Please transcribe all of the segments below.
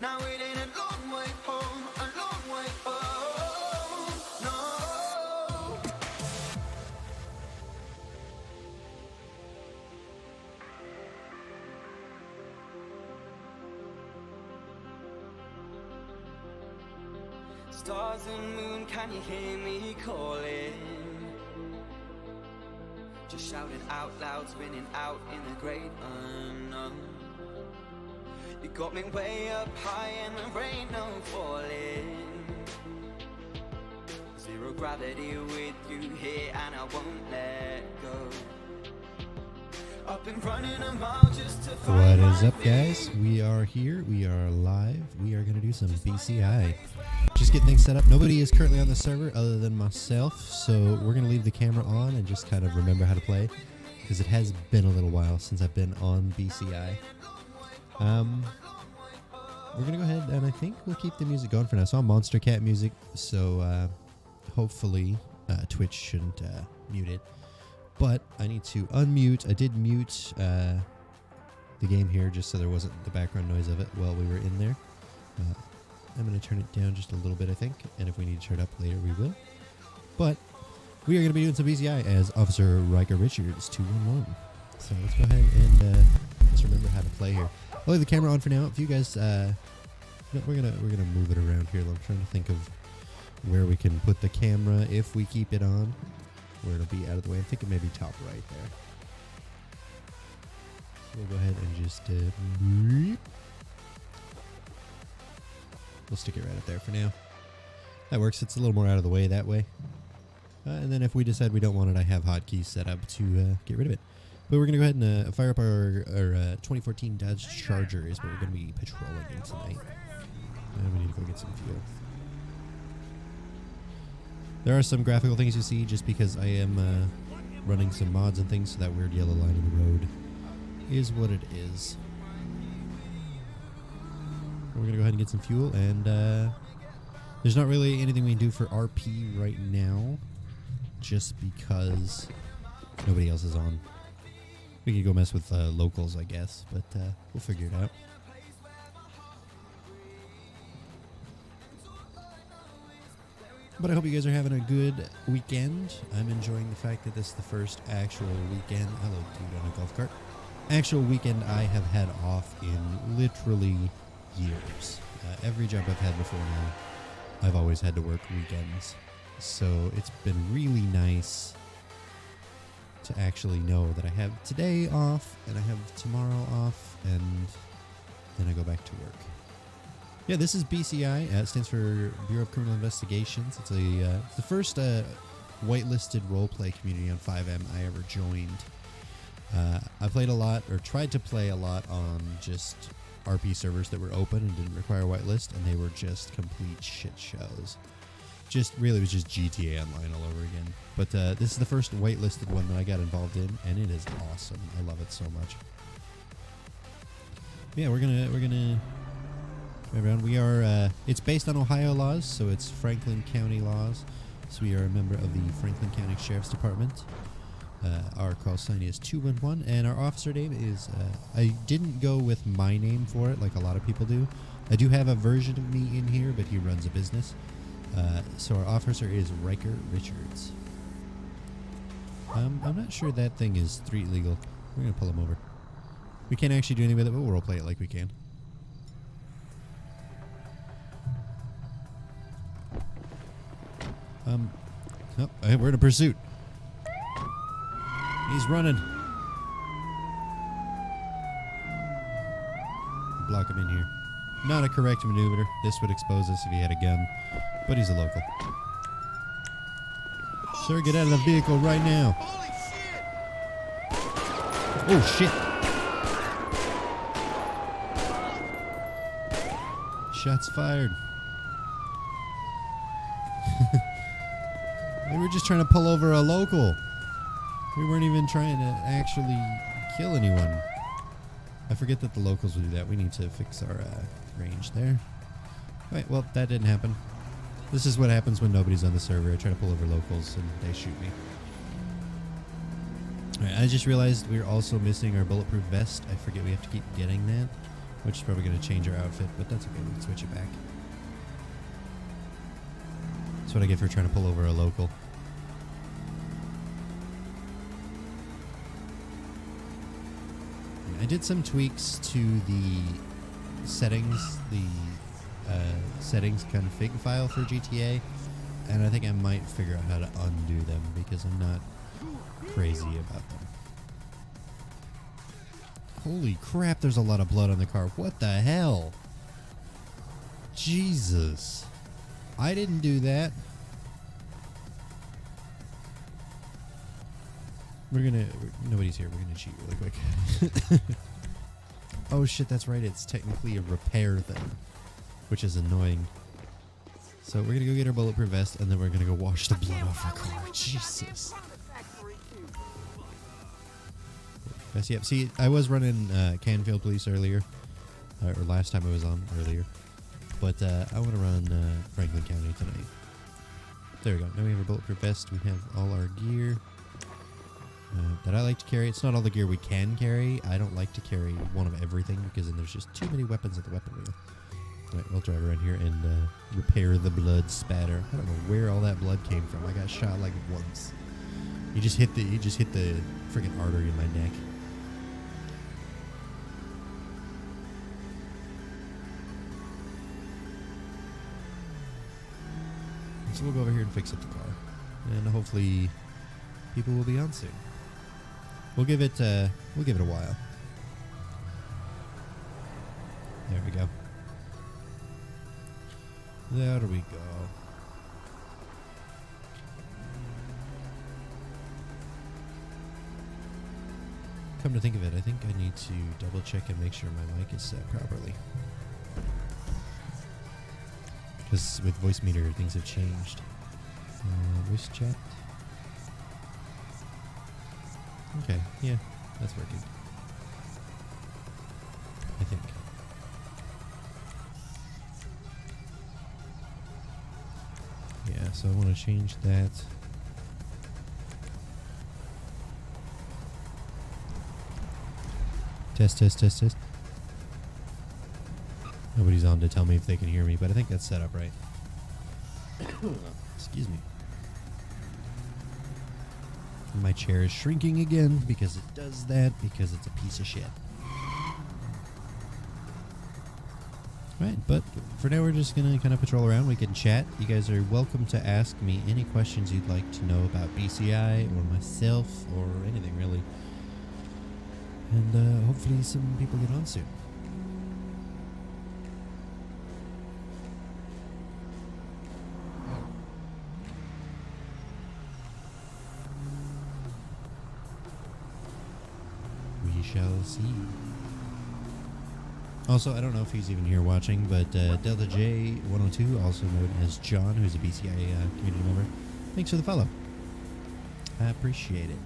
Now it ain't a long way home, a long way home, no. Stars and moon, can you hear me calling? Just shouting out loud, spinning out in the great unknown. You got me way up high and there ain't no falling. Zero gravity with you here and I won't let go. Up and running a mile just to find. What is up, guys? We are here. We are live. We are going to do some BCI. Just get things set up. Nobody is currently on the server other than myself, so we're going to leave the camera on and just kind of remember how to play, because it has been a little while since I've been on BCI. We're going to go ahead and I think we'll keep the music going for now. So I'm Monster Cat music, so hopefully Twitch shouldn't mute it. But I need to unmute. I did mute the game here just so there wasn't the background noise of it while we were in there. I'm going to turn it down just a little bit, I think. And if we need to turn it up later, we will. But we are going to be doing some BCI as Officer Ryker Richards 211. So let's go ahead and let's remember how to play here. I'll leave the camera on for now. If you guys, no, we're gonna move it around here. I'm trying to think of where we can put the camera if we keep it on, where it'll be out of the way. I'm thinking maybe top right there. We'll go ahead and just we'll stick it right up there for now. That works. It's a little more out of the way that way. And then if we decide we don't want it, I have hotkeys set up to get rid of it. But we're going to go ahead and fire up our 2014 Dodge Charger is what we're going to be patrolling in tonight. And we need to go get some fuel. There are some graphical things you see just because I am running some mods and things, so that weird yellow line in the road is what it is. We're going to go ahead and get some fuel, and there's not really anything we can do for RP right now, just because nobody else is on. We could go mess with locals, I guess, but we'll figure it out. But I hope you guys are having a good weekend. I'm enjoying the fact that this is the first actual weekend. Hello, dude on a golf cart. Actual weekend I have had off in literally years. Every job I've had before now, I've always had to work weekends. So it's been really nice to actually know that I have today off and I have tomorrow off, and then I go back to work. Yeah, this is BCI. It stands for Bureau of Criminal Investigations. It's the first whitelisted roleplay community on 5M I ever joined. I played a lot, or tried to play a lot, on just RP servers that were open and didn't require a whitelist, and they were just complete shit shows. Really, it was just GTA Online all over again. But this is the first whitelisted one that I got involved in, and it is awesome. I love it so much. Yeah, we're gonna around. We are. It's based on Ohio laws, so it's Franklin County laws. So we are a member of the Franklin County Sheriff's Department. Our call sign is 211, and our officer name is. I didn't go with my name for it like a lot of people do. I do have a version of me in here, but he runs a business. So our officer is Ryker Richards. I'm not sure that thing is street legal. We're going to pull him over. We can't actually do anything with it, but we'll roleplay it like we can. Oh, we're in a pursuit. He's running. Block him in here. Not a correct maneuver. This would expose us if he had a gun. But he's a local. Sir, get out of the vehicle right now. Oh, shit. Shots fired. We were just trying to pull over a local. We weren't even trying to actually kill anyone. I forget that the locals will do that. We need to fix our range there. Right, well, that didn't happen. This is what happens when nobody's on the server. I try to pull over locals and they shoot me. Alright, I just realized we're also missing our bulletproof vest. I forget we have to keep getting that. which is probably going to change our outfit, but that's okay. We can switch it back. That's what I get for trying to pull over a local. I did some tweaks to the settings, settings config file for GTA, and I think I might figure out how to undo them because I'm not crazy about them. Holy crap, there's a lot of blood on the car. What the hell? Jesus. I didn't do that. Nobody's here. We're gonna cheat really quick. Oh shit, that's right. It's technically a repair thing, which is annoying. So we're gonna go get our bulletproof vest, and then we're gonna go wash the blood off our car. Jesus. Yep. See, I was running Canfield Police earlier, or last time I was on earlier, but I want to run Franklin County tonight. There we go. Now we have our bulletproof vest. We have all our gear that I like to carry. It's not all the gear we can carry. I don't like to carry one of everything because then there's just too many weapons at the weapon wheel. All right, we'll drive around here and repair the blood spatter. I don't know where all that blood came from. I got shot like once. You just hit the freaking artery in my neck. So we'll go over here and fix up the car, and hopefully people will be on soon. We'll give it a while. There we go. There we go. Come to think of it, I think I need to double check and make sure my mic is set properly. Because with voice meter, things have changed. Voice chat. Okay, yeah, that's working. I think. Yeah, so I want to change that. Test, test, test, test. Nobody's on to tell me if they can hear me, but I think that's set up right. Excuse me. My chair is shrinking again because it does that because it's a piece of shit. Right, but for now we're just going to kind of patrol around. We can chat. You guys are welcome to ask me any questions you'd like to know about BCI or myself or anything really. And hopefully some people get on soon. We shall see. Also, I don't know if he's even here watching, but Delta J102, also known as John, who's a BCI community member, thanks for the follow. I appreciate it.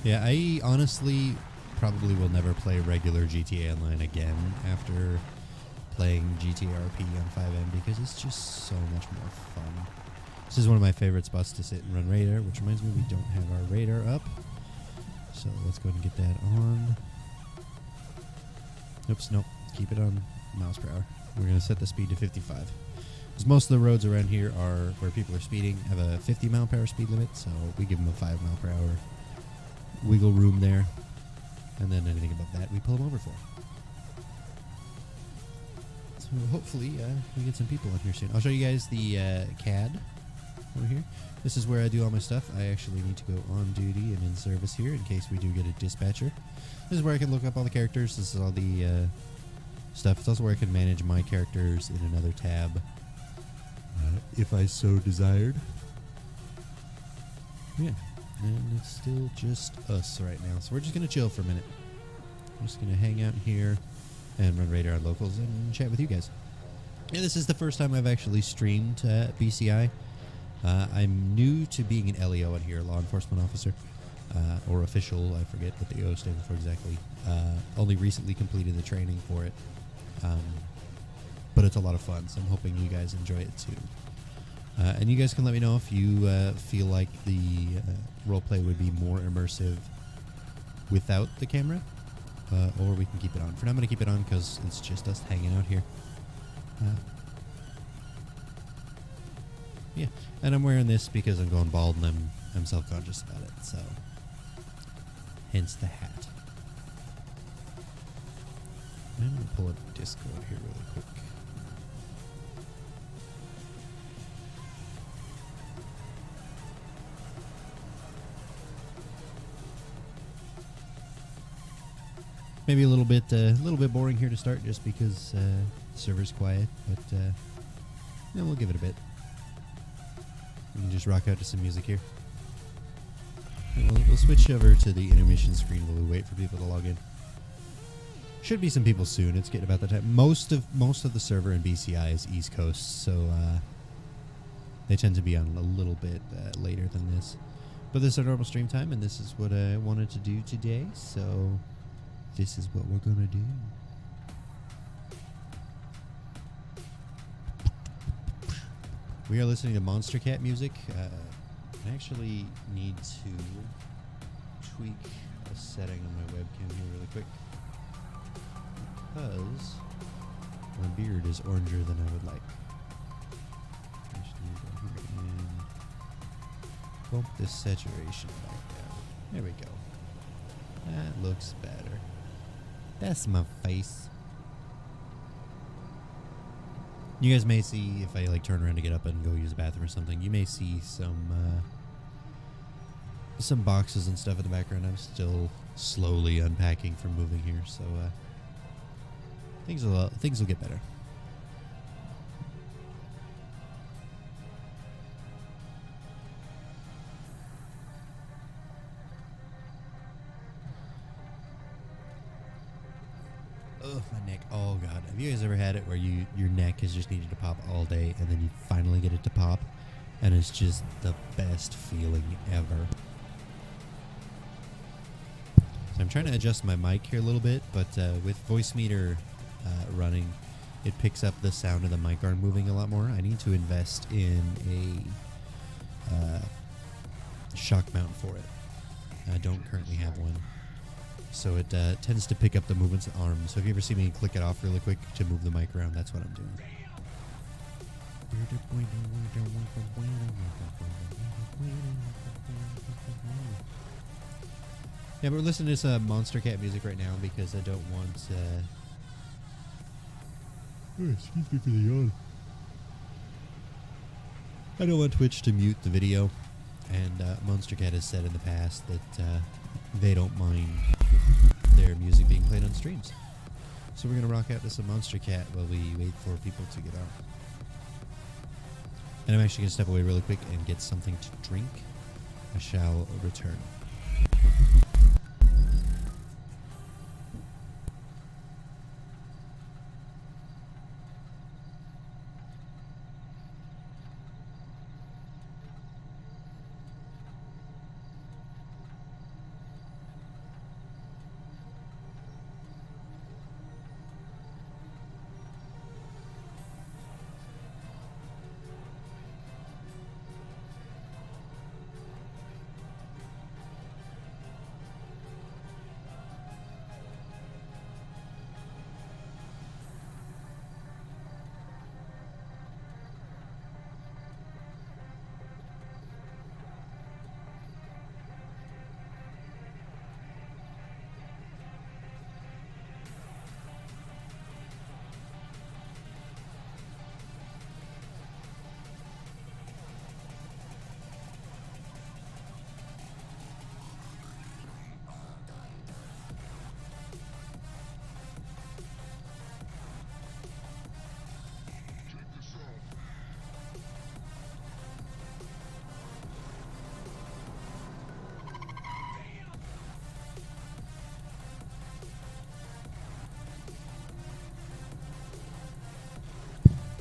Yeah, I honestly probably will never play regular GTA Online again after playing GTRP on 5M because it's just so much more fun. This is one of my favorite spots to sit and run radar, which reminds me we don't have our radar up. So let's go ahead and get that on. Oops, nope. Keep it on miles per hour. We're going to set the speed to 55. Because most of the roads around here are where people are speeding have a 50 mile per hour speed limit, so we give them a 5 mile per hour wiggle room there. And then anything above that we pull them over for. So hopefully we get some people on here soon. I'll show you guys the CAD over here. This is where I do all my stuff. I actually need to go on duty and in service here in case we do get a dispatcher. This is where I can look up all the characters. This is all the stuff. It's also where I can manage my characters in another tab if I so desired. Yeah, and it's still just us right now. So we're just going to chill for a minute. I'm just going to hang out here and run radar on locals and chat with you guys. Yeah, this is the first time I've actually streamed BCI. I'm new to being an LEO in here, law enforcement officer, or official. I forget what the O stands for exactly. Only recently completed the training for it. But it's a lot of fun, so I'm hoping you guys enjoy it too. And you guys can let me know if you feel like the roleplay would be more immersive without the camera, or we can keep it on. For now, I'm going to keep it on because it's just us hanging out here. Yeah, and I'm wearing this because I'm going bald and I'm self-conscious about it, so hence the hat. I'm going to pull up Discord here really quick. Maybe a little bit boring here to start, just because the server's quiet. But we'll give it a bit. We can just rock out to some music here. We'll switch over to the intermission screen while we wait for people to log in. Should be some people soon. It's getting about that time. Most of the server in BCI is East Coast, so they tend to be on a little bit later than this. But this is our normal stream time, and this is what I wanted to do today. So this is what we're gonna do. We are listening to Monster Cat music. I actually need to tweak a setting on my webcam here really quick, because my beard is oranger than I would like. I just need to go here and bump this saturation back down. There we go. That looks better. That's my face. You guys may see, if I like turn around to get up and go use the bathroom or something, you may see some boxes and stuff in the background. I'm still slowly unpacking from moving here, so things will get better. Oh, my neck. Oh, God. Have you guys ever had it where your neck has just needed to pop all day, and then you finally get it to pop, and it's just the best feeling ever? So I'm trying to adjust my mic here a little bit, but with voice meter running, it picks up the sound of the mic arm moving a lot more. I need to invest in a shock mount for it. I don't currently have one. So it tends to pick up the movements of the arm. So if you ever see me click it off really quick to move the mic around, that's what I'm doing. Yeah, but we're listening to some Monster Cat music right now because I don't want... excuse me for the yawn. I don't want Twitch to mute the video. And Monster Cat has said in the past that they don't mind their music being played on streams. So we're going to rock out to some Monster Cat while we wait for people to get on. And I'm actually going to step away really quick and get something to drink. I shall return.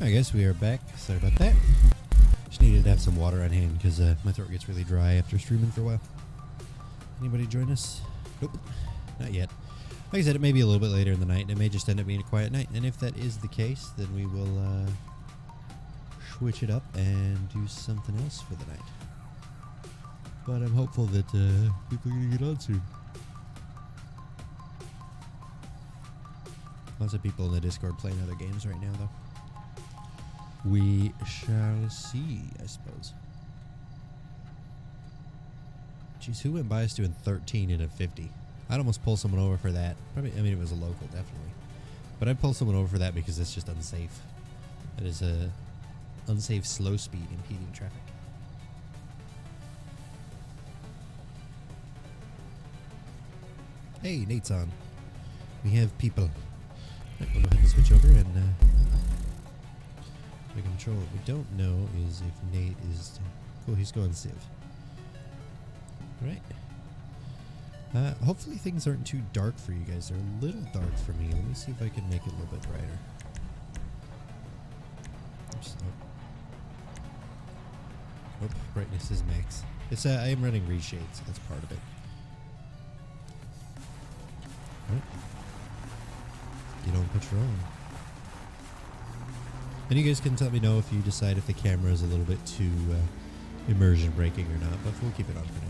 I guess we are back. Sorry about that. Just needed to have some water on hand because my throat gets really dry after streaming for a while. Anybody join us? Nope. Not yet. Like I said, it may be a little bit later in the night, and it may just end up being a quiet night. And if that is the case, then we will switch it up and do something else for the night. But I'm hopeful that people are going to get on soon. Lots of people in the Discord playing other games right now, though. We shall see, I suppose. Jeez, who went by us doing 13 in a 50? I'd almost pull someone over for that. Probably, I mean, it was a local, definitely. But I'd pull someone over for that because it's just unsafe. That is a unsafe slow speed impeding traffic. Hey, Nate's on. We have people. Right, we'll go ahead and switch over and we control. What we don't know is if Nate is... Cool, he's going Civ. Right. Hopefully things aren't too dark for you guys. They're a little dark for me. Let me see if I can make it a little bit brighter. Oops, oh, brightness is max. It's I am running reshade, so that's part of it. Oh. Get on patrol. And you guys can let me know if you decide if the camera is a little bit too immersion breaking or not, but we'll keep it on for now.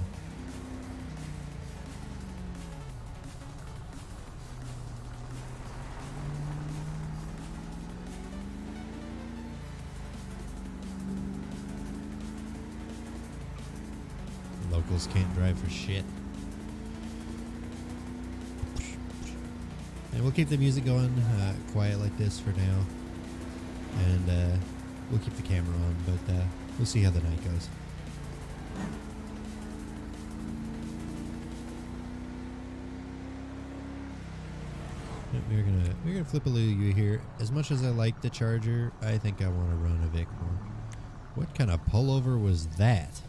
Locals can't drive for shit. And we'll keep the music going quiet like this for now. And we'll keep the camera on, but we'll see how the night goes. We're gonna flip a Lulu here. As much as I like the Charger, I think I want to run a Vic more. What kind of pullover was that?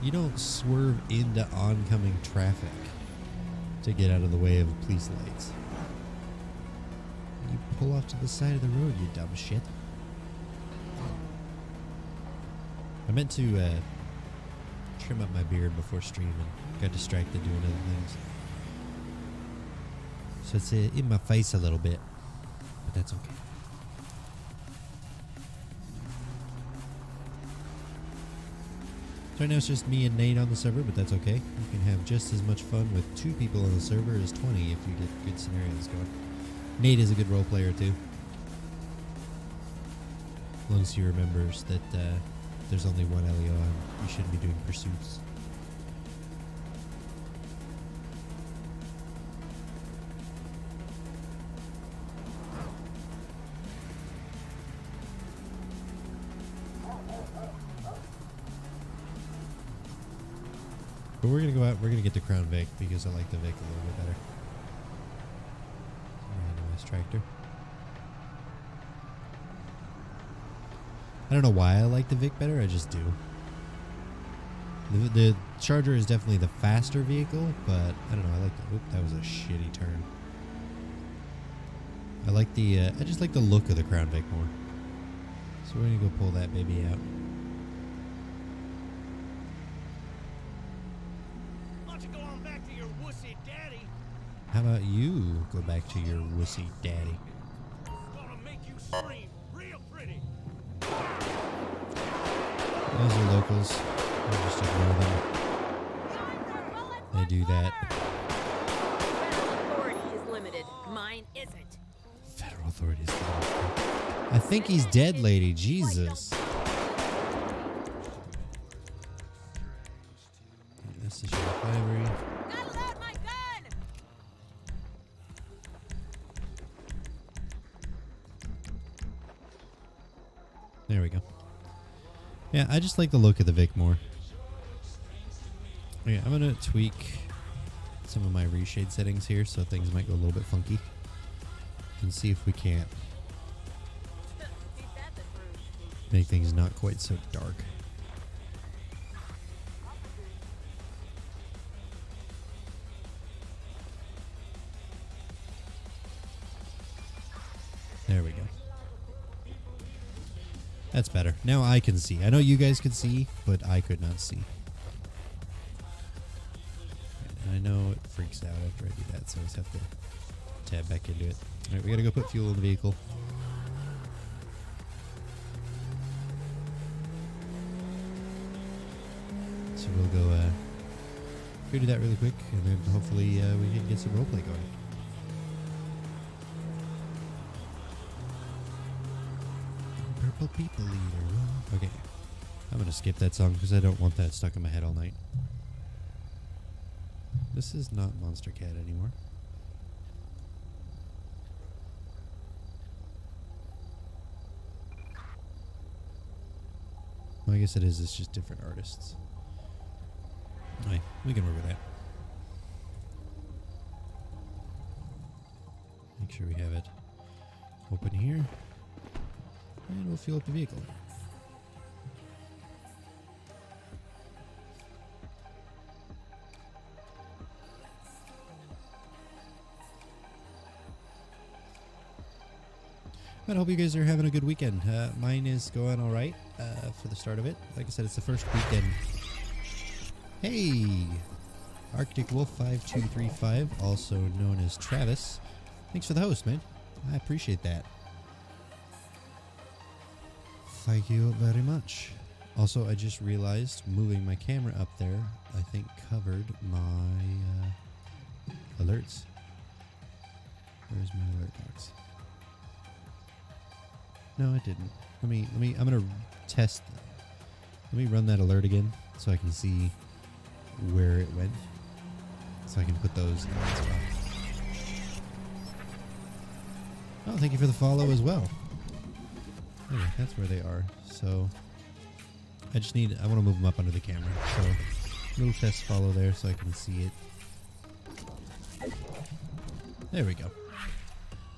You don't swerve into oncoming traffic to get out of the way of police lights. You pull off to the side of the road, you dumb shit. I meant to trim up my beard before streaming. Got distracted doing other things. So it's in my face a little bit, but that's okay. So right now it's just me and Nate on the server, but that's okay. You can have just as much fun with 2 people on the server as 20 if you get good scenarios going. Nate is a good role player too. As long as he remembers that there's only one LEO and you shouldn't be doing pursuits. But we're going to go out, we're going to get the Crown Vic because I like the Vic a little bit better. Randomized tractor. I don't know why I like the Vic better, I just do. The Charger is definitely the faster vehicle, but I don't know, I like the, oop, that was a shitty turn. I like the, I just like the look of the Crown Vic more. So we're going to go pull that baby out. How about you go back to your wussy daddy? Gonna make you scream real pretty. Those are locals. I'll just ignore them. They do that. Federal authority is limited. Mine isn't. Federal authorities. I think he's dead, lady. Jesus. This is your library. There we go. Yeah, I just like the look of the Vic more. Okay, I'm going to tweak some of my reshade settings here so things might go a little bit funky. And see if we can't make things not quite so dark. There we go. That's better. Now I can see. I know you guys could see, but I could not see. And I know it freaks out after I do that, so I just have to tab back into it. Alright, we gotta go put fuel in the vehicle. So we'll go do that really quick, and then hopefully we can get some roleplay going. Purple people eater. Okay. I'm going to skip that song because I don't want that stuck in my head all night. This is not Monster Cat anymore. Well, I guess it is. It's just different artists. Alright, we can work with that. Make sure we have it open here. And we'll fuel up the vehicle. But I hope you guys are having a good weekend. Mine is going all right for the start of it. Like I said, it's the first weekend. Hey! Arctic Wolf 5235, also known as Travis. Thanks for the host, man. I appreciate that. Thank you very much. Also, I just realized moving my camera up there, I think covered my alerts. Where's my alert box? No, it didn't. I'm gonna test. Let me run that alert again so I can see where it went, so I can put those in as well. Oh, thank you for the follow as well. Okay, that's where they are. So I want to move them up under the camera. So little test follow there so I can see it. There we go.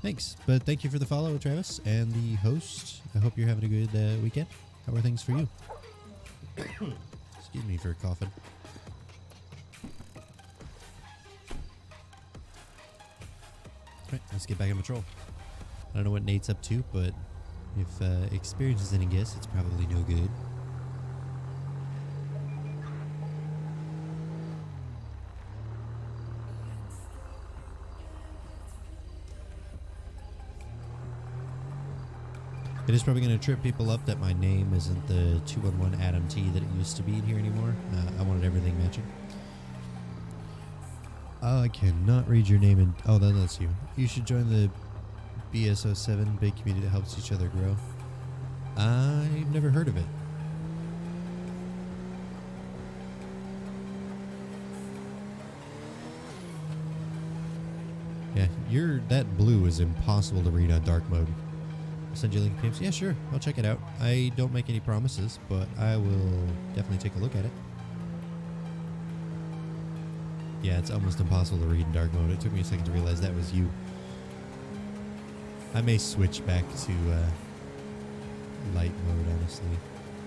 Thanks. But thank you for the follow, Travis, and the host. I hope you're having a good weekend. How are things for you? Excuse me for coughing. Alright, let's get back in patrol. I don't know what Nate's up to, but if experience is any guess, it's probably no good. It is probably going to trip people up that my name isn't the 211 Adam T that it used to be in here anymore. I wanted everything matching. Oh, I cannot read your name. Oh, that's you. You should join the BSO7 big community that helps each other grow. I've never heard of it. Yeah, that blue is impossible to read on dark mode. I'll send you a link to games. Yeah, sure. I'll check it out. I don't make any promises, but I will definitely take a look at it. Yeah, it's almost impossible to read in dark mode. It took me a second to realize that was you. I may switch back to light mode, honestly,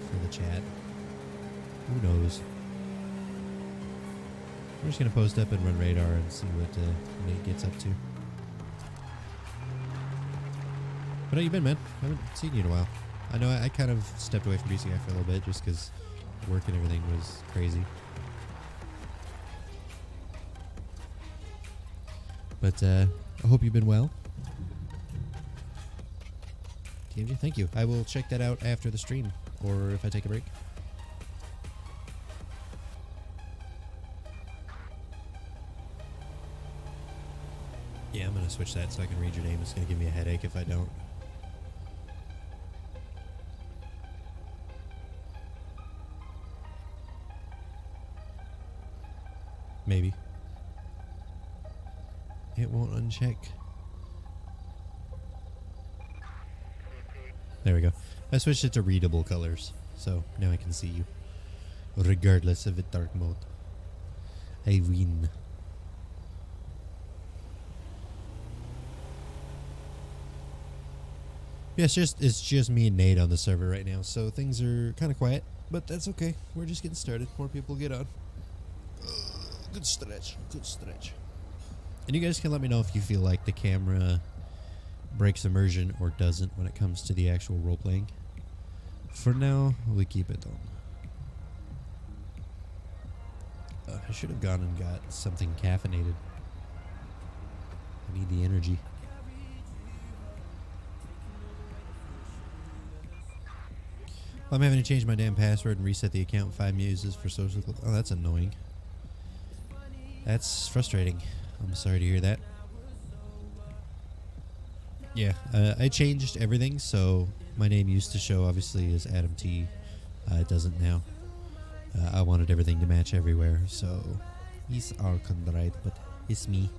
for the chat. Who knows? We're just going to post up and run radar and see what Nate gets up to. But how you been, man? I haven't seen you in a while. I know I kind of stepped away from BCI for a little bit just because work and everything was crazy. But I hope you've been well. TMG, thank you. I will check that out after the stream or if I take a break. Yeah, I'm going to switch that so I can read your name. It's going to give me a headache if I don't. Maybe. It won't uncheck. There we go. I switched it to readable colors, so now I can see you. Regardless of it dark mode. I win. Yeah, it's just me and Nate on the server right now, so things are kind of quiet, but that's okay. We're just getting started. More people get on. Good stretch. Good stretch. And you guys can let me know if you feel like the camera breaks immersion or doesn't when it comes to the actual role-playing. For now, we keep it on. I should have gone and got something caffeinated. I need the energy. I'm having to change my damn password and reset the account 5 uses for social. Oh, that's annoying. That's frustrating. I'm sorry to hear that. Yeah, I changed everything, so my name used to show obviously as Adam T. It doesn't now. I wanted everything to match everywhere, so it's all right, but it's me.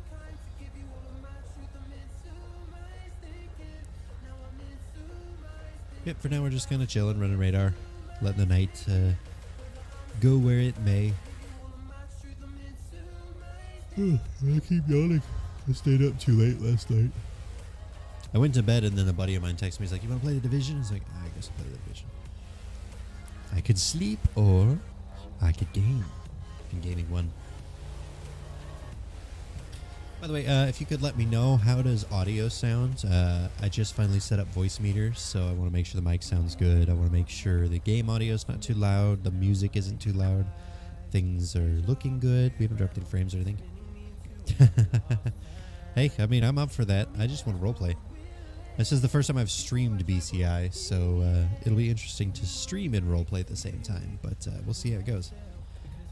Yep, for now we're just kind of chilling, running radar, letting the night go where it may. I keep yawning. I stayed up too late last night. I went to bed and then a buddy of mine texted me. He's like, "You want to play the Division?" I was like, "I guess I'll play the Division." I could sleep or I could game. And gaming won. By the way, if you could let me know, how does audio sound? I just finally set up voice meters, so I want to make sure the mic sounds good. I want to make sure the game audio is not too loud, the music isn't too loud. Things are looking good. We haven't dropped any frames or anything. Hey, I mean, I'm up for that. I just want to roleplay. This is the first time I've streamed BCI, so it'll be interesting to stream and roleplay at the same time, but we'll see how it goes.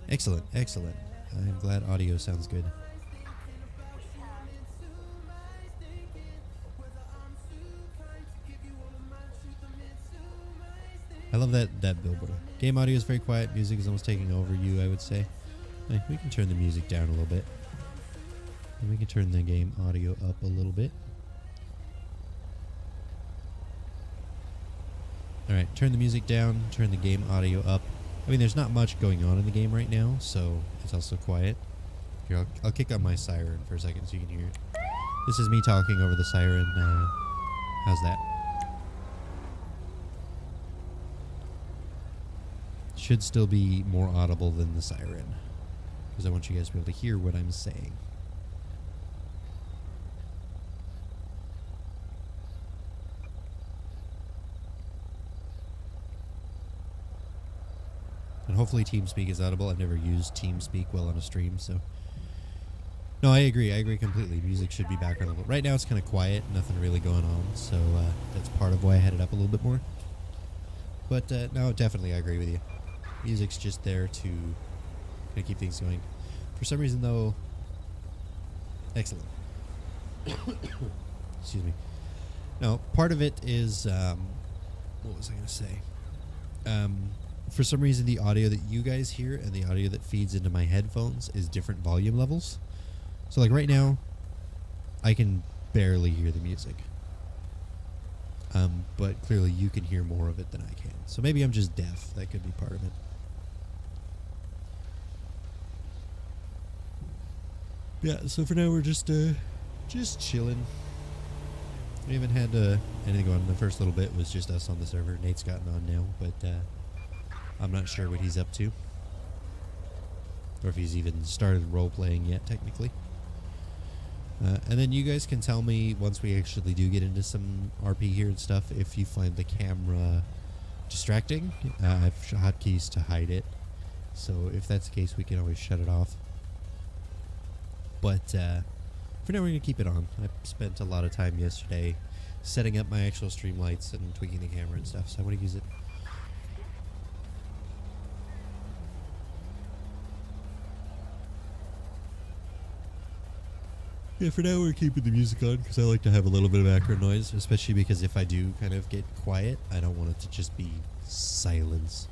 Excellent, excellent. I'm glad audio sounds good. I love that billboard. Game audio is very quiet. Music is almost taking over you, I would say. We can turn the music down a little bit. And we can turn the game audio up a little bit. Alright, turn the music down, turn the game audio up. I mean, there's not much going on in the game right now, so it's also quiet. Here, I'll kick on my siren for a second so you can hear it. This is me talking over the siren. How's that? Should still be more audible than the siren, because I want you guys to be able to hear what I'm saying. And hopefully TeamSpeak is audible. I've never used TeamSpeak well on a stream, so... No, I agree. I agree completely. Music should be background level. Right now it's kind of quiet. Nothing really going on, so that's part of why I had it up a little bit more. But no, definitely I agree with you. Music's just there to kind of keep things going. For some reason, though... Excellent. Excuse me. No, part of it is... what was I going to say? For some reason, the audio that you guys hear and the audio that feeds into my headphones is different volume levels. So, like, right now, I can barely hear the music. But clearly you can hear more of it than I can. So maybe I'm just deaf. That could be part of it. Yeah, so for now we're just chilling. We haven't had anything going on. The first little bit was just us on the server. Nate's gotten on now, but I'm not sure what he's up to. Or if he's even started role-playing yet, technically. And then you guys can tell me, once we actually do get into some RP here and stuff, if you find the camera distracting. I have hotkeys to hide it. So if that's the case, we can always shut it off. But for now, we're going to keep it on. I spent a lot of time yesterday setting up my actual stream lights and tweaking the camera and stuff, so I want to use it. Yeah, for now we're keeping the music on because I like to have a little bit of background noise, especially because if I do kind of get quiet, I don't want it to just be silence.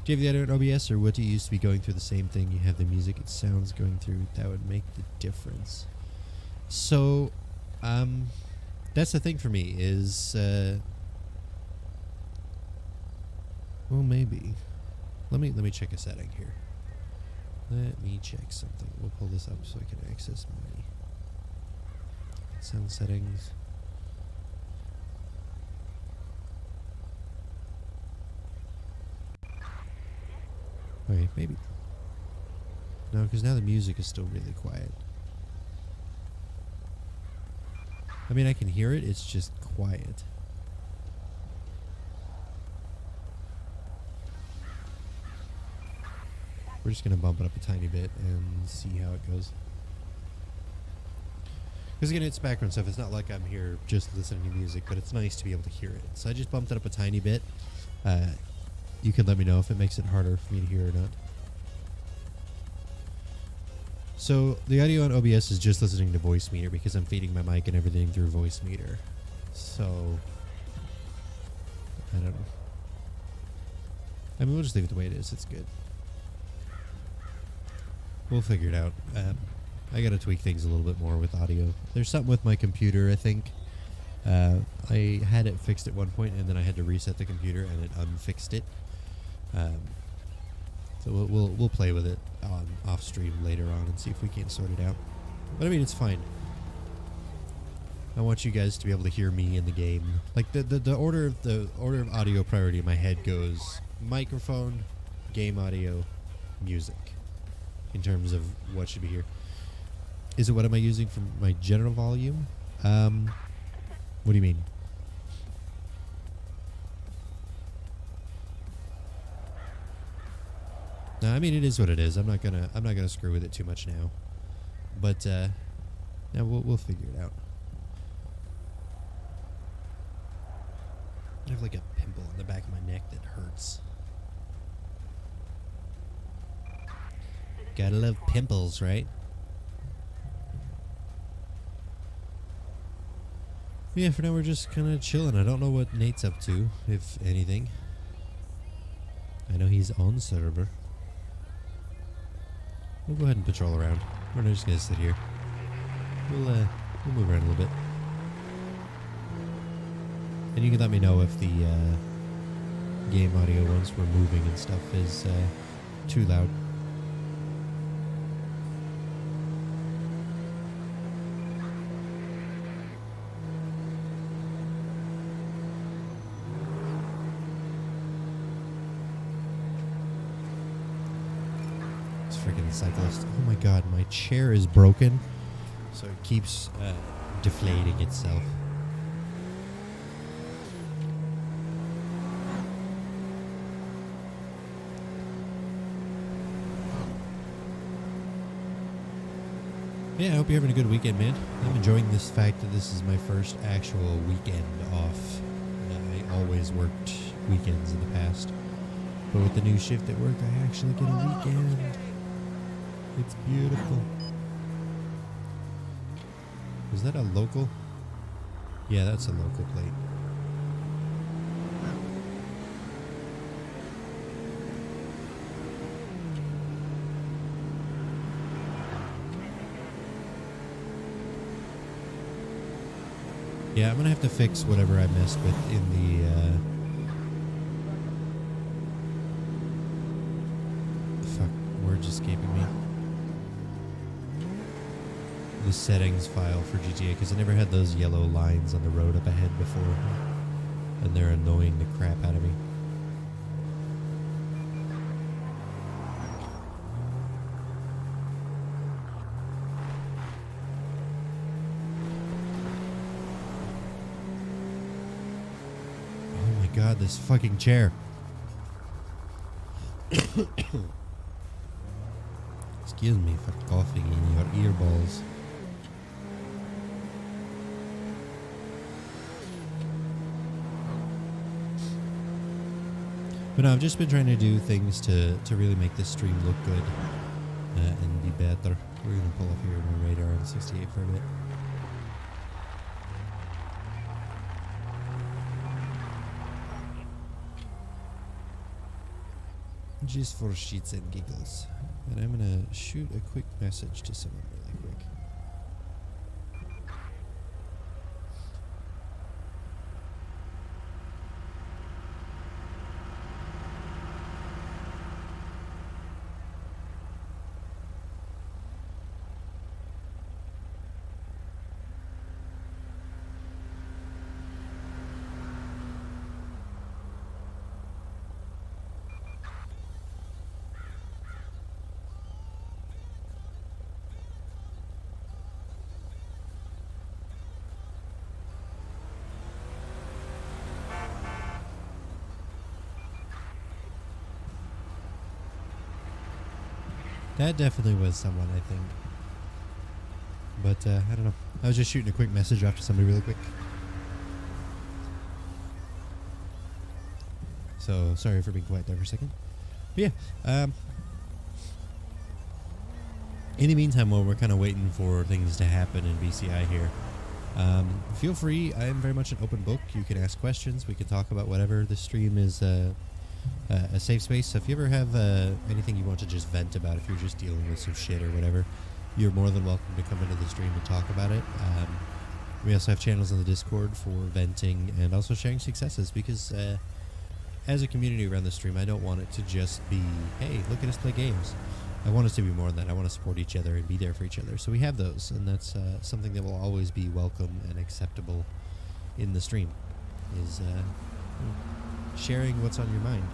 Do you have the other OBS, or what do you used to be going through the same thing? You have the music and sounds going through. That would make the difference. So, that's the thing for me is, well, maybe. Let me check a setting here. Let me check something. We'll pull this up so I can access my sound settings. Okay, maybe. No, because now the music is still really quiet. I mean, I can hear it, it's just quiet. We're just going to bump it up a tiny bit and see how it goes. Because again, it's background stuff. It's not like I'm here just listening to music, but it's nice to be able to hear it. So I just bumped it up a tiny bit. You can let me know if it makes it harder for me to hear or not. So the audio on OBS is just listening to voice meter because I'm feeding my mic and everything through voice meter. So I don't know. I mean, we'll just leave it the way it is. It's good. We'll figure it out. I gotta tweak things a little bit more with audio. There's something with my computer, I think. I had it fixed at one point, and then I had to reset the computer, and it unfixed it. So we'll play with it on off stream later on and see if we can't sort it out. But I mean, it's fine. I want you guys to be able to hear me in the game. Like the order of audio priority in my head goes microphone, game audio, music. In terms of what should be here. Is it what am I using for my general volume? What do you mean? No, I mean it is what it is. I'm not gonna screw with it too much now. But now we'll figure it out. I have like a pimple on the back of my neck that hurts. Gotta love pimples, right? Yeah, for now we're just kind of chilling. I don't know what Nate's up to, if anything. I know he's on server. We'll go ahead and patrol around. We're not just gonna sit here. We'll move around a little bit. And you can let me know if the game audio once we're moving and stuff is too loud. Freaking cyclist. Oh my god, my chair is broken, so it keeps deflating itself. Yeah, I hope you're having a good weekend, man. I'm enjoying this fact that this is my first actual weekend off. I always worked weekends in the past, but with the new shift at work, I actually get a weekend. It's beautiful. Is that a local? Yeah, that's a local plate. Yeah, I'm gonna have to fix whatever I messed with in the fuck, words escaping me. The settings file for GTA, because I never had those yellow lines on the road up ahead before, and they're annoying the crap out of me. Oh my god, this fucking chair. Excuse me for coughing in your earballs. But no, I've just been trying to do things to really make this stream look good and be better. We're going to pull up here in my radar on 68 for a bit. Just for shits and giggles. And I'm going to shoot a quick message to someone really quick. That definitely was someone, I think. But, I don't know. I was just shooting a quick message off to somebody really quick. So sorry for being quiet there for a second. But yeah, in the meantime, while we're kind of waiting for things to happen in BCI here, feel free. I am very much an open book. You can ask questions. We can talk about whatever. The stream is a safe space. So if you ever have anything you want to just vent about, if you're just dealing with some shit or whatever, you're more than welcome to come into the stream and talk about it. We also have channels on the Discord for venting and also sharing successes, because as a community around the stream, I don't want it to just be, hey, look at us play games. I want us to be more than that. I want to support each other and be there for each other. So we have those, and that's something that will always be welcome and acceptable in the stream, is sharing what's on your mind.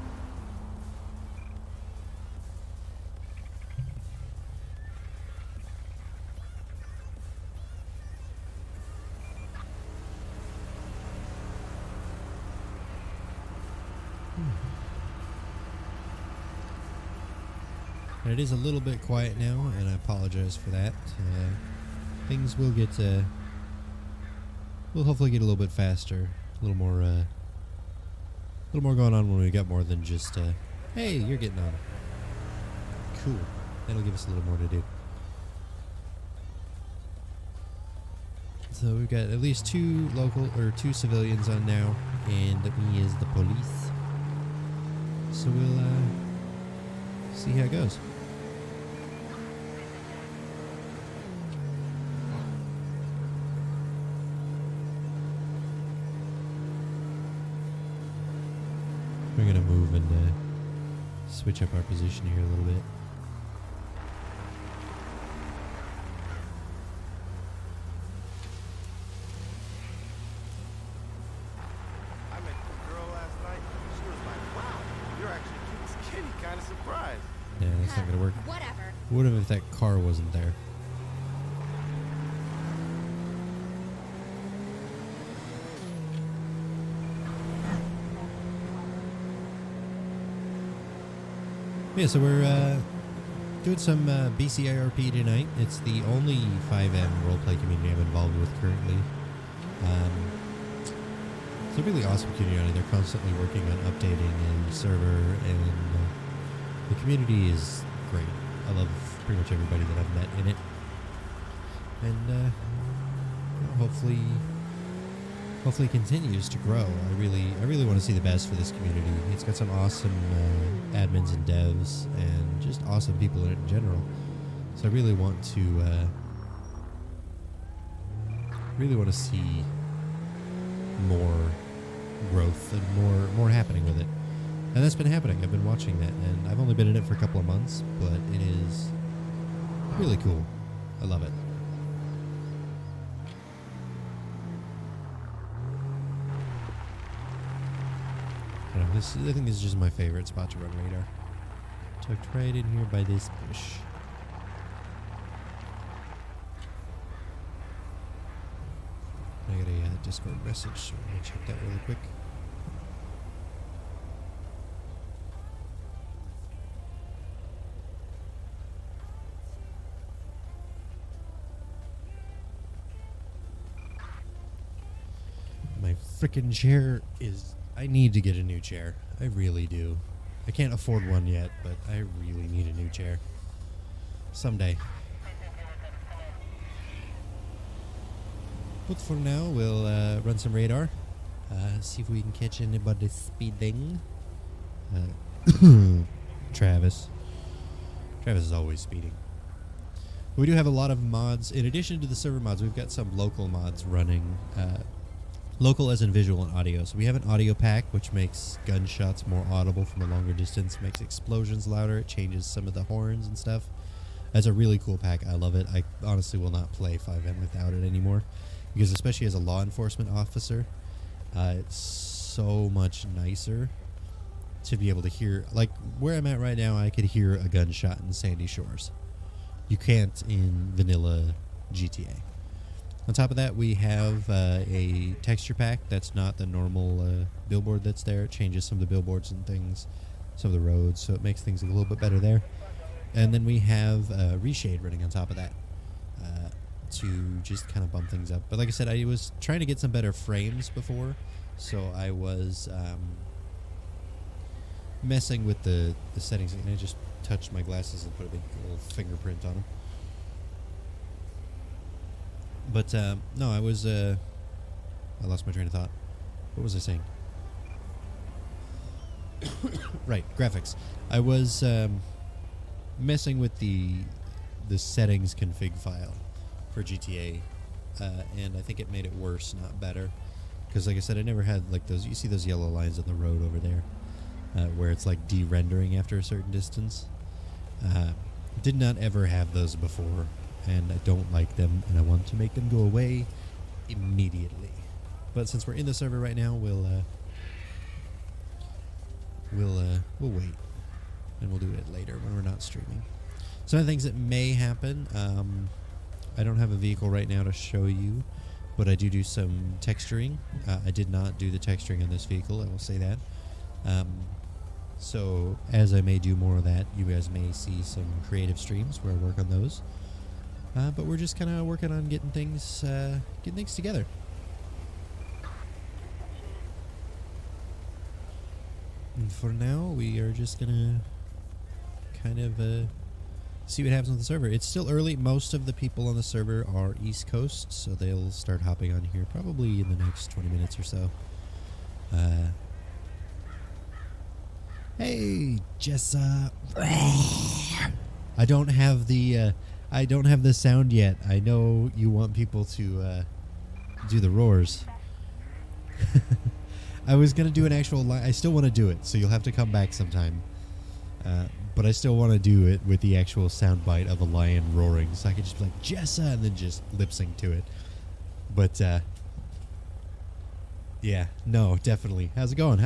And it is a little bit quiet now, and I apologize for that. Things will get, we'll hopefully get a little bit faster, a little more going on when we got more than just, hey, you're getting on. Cool. That'll give us a little more to do. So we've got at least two civilians on now, and me is the police. So we'll, see how it goes. We're going to move and switch up our position here a little bit. I met the girl last night. She was like, wow, you're actually cute as kitty. Kind of surprised. Yeah, that's not going to work. Whatever. What if that car wasn't there? Yeah, so we're doing some BCIRP tonight. It's the only 5M roleplay community I'm involved with currently. It's a really awesome community. They're constantly working on updating the server, and the community is great. I love pretty much everybody that I've met in it, and hopefully continues to grow. I really want to see the best for this community. It's got some awesome admins and devs, and just awesome people in it in general. So I really want to see more growth and more happening with it. And that's been happening. I've been watching that, and I've only been in it for a couple of months, but it is really cool. I love it. I think this is just my favorite spot to run radar. Tucked right in here by this bush. I got a Discord message, so I'm going to check that really quick. My frickin' chair is... I need to get a new chair. I really do. I can't afford one yet, but I really need a new chair. Someday. But for now, we'll run some radar. See if we can catch anybody speeding. Travis. Travis is always speeding. We do have a lot of mods. In addition to the server mods, we've got some local mods running. Local as in visual and audio. So we have an audio pack, which makes gunshots more audible from a longer distance, makes explosions louder, it changes some of the horns and stuff. That's a really cool pack. I love it. I honestly will not play 5M without it anymore, because especially as a law enforcement officer, it's so much nicer to be able to hear. Like where I'm at right now, I could hear a gunshot in Sandy Shores. You can't in vanilla GTA. On top of that, we have a texture pack that's not the normal billboard that's there. It changes some of the billboards and things, some of the roads, so it makes things a little bit better there. And then we have reshade running on top of that to just kind of bump things up. But like I said, I was trying to get some better frames before, so I was messing with the settings, and I just touched my glasses and put a big little fingerprint on them. But no, I lost my train of thought. What was I saying? Right, graphics. I was messing with the settings config file for GTA, and I think it made it worse, not better. Because, like I said, I never had like those. You see those yellow lines on the road over there, where it's like de-rendering after a certain distance. Did not ever have those before, and I don't like them, and I want to make them go away immediately. But since we're in the server right now, we'll wait, and we'll do it later when we're not streaming. Some of the things that may happen, I don't have a vehicle right now to show you, but I do some texturing. I did not do the texturing on this vehicle, I will say that. So as I may do more of that, you guys may see some creative streams where I work on those. But we're just kind of working on getting things together. And for now, we are just gonna kind of see what happens with the server. It's still early. Most of the people on the server are East Coast, so they'll start hopping on here probably in the next 20 minutes or so. Hey, Jessa. I don't have the sound yet. I know you want people to do the roars. I was gonna do an actual line. I still want to do it, so you'll have to come back sometime. But I still want to do it with the actual sound bite of a lion roaring, so I could just be like Jessa and then just lip sync to it. But yeah, no, definitely. How's it going?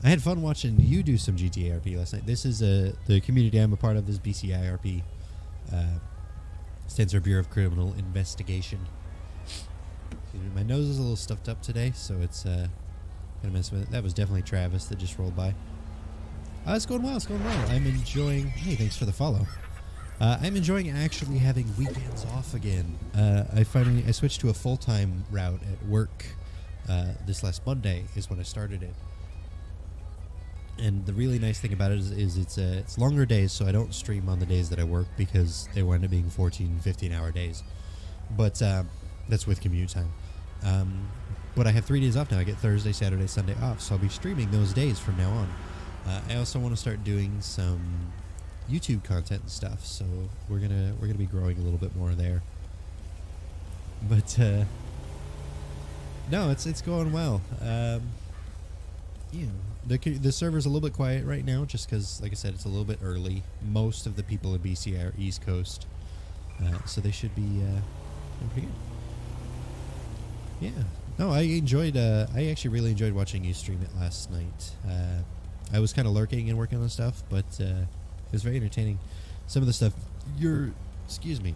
I had fun watching you do some GTARP last night. This is the community I'm a part of. This BCIRP stands for Bureau of Criminal Investigation. My nose is a little stuffed up today, so it's gonna mess with it. That was definitely Travis that just rolled by. It's going well. I'm enjoying. Hey, thanks for the follow. I'm enjoying actually having weekends off again. I switched to a full-time route at work. This last Monday is when I started it. And the really nice thing about it is it's longer days, so I don't stream on the days that I work because they wind up being 14, 15-hour days. But that's with commute time. But I have 3 days off now. I get Thursday, Saturday, Sunday off, so I'll be streaming those days from now on. I also want to start doing some YouTube content and stuff, so we're gonna be growing a little bit more there. But no, it's going well. Yeah, the server's a little bit quiet right now, just because, like I said, it's a little bit early. Most of the people in BC are East Coast, so they should be doing pretty good. Yeah, no, I actually really enjoyed watching you stream it last night. I was kind of lurking and working on stuff, but it was very entertaining. Some of the stuff, excuse me,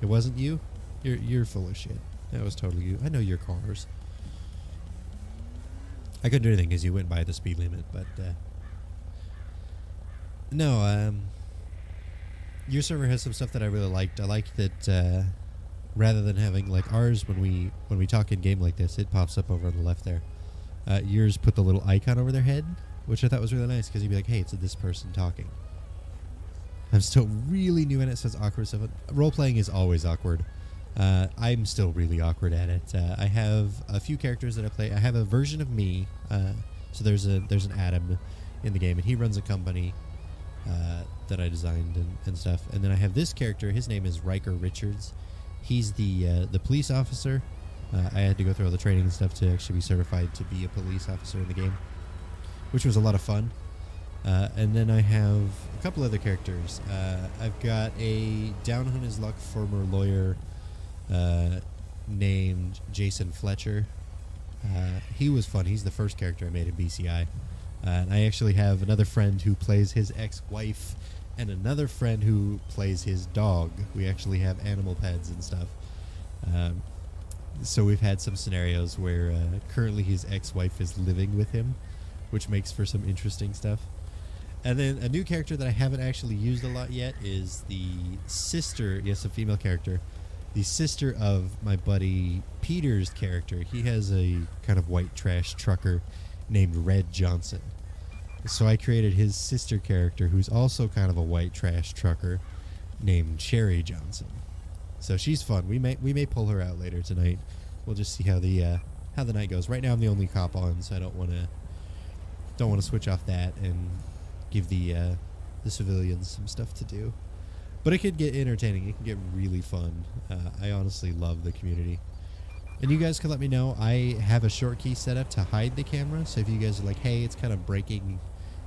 it wasn't you. You're full of shit. That was totally you. I know your cars. I couldn't do anything because you went by the speed limit, but no. Your server has some stuff that I really liked. I liked that rather than having like ours when we talk in game like this, it pops up over on the left there. Yours put the little icon over their head, which I thought was really nice because you'd be like, hey, it's this person talking. I'm still really new at it, so it's awkward stuff. Role-playing is always awkward. I'm still really awkward at it. I have a few characters that I play. I have a version of me. So there's an Adam in the game, and he runs a company that I designed and stuff. And then I have this character. His name is Ryker Richards. He's the police officer. I had to go through all the training and stuff to actually be certified to be a police officer in the game, which was a lot of fun. And then I have a couple other characters. I've got a down on his luck former lawyer named Jason Fletcher. He was fun. He's the first character I made in BCI. And I actually have another friend who plays his ex-wife and another friend who plays his dog. We actually have animal pets and stuff. So we've had some scenarios where currently his ex-wife is living with him, which makes for some interesting stuff. And then a new character that I haven't actually used a lot yet is the sister, yes, a female character, the sister of my buddy Peter's character. He has a kind of white trash trucker, named Red Johnson. So I created his sister character, who's also kind of a white trash trucker, named Cherry Johnson. So she's fun. We may pull her out later tonight. We'll just see how the night goes. Right now I'm the only cop on, so I don't want to switch off that and give the civilians some stuff to do. But it could get entertaining. It can get really fun. I honestly love the community. And you guys can let me know. I have a short key set up to hide the camera. So if you guys are like, hey, it's kind of breaking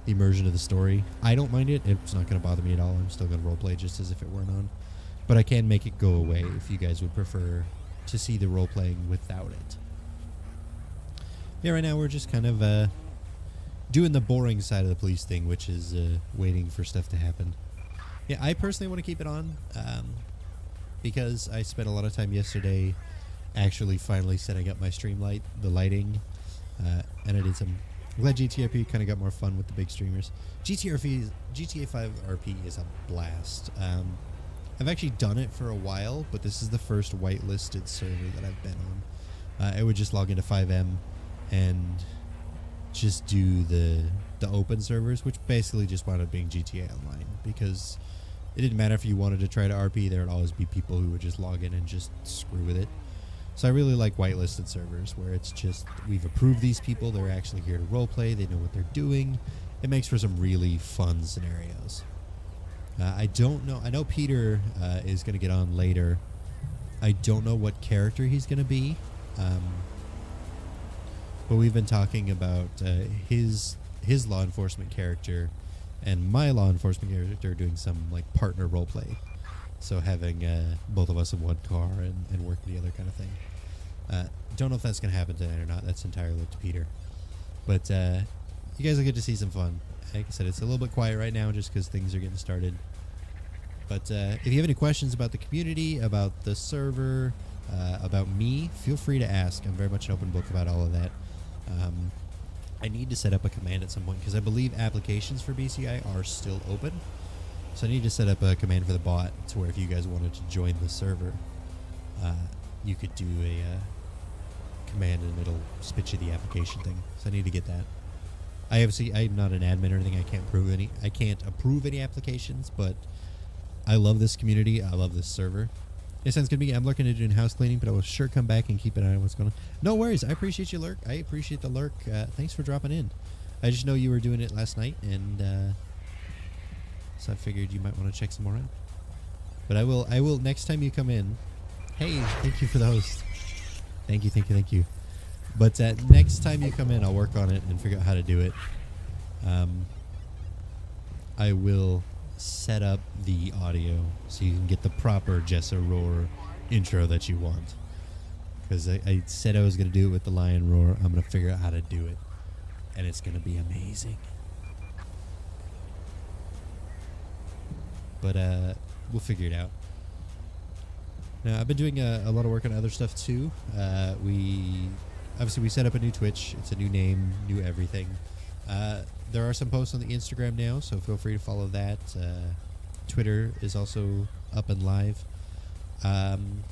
the immersion of the story, I don't mind it. It's not going to bother me at all. I'm still going to roleplay just as if it weren't on. But I can make it go away if you guys would prefer to see the roleplaying without it. Yeah, right now we're just kind of doing the boring side of the police thing, which is waiting for stuff to happen. Yeah, I personally want to keep it on because I spent a lot of time yesterday actually finally setting up my stream light, the lighting, and I did some. I'm glad GTRP kind of got more fun with the big streamers. GTA 5 RP is a blast. I've actually done it for a while, but this is the first whitelisted server that I've been on. I would just log into 5M and just do the open servers, which basically just wound up being GTA Online, because it didn't matter if you wanted to try to RP, there would always be people who would just log in and just screw with it. So I really like whitelisted servers where it's just, we've approved these people, they're actually here to roleplay, they know what they're doing. It makes for some really fun scenarios. I don't know, I know Peter is going to get on later. I don't know what character he's going to be. But we've been talking about his law enforcement character and my law enforcement character doing some like partner roleplay. So having both of us in one car and working together kind of thing. Don't know if that's going to happen tonight or not. That's entirely up to Peter. But you guys will get to see some fun. Like I said, it's a little bit quiet right now just because things are getting started. But if you have any questions about the community, about the server, about me, feel free to ask. I'm very much an open book about all of that. I need to set up a command at some point because I believe applications for BCI are still open. So I need to set up a command for the bot to where if you guys wanted to join the server, you could do a command and it'll spit you the application thing. So I need to get that. I'm not an admin or anything. I can't approve any applications, but I love this community. I love this server. It sounds good to me. I'm looking at doing house cleaning, but I will sure come back and keep an eye on what's going on. No worries. I appreciate you, Lurk. I appreciate the Lurk. Thanks for dropping in. I just know you were doing it last night, and so I figured you might want to check some more out. But I will next time you come in. Hey, thank you for the host. Thank you. But next time you come in, I'll work on it and figure out how to do it. I will set up the audio so you can get the proper Jessa Roar intro that you want. Because I said I was going to do it with the lion roar. I'm going to figure out how to do it. And it's going to be amazing. But we'll figure it out. Now, I've been doing a lot of work on other stuff too. We set up a new Twitch. It's a new name, new everything. There are some posts on the Instagram now, so feel free to follow that. Twitter is also up and live. I'm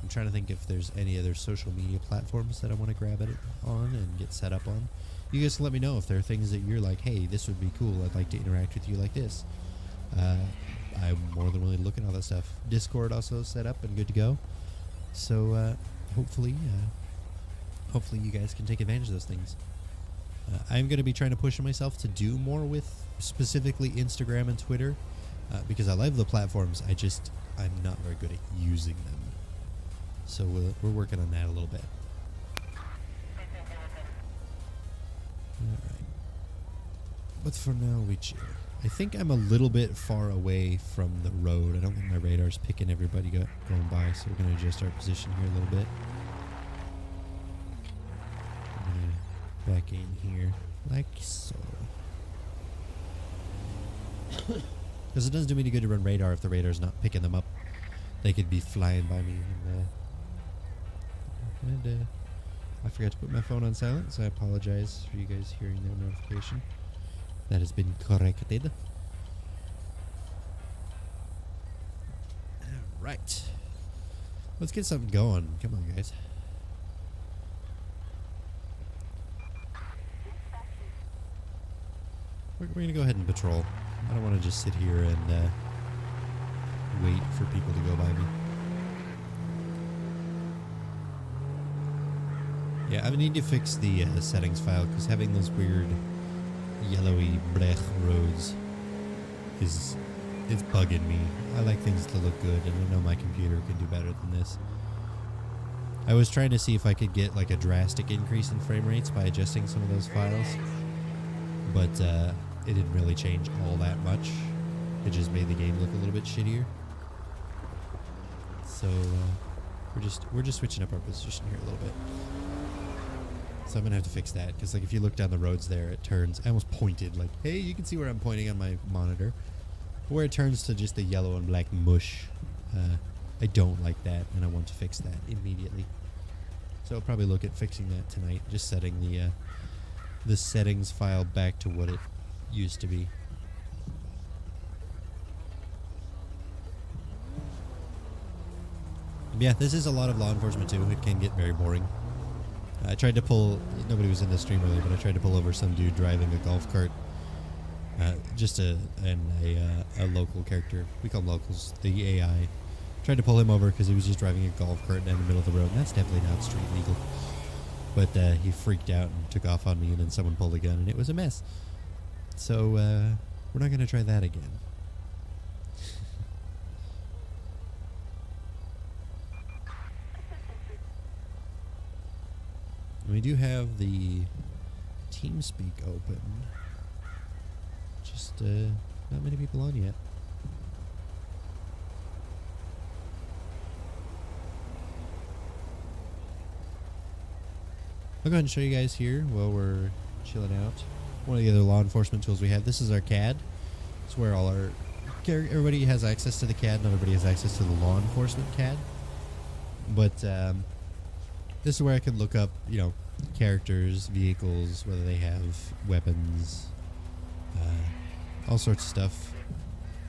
trying to think if there's any other social media platforms that I want to grab it on and get set up on. You guys can let me know if there are things that you're like, hey, this would be cool. I'd like to interact with you like this. I'm more than willing to look at all that stuff. Discord also set up and good to go. So hopefully you guys can take advantage of those things. I'm going to be trying to push myself to do more with specifically Instagram and Twitter because I love the platforms. I'm not very good at using them. So we're working on that a little bit. Alright. But for now, we chill. I think I'm a little bit far away from the road. I don't think my radar's picking everybody going by, so we're going to adjust our position here a little bit. I'm going to back in here, like so. Because it doesn't do me any good to run radar if the radar's not picking them up. They could be flying by me. And I forgot to put my phone on silent, so I apologize for you guys hearing that notification. That has been corrected. Alright. Let's get something going. Come on, guys. we're gonna go ahead and patrol. I don't want to just sit here and wait for people to go by me. Yeah, I need to fix the settings file because having those weird yellowy blech roads is bugging me. I like things to look good, and I know my computer can do better than this. I was trying to see if I could get like a drastic increase in frame rates by adjusting some of those files, but it didn't really change all that much. It just made the game look a little bit shittier. So we're just switching up our position here a little bit. So I'm gonna have to fix that because like if you look down the roads there, it turns. I almost pointed like, hey, you can see where I'm pointing on my monitor. Where it turns to just the yellow and black mush. I don't like that, and I want to fix that immediately. So I'll probably look at fixing that tonight, just setting the settings file back to what it used to be. Yeah, this is a lot of law enforcement too. It can get very boring. I tried to pull, nobody was in the stream earlier, but I tried to pull over some dude driving a golf cart. Just a local character. We call them locals, the AI. Tried to pull him over because he was just driving a golf cart down the middle of the road, and that's definitely not street legal. But he freaked out and took off on me, and then someone pulled a gun, and it was a mess. So we're not going to try that again. We do have the TeamSpeak open. Just not many people on yet. I'll go ahead and show you guys here while we're chilling out. One of the other law enforcement tools we have. This is our CAD. It's where all our everybody has access to the CAD. Not everybody has access to the law enforcement CAD. But this is where I can look up, you know, characters, vehicles, whether they have weapons, all sorts of stuff.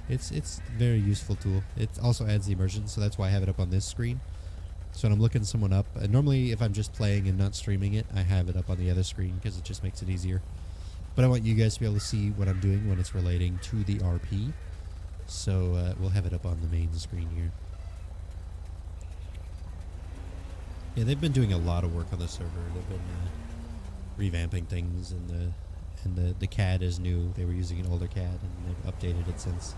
It's a very useful tool. It also adds the immersion, so that's why I have it up on this screen. So when I'm looking someone up, normally if I'm just playing and not streaming it, I have it up on the other screen because it just makes it easier. But I want you guys to be able to see what I'm doing when it's relating to the RP. So we'll have it up on the main screen here. Yeah, they've been doing a lot of work on the server. They've been revamping things, and the CAD is new. They were using an older CAD, and they've updated it since.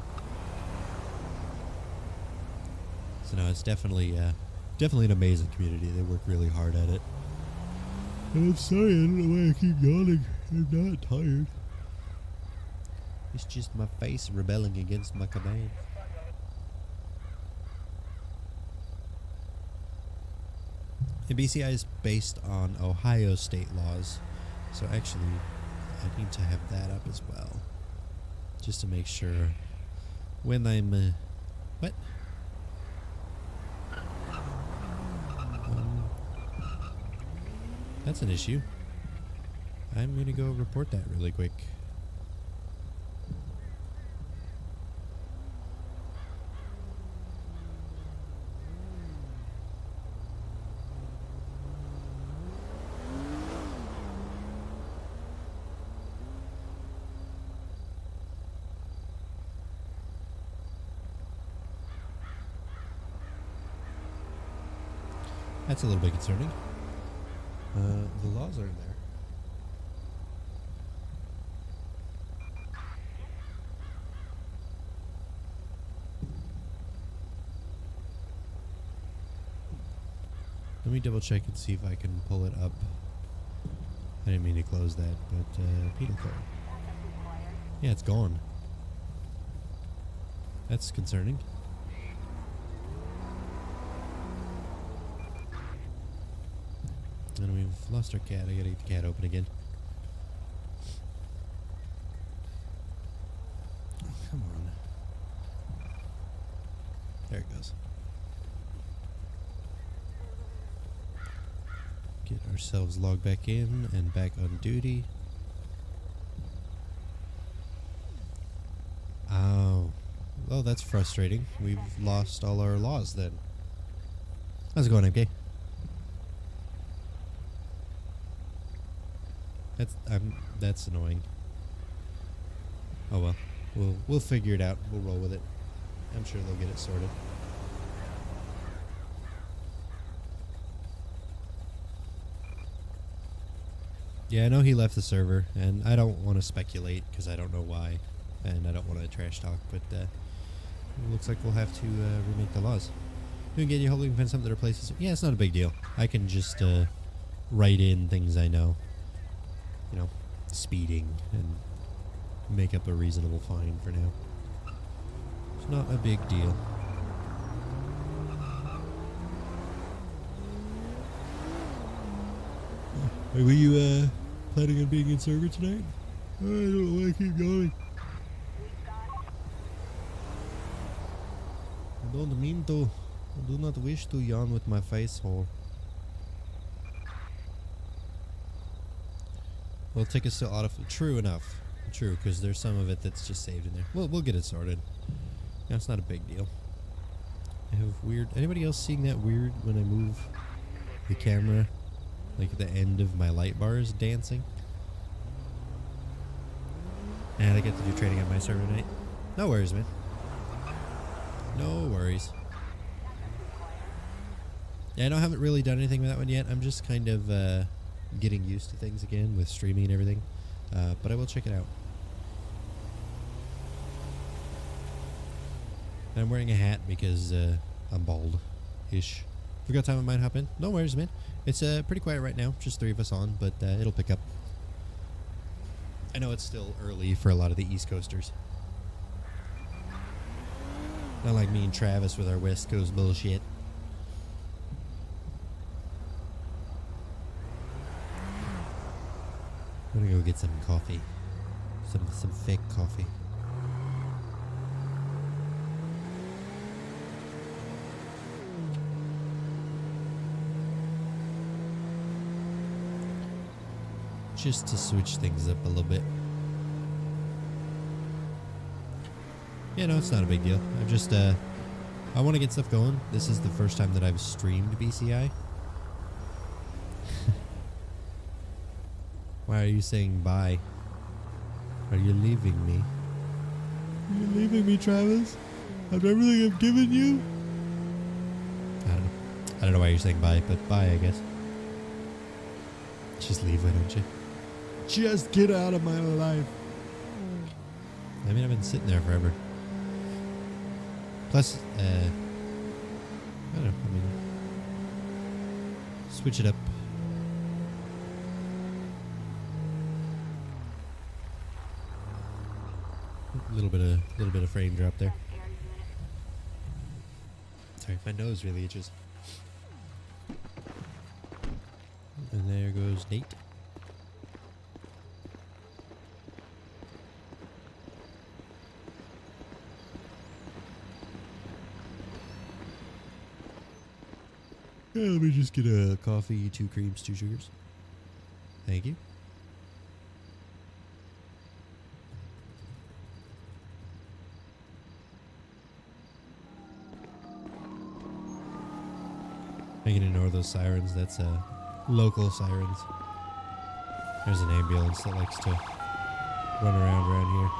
So now it's definitely an amazing community. They work really hard at it. And I'm sorry, I don't know why I keep yawning. I'm not tired. It's just my face rebelling against my command. And BCI is based on Ohio state laws. So actually, I need to have that up as well. Just to make sure when I'm... what? That's an issue. I'm going to go report that really quick. That's a little bit concerning. The laws are in there. Let me double check and see if I can pull it up. I didn't mean to close that, but penal code. Yeah, it's gone. That's concerning. And we've lost our cat. I gotta get the cat open again. Come on. There it goes. Get ourselves logged back in and back on duty. Oh. Well, that's frustrating. We've lost all our laws then. How's it going, MK? That's annoying. Oh well. We'll figure it out. We'll roll with it. I'm sure they'll get it sorted. Yeah, I know he left the server, and I don't want to speculate because I don't know why, and I don't want to trash talk, but it looks like we'll have to remake the laws. You can get you hopefully find something that replaces. Yeah, it's not a big deal. I can just write in things I know. You know, speeding, and make up a reasonable fine for now. It's not a big deal. Were you planning on being in server tonight? I don't want to keep going. I don't mean to. I do not wish to yawn with my face hole. Well, tickets still auto. True enough. True, because there's some of it that's just saved in there. We'll get it sorted. Yeah, it's not a big deal. I have weird. Anybody else seeing that weird when I move the camera? Like the end of my light bar is dancing. And I get to do training at my server tonight. No worries, man. No worries. Yeah, I haven't really done anything with that one yet. I'm just kind of getting used to things again with streaming and everything. But I will check it out. And I'm wearing a hat because I'm bald-ish. If we got time, I might hop in. No worries, man. It's pretty quiet right now. Just 3 of us on, but it'll pick up. I know it's still early for a lot of the East Coasters. Not like me and Travis with our West Coast bullshit. I'm gonna go get some coffee. Some fake coffee. Just to switch things up a little bit. Yeah, no, it's not a big deal. I'm just, I want to get stuff going. This is the first time that I've streamed BCI. Why are you saying bye? Are you leaving me? Are you leaving me, Travis? After everything I've given you? I don't know. I don't know why you're saying bye, but bye, I guess. Just leave, why don't you? Just get out of my life. I mean, I've been sitting there forever. Plus, I don't know. I mean, switch it up. A little bit of frame drop there. Sorry, my nose really itches. And there goes Nate. Yeah, let me just get a coffee, 2 creams, 2 sugars. Thank you. I can ignore those sirens. That's local sirens. There's an ambulance that likes to run around here.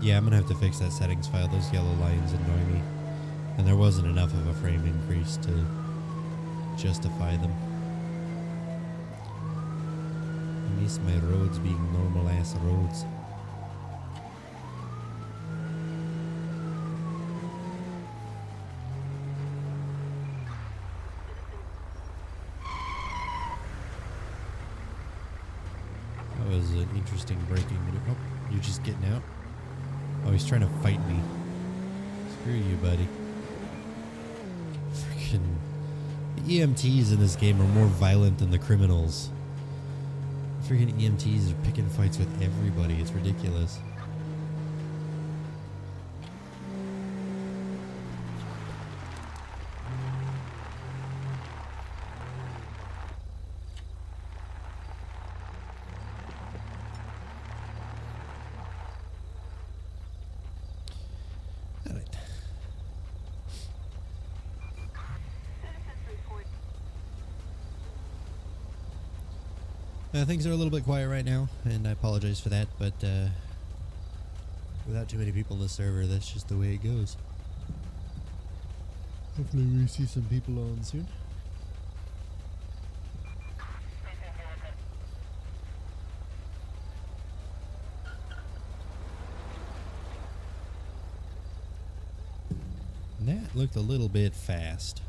Yeah, I'm gonna have to fix that settings file. Those yellow lines annoy me. And there wasn't enough of a frame increase to justify them. I miss my roads being normal ass roads. That was an interesting braking maneuver. Oh, you're just getting out? Oh, he's trying to fight me. Screw you, buddy. Freaking... The EMTs in this game are more violent than the criminals. Freaking EMTs are picking fights with everybody. It's ridiculous. Things are a little bit quiet right now, and I apologize for that, but without too many people in the server, that's just the way it goes. Hopefully we see some people on soon. That looked a little bit fast.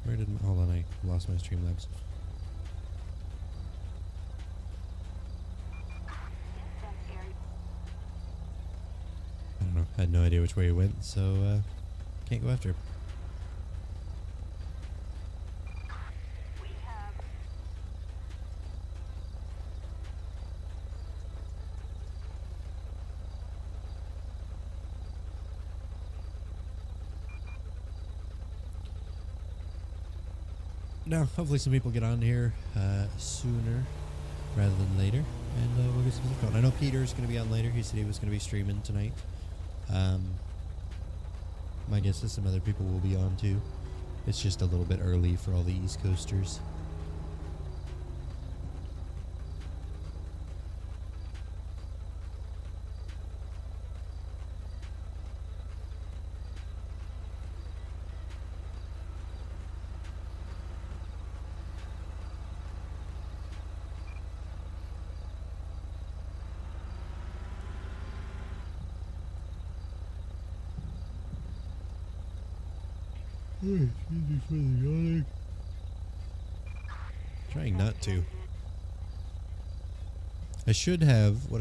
Where did hold on, I lost my Streamlabs. I don't know. I had no idea which way it went, so can't go after it. Now, hopefully some people get on here sooner rather than later, and we'll get some stuff going. I know Peter's going to be on later. He said he was going to be streaming tonight. My guess is some other people will be on too. It's just a little bit early for all the East Coasters. Trying not to. What I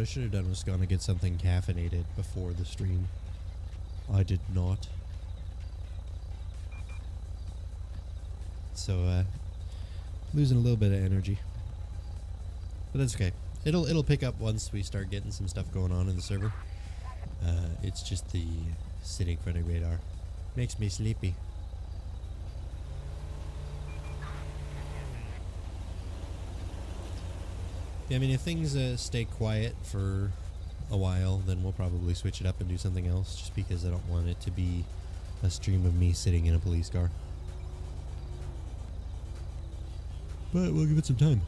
should have done was gone to get something caffeinated before the stream. I did not. So, losing a little bit of energy. But that's okay. It'll pick up once we start getting some stuff going on in the server. It's just the sitting in front of radar. Makes me sleepy. Yeah, I mean, if things stay quiet for a while, then we'll probably switch it up and do something else, just because I don't want it to be a stream of me sitting in a police car. But we'll give it some time.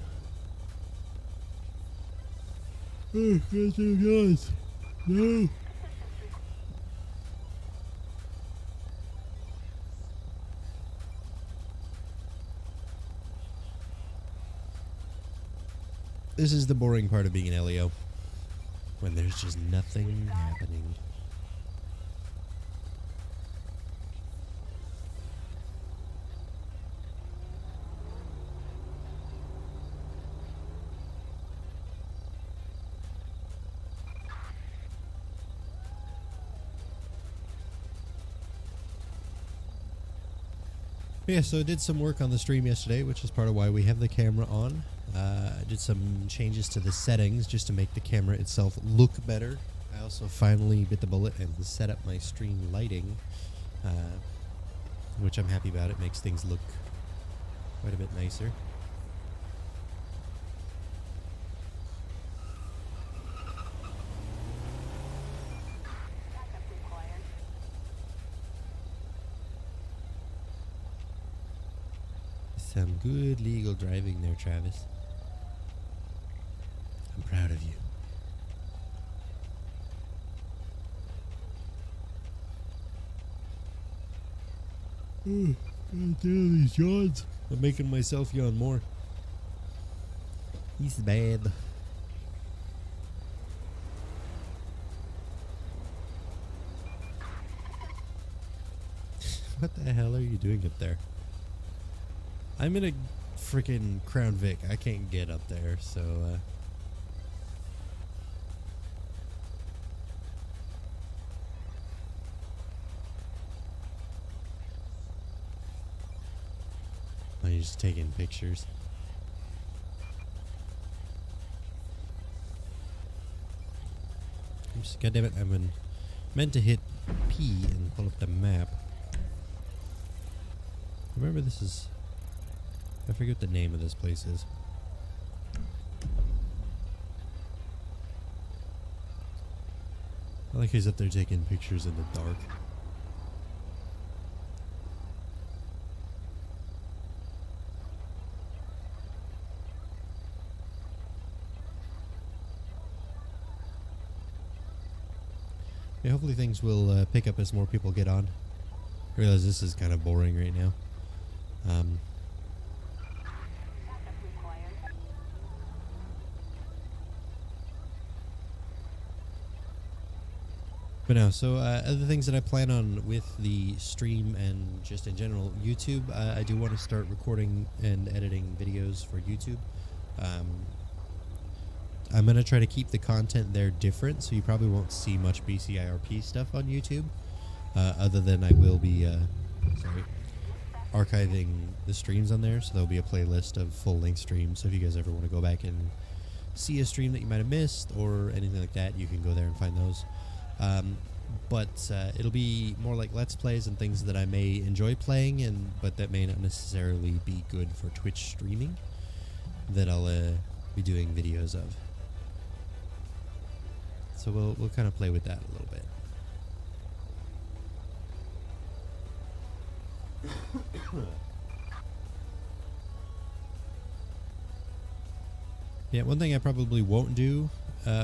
Oh, guys. No. This is the boring part of being an LEO, when there's just nothing happening. Yeah, so I did some work on the stream yesterday, which is part of why we have the camera on. I did some changes to the settings just to make the camera itself look better. I also finally bit the bullet and set up my stream lighting, which I'm happy about. It makes things look quite a bit nicer. Some good legal driving there, Travis. I'm proud of you. God damn these yawns. I'm making myself yawn more. He's bad. What the hell are you doing up there? I'm in a freaking Crown Vic. I can't get up there, so I'm just taking pictures. Oops, God damn it! I'm meant to hit P and pull up the map. Remember, this is. I forget what the name of this place is. I like he's up there taking pictures in the dark. Yeah, hopefully things will pick up as more people get on. I realize this is kind of boring right now. But no, so other things that I plan on with the stream and just in general, YouTube, I do want to start recording and editing videos for YouTube. I'm going to try to keep the content there different, so you probably won't see much BCIRP stuff on YouTube, other than I will be archiving the streams on there, so there'll be a playlist of full-length streams, so if you guys ever want to go back and see a stream that you might have missed or anything like that, you can go there and find those. But it'll be more like Let's Plays and things that I may enjoy playing, but that may not necessarily be good for Twitch streaming, that I'll be doing videos of. So we'll kind of play with that a little bit. Yeah, one thing I probably won't do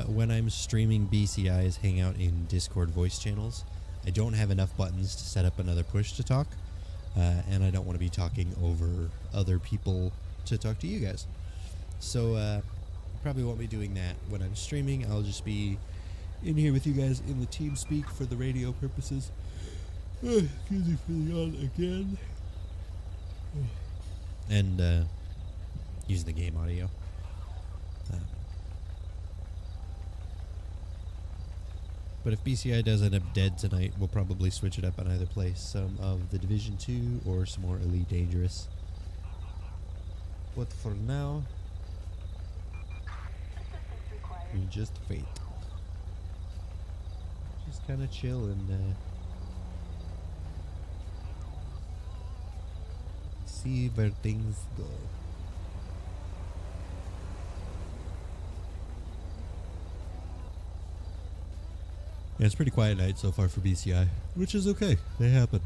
when I'm streaming BCI is hang out in Discord voice channels. I don't have enough buttons to set up another push to talk, and I don't want to be talking over other people to talk to you guys. So probably won't be doing that when I'm streaming. I'll just be in here with you guys in the team speak for the radio purposes. Excuse me for the yawn again. And use the game audio. But if BCI does end up dead tonight, we'll probably switch it up and either play some of the Division 2 or some more Elite Dangerous. But for now, we just wait. Just kind of chill and see where things go. Yeah, it's a pretty quiet night so far for BCI, which is okay. They happen.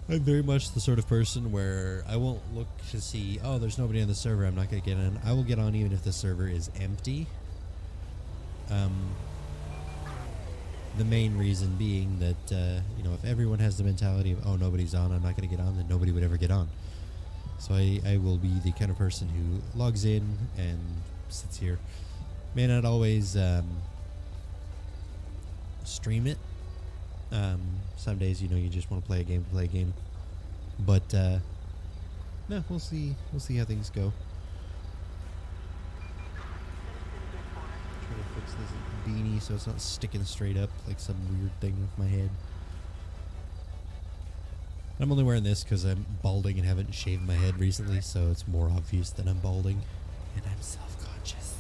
I'm very much the sort of person where I won't look to see, oh, there's nobody on the server, I'm not going to get in. I will get on even if the server is empty. The main reason being that, you know, if everyone has the mentality of, oh, nobody's on, I'm not going to get on, then nobody would ever get on. So I will be the kind of person who logs in and sits here. May not always stream it. Some days, you know, you just want to play a game. But no, we'll see how things go. Trying to fix this beanie so it's not sticking straight up like some weird thing with my head. I'm only wearing this because I'm balding and haven't shaved my head recently, so it's more obvious that I'm balding, and I'm self-conscious.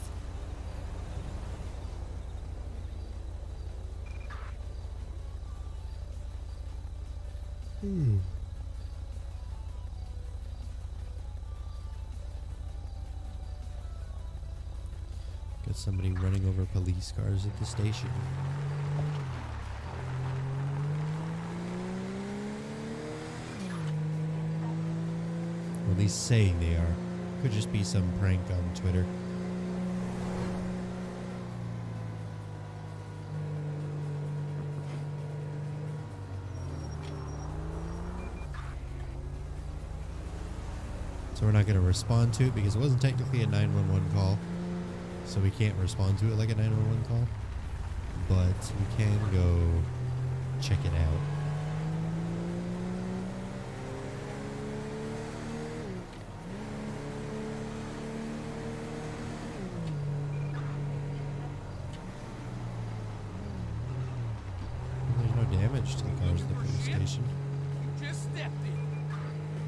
Got somebody running over police cars at the station. Or at least saying they are. Could just be some prank on Twitter. So we're not going to respond to it because it wasn't technically a 911 call. So we can't respond to it like a 911 call. But we can go check it out. There's no damage to the cars at the police station. You just stepped in.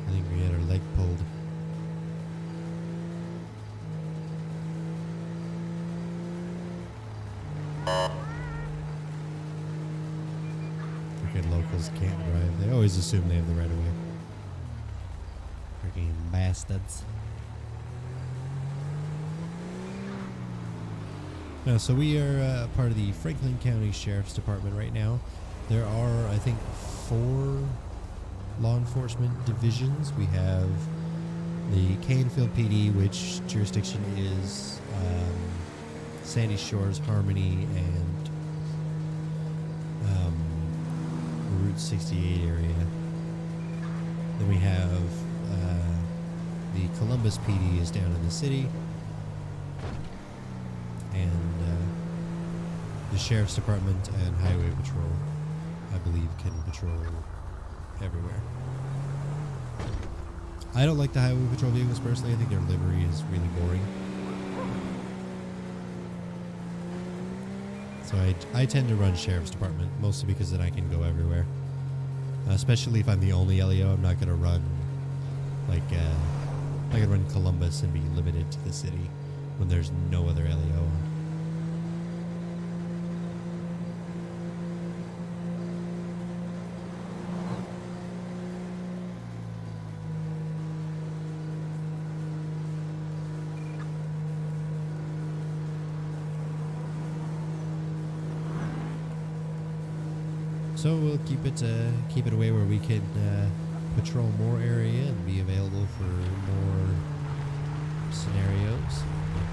I think we had our leg pulled. Freaking locals can't drive. They always assume they have the right of way. Freaking bastards. No, so we are part of the Franklin County Sheriff's Department right now. There are, I think, 4 law enforcement divisions. We have the Canfield PD, which jurisdiction is Sandy Shores, Harmony, and Route 68 area. Then we have the Columbus PD is down in the city, and the Sheriff's Department and Highway Patrol, I believe, can patrol everywhere. I don't like the Highway Patrol vehicles personally. I think their livery is really boring. So I tend to run Sheriff's Department, mostly because then I can go everywhere. Especially if I'm the only LEO, I'm not going to run, like, I can run Columbus and be limited to the city when there's no other LEO on. So we'll keep it away where we can patrol more area and be available for more scenarios.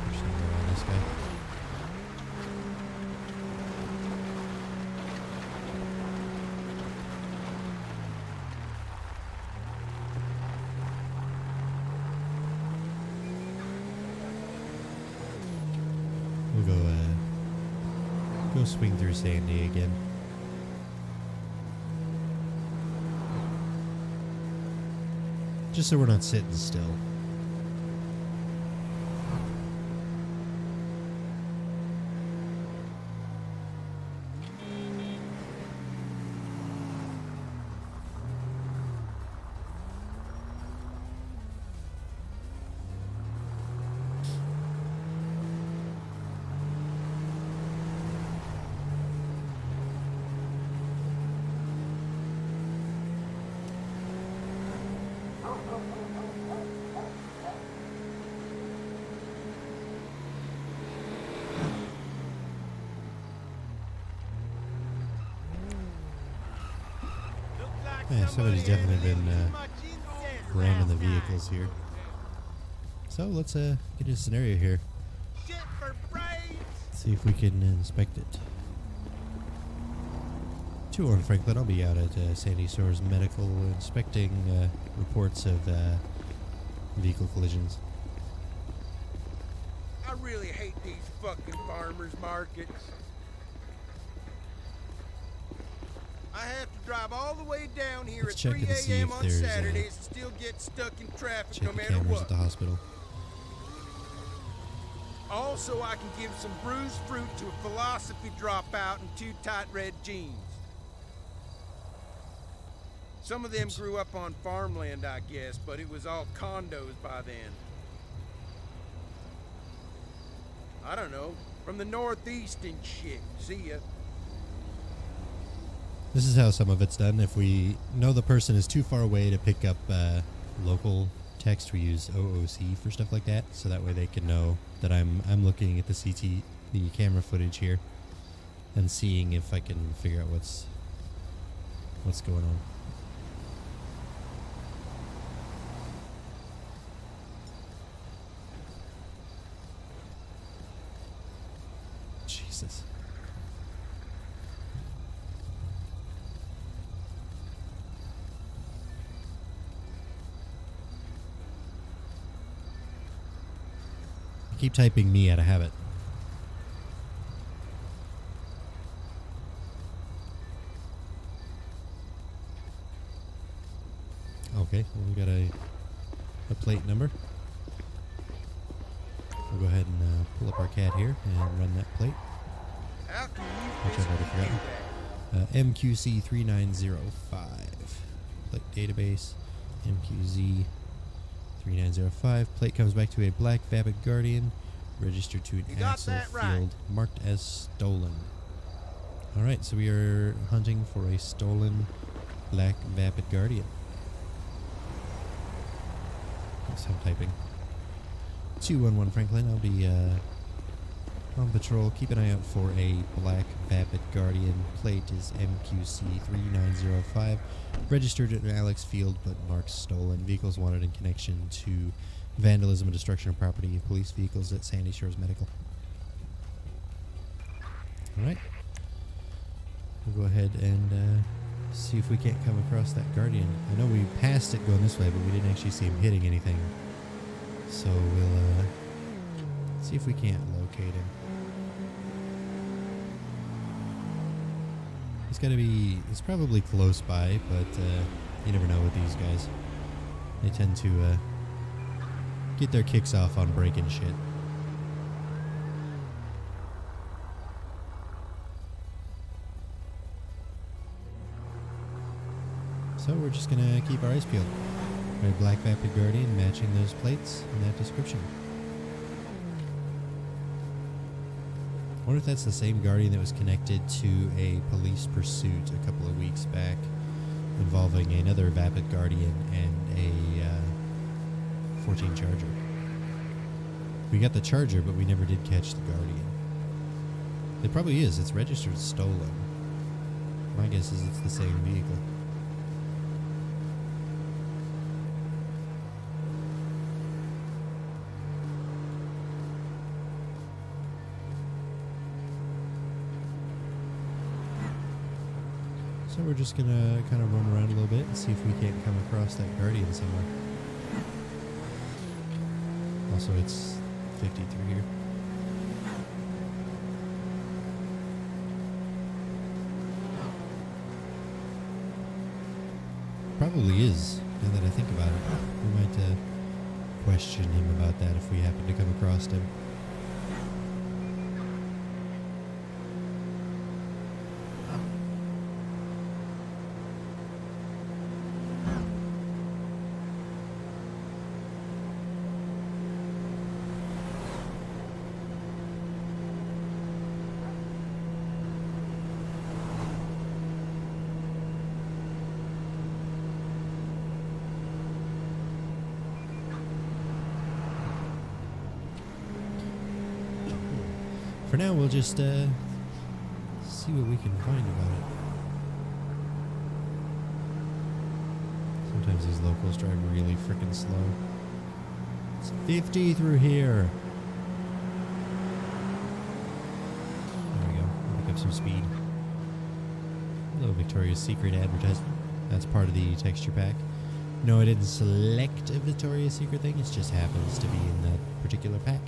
Push around this guy. We'll go swing through Sandy again. Just so we're not sitting still. Yeah, somebody's definitely been ramming the vehicles here. So let's get a scenario here. See if we can inspect it. 201 Franklin, I'll be out at Sandy Shores Medical inspecting reports of vehicle collisions. I really hate these fucking farmers markets. I have to drive all the way down here Let's at check 3 and see a.m. if on there's, Saturdays and still get stuck in traffic Check no the matter cameras what. at the hospital. Also, I can give some bruised fruit to a philosophy dropout and 2 tight red jeans. Some of them grew up on farmland, I guess, but it was all condos by then. I don't know, from the northeast and shit. See ya. This is how some of it's done. If we know the person is too far away to pick up local text, we use OOC for stuff like that, so that way they can know that I'm looking at the camera footage here, and seeing if I can figure out what's going on. Jesus. Keep typing me out of habit. Okay, well, we got a plate number. We'll go ahead and pull up our CAD here and run that plate, How can which you I've already forgotten. MQC 3905. Plate database, MQZ 3905. Plate comes back to a black Vapid Guardian, registered to an You got axle that field, right. marked as stolen. Alright, so we are hunting for a stolen black Vapid Guardian. So I'm typing. 211 Franklin, I'll be on patrol. Keep an eye out for a black Vapid Guardian. Plate is MQC 3905. Registered at Alex Field, but marked stolen. Vehicles wanted in connection to vandalism and destruction of property of police vehicles at Sandy Shores Medical. Alright. We'll go ahead and see if we can't come across that Guardian. I know we passed it going this way, but we didn't actually see him hitting anything. So we'll see if we can't locate him. He's probably close by, but you never know with these guys. They tend to get their kicks off on breaking shit. So we're just gonna keep our eyes peeled. Red Black Vapid Guardian matching those plates and that description. I wonder if that's the same Guardian that was connected to a police pursuit a couple of weeks back involving another Vapid Guardian and a 14 Charger. We got the Charger, but we never did catch the Guardian. It probably is. It's registered stolen. My guess is it's the same vehicle. So we're just gonna kind of run around a little bit and see if we can't come across that Guardian somewhere. Also, it's 50 through here. Probably is, now that I think about it. We might question him about that if we happen to come across him. For now, we'll just see what we can find about it. Sometimes these locals drive really freaking slow. It's 50 through here. There we go. Pick up some speed. Hello, Victoria's Secret advertisement. That's part of the texture pack. No, I didn't select a Victoria's Secret thing. It just happens to be in that particular pack.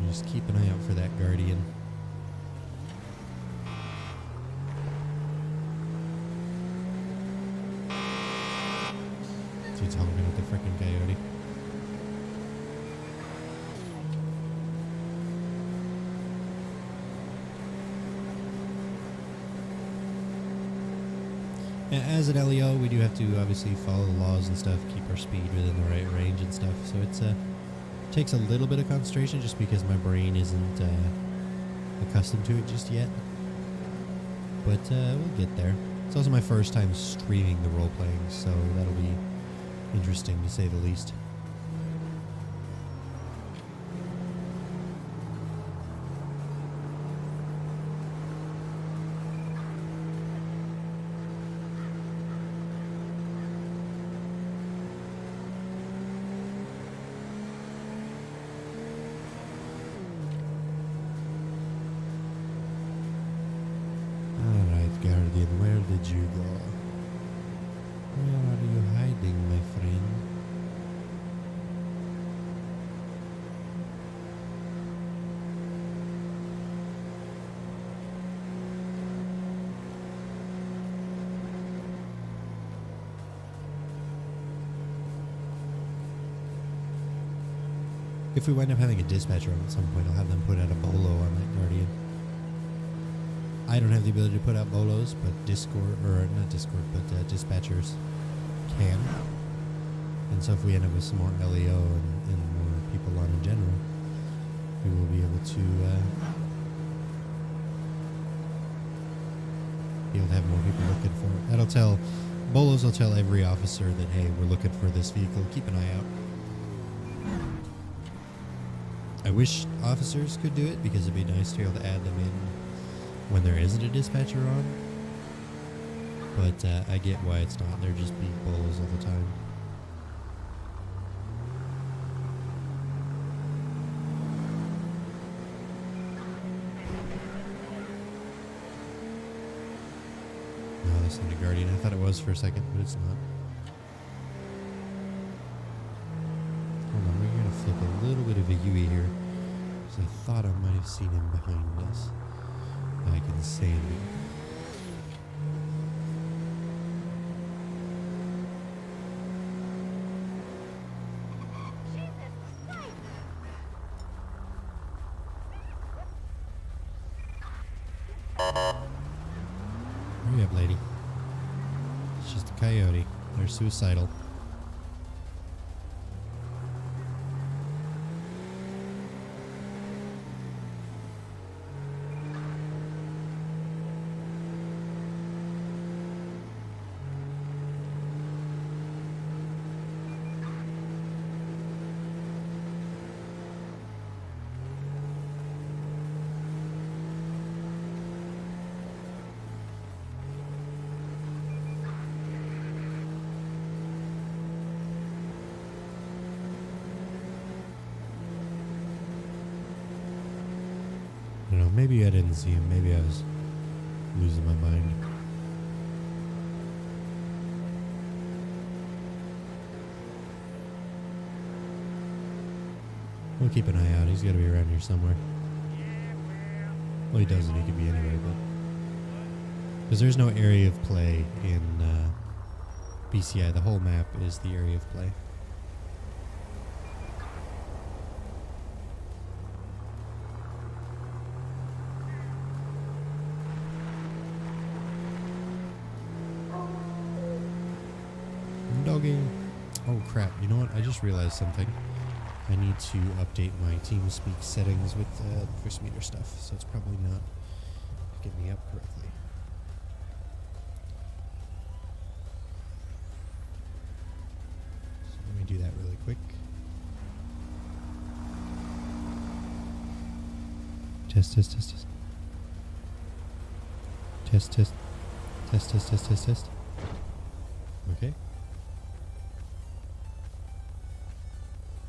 Just keep an eye out for that Guardian. Dude's honking at the frickin' coyote. As an LEO, we do have to obviously follow the laws and stuff, keep our speed within the right range and stuff. So it's takes a little bit of concentration just because my brain isn't accustomed to it just yet. But we'll get there. It's also my first time streaming the role-playing, so that'll be interesting to say the least. Guardian, where did you go? Where are you hiding, my friend? If we wind up having a dispatcher at some point, I'll have them put out a bolo on that Guardian. I don't have the ability to put out bolos, but Discord, or not Discord, but dispatchers can. And so if we end up with some more LEO and more people on in general, we will be able to have more people looking for it. That'll tell, bolos will tell every officer that, hey, we're looking for this vehicle, keep an eye out. I wish officers could do it because it'd be nice to be able to add them in when there isn't a dispatcher on. But I get why it's not. They're just being bulls all the time. No, that's not a Guardian. I thought it was for a second, but it's not. Hold on, we're going to flip a little bit of a Huey here. Because I thought I might have seen him behind us. Back in the sand. Hurry up, lady. It's just a coyote. They're suicidal. I don't know, maybe I didn't see him. Maybe I was losing my mind. We'll keep an eye out. He's got to be around here somewhere. Well, he doesn't. He could be anywhere, but... Because there's no area of play in BCI. The whole map is the area of play. Doggy. Oh crap, you know what? I just realized something. I need to update my TeamSpeak settings with the first meter stuff, so it's probably not getting me up correctly. So let me do that really quick. Test, test, test, test. Test, test. Test, test, test, test, test. Okay.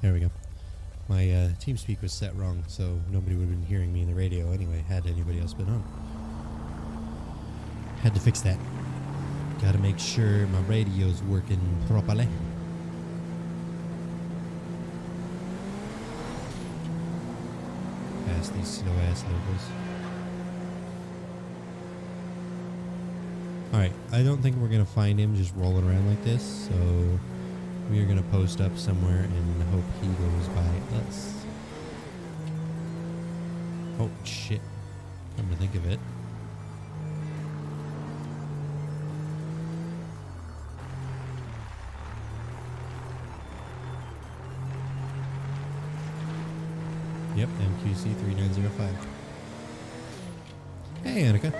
There we go. My TeamSpeak was set wrong, so nobody would have been hearing me in the radio anyway, had anybody else been on. Had to fix that. Gotta make sure my radio's working properly. Past these slow-ass locals. Alright, I don't think we're gonna find him just rolling around like this, so... we are going to post up somewhere and hope he goes by us. Oh, shit. Come to think of it. Yep, MQC 3905. Hey, Annika.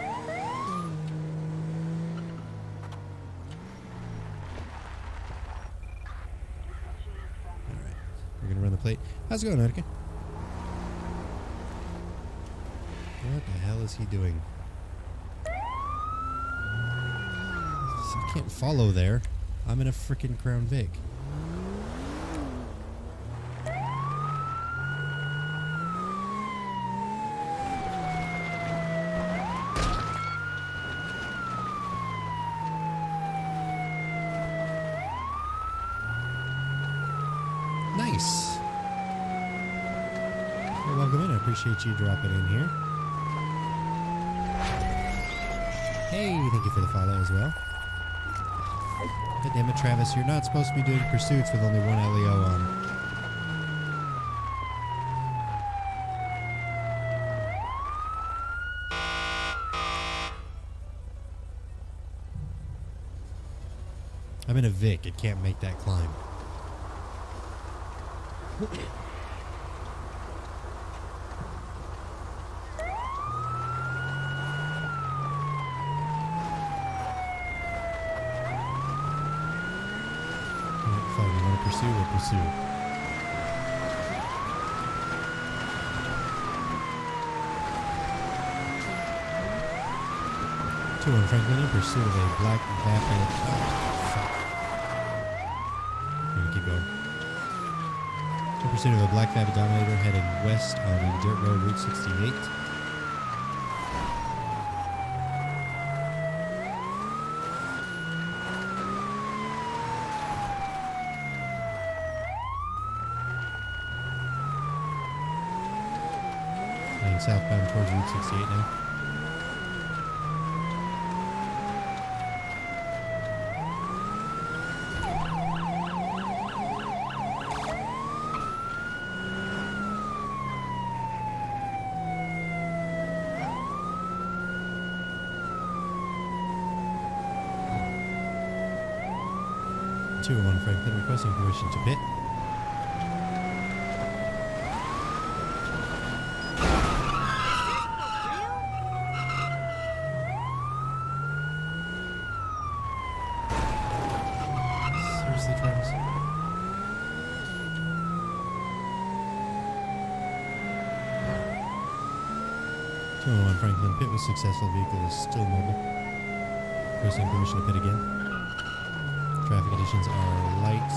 Plate. How's it going, Annika? What the hell is he doing? I can't follow there. I'm in a freaking Crown Vic. Nice. Welcome in. I appreciate you dropping in here. Hey, thank you for the follow as well. God damn it, Travis. You're not supposed to be doing pursuits with only one LEO on. I'm in a Vic. It can't make that climb. Fine, you want to pursue, we'll pursue. 2-1 Franklin in pursuit of a black vapid. Gonna keep going. In pursuit of a black vapid dominator heading west on the dirt road Route 68. Heading southbound towards Route 68 now. One Franklin requesting permission to pit. Seriously, Travis? 201 Franklin pit was successful. Vehicle is still mobile. Requesting permission to pit again. Traffic conditions are light,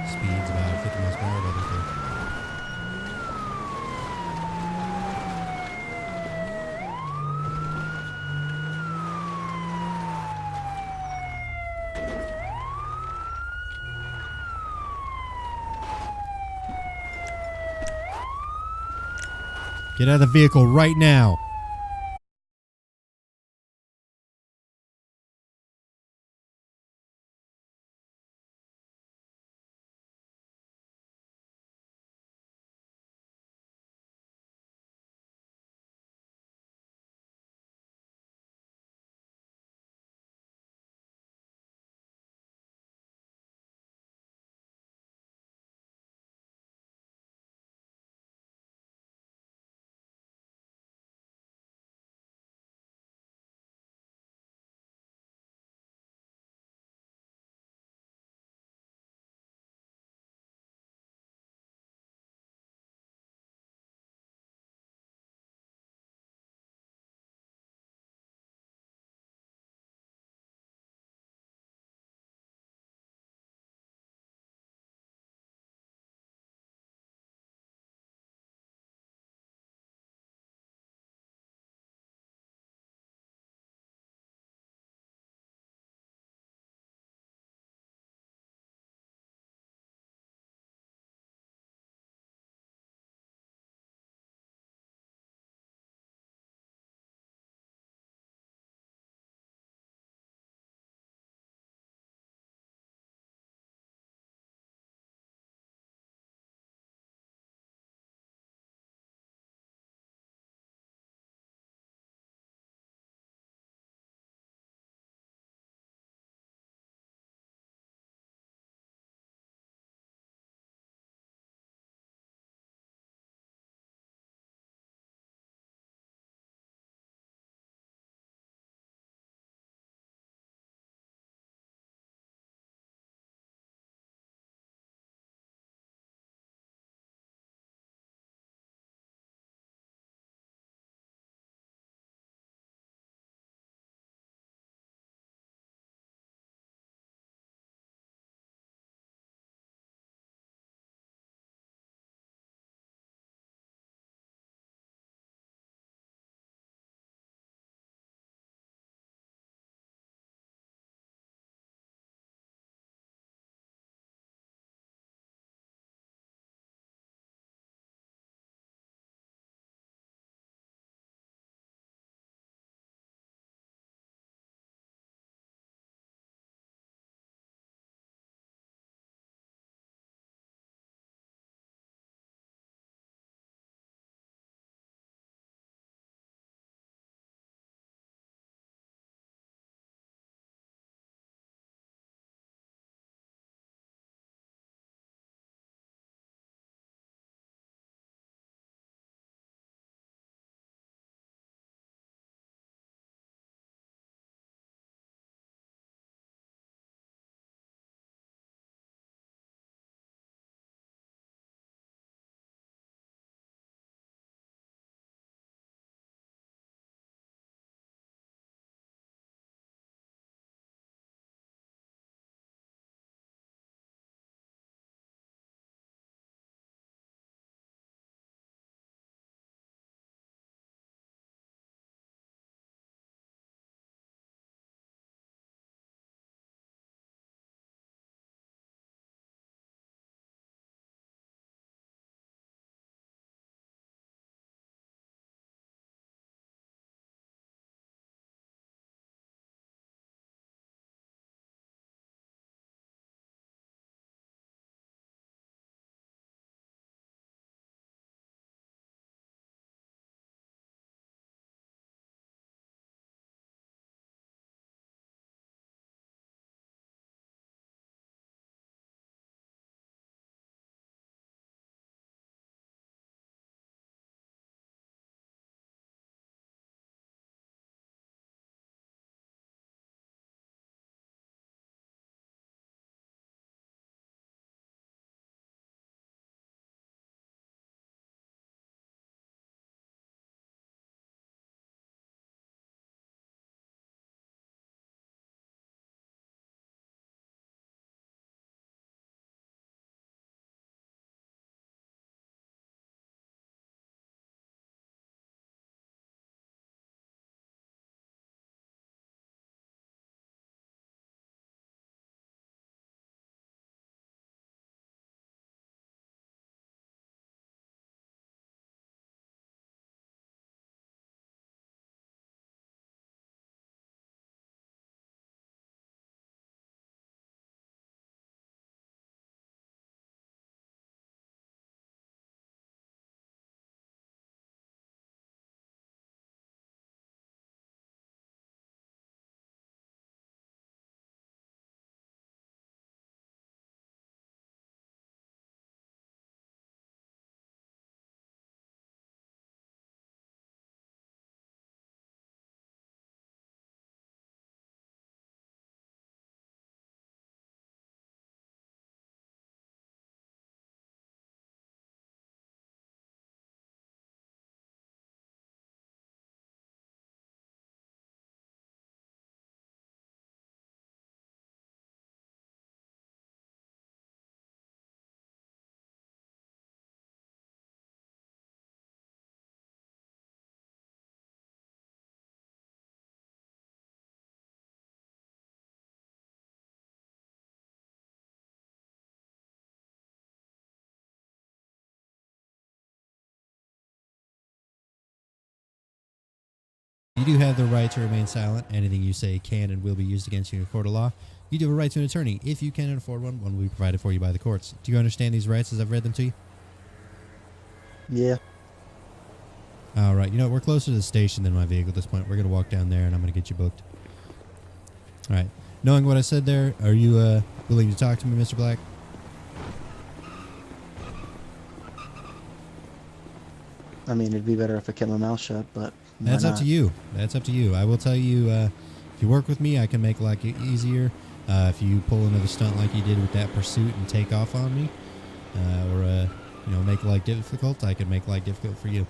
speeds about 50 miles per hour, weather clear. Get out of the vehicle right now. You do have the right to remain silent. Anything you say can and will be used against you in a court of law. You do have a right to an attorney. If you cannot afford one, one will be provided for you by the courts. Do you understand these rights as I've read them to you? Yeah. All right. You know, we're closer to the station than my vehicle at this point. We're going to walk down there, and I'm going to get you booked. All right. Knowing what I said there, are you willing to talk to me, Mr. Black? I mean, it'd be better if I kept my mouth shut, but That's up to you. That's up to you. I will tell you, if you work with me, I can make life easier. If you pull another stunt like you did with that pursuit and take off on me, or you know, make life difficult, I can make life difficult for you.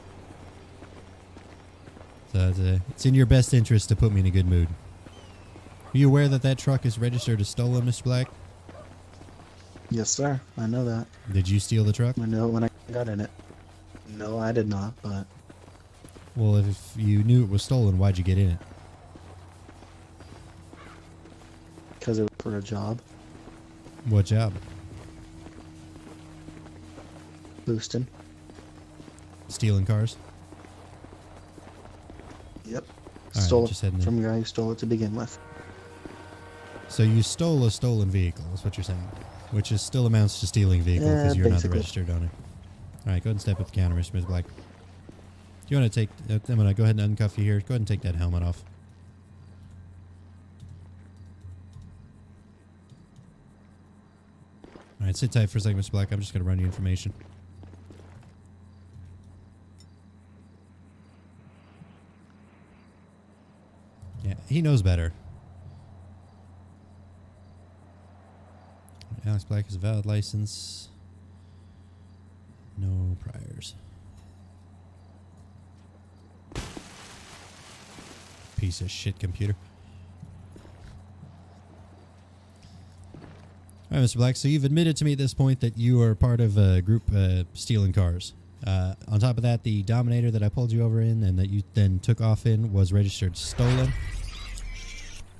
So it's in your best interest to put me in a good mood. Are you aware that that truck is registered as stolen, Mr. Black? Yes, sir. I know that. Did you steal the truck? I know when I got in it. No, I did not, but... Well, if you knew it was stolen, why'd you get in it? Because it was for a job. What job? Boosting. Stealing cars? Yep. right, Stole just it heading in. from a guy who stole it to begin with. So you stole a stolen vehicle, is what you're saying. Which is still amounts to stealing a vehicle because you're not the basically. registered owner. All right, go ahead and step at the counter, Mr. Black. Do you want to take... I'm going to go ahead and uncuff you here. Go ahead and take that helmet off. All right, sit tight for a second, Mr. Black. I'm just going to run you information. Yeah, he knows better. Alex Black has a valid license. No priors. Piece of shit computer. All right, Mr. Black, so you've admitted to me at this point that you are part of a group stealing cars. On top of that, the Dominator that I pulled you over in and that you then took off in was registered stolen.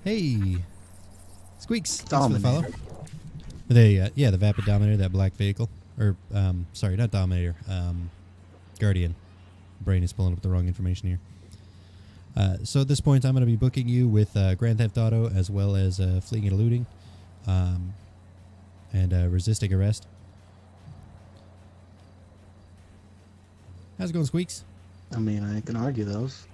Hey! Squeaks! Thanks for the follow. Yeah, the Vapid Dominator, that black vehicle. Or, sorry, not Dominator. Guardian. Brain is pulling up the wrong information here. So at this point, I'm going to be booking you with Grand Theft Auto as well as fleeing and eluding. And resisting arrest. How's it going, Squeaks? I mean, I can argue those.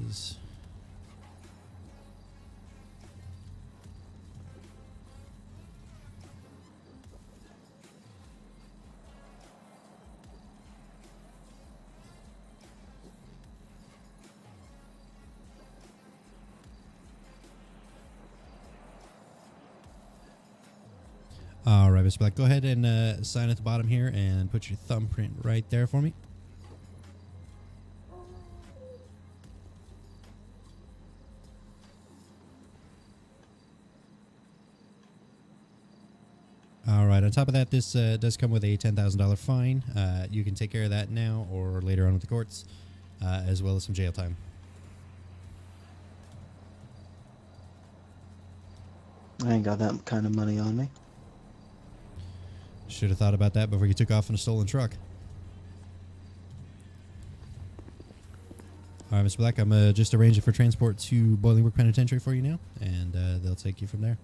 Charges. All right, Mr. Black, go ahead and sign at the bottom here and put your thumbprint right there for me. All right, on top of that, this does come with a $10,000 fine. You can take care of that now or later on with the courts, as well as some jail time. I ain't got that kind of money on me. Should have thought about that before you took off in a stolen truck. All right, Mr. Black, I'm just arranging for transport to Bolingbrook Penitentiary for you now, and they'll take you from there.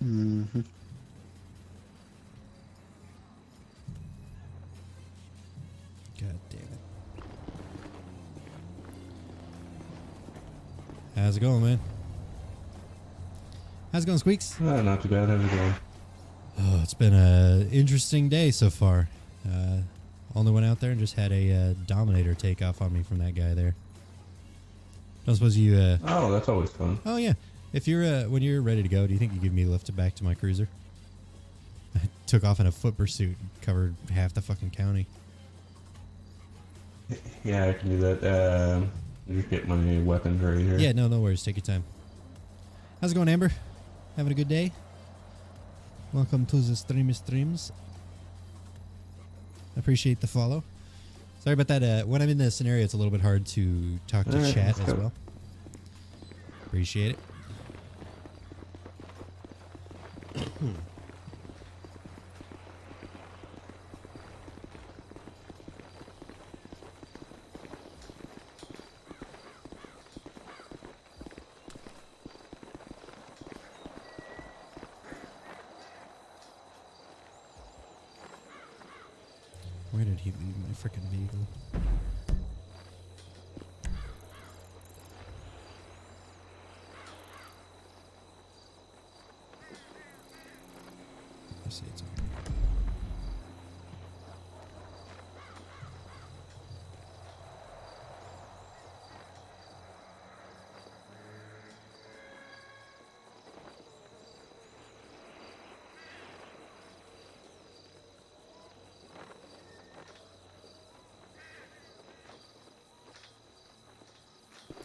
Mm-hmm. God damn it. How's it going, man? How's it going, Squeaks? Not too bad. How's it going? Oh, it's been an interesting day so far. Only went out there and just had a Dominator take off on me from that guy there. Don't suppose you... Oh, that's always fun. Oh, yeah. If you're when you're ready to go, do you think you give me a lift back to my cruiser? I took off in a foot pursuit, covered half the fucking county. Yeah, I can do that. Just get my weapons ready here. Yeah, no worries. Take your time. How's it going, Amber? Having a good day? Welcome to the streams. Appreciate the follow. Sorry about that. When I'm in this scenario, it's a little bit hard to talk to Alright, chat let's as go. well. Appreciate it. Where did he leave my frickin' vehicle? I see it's on.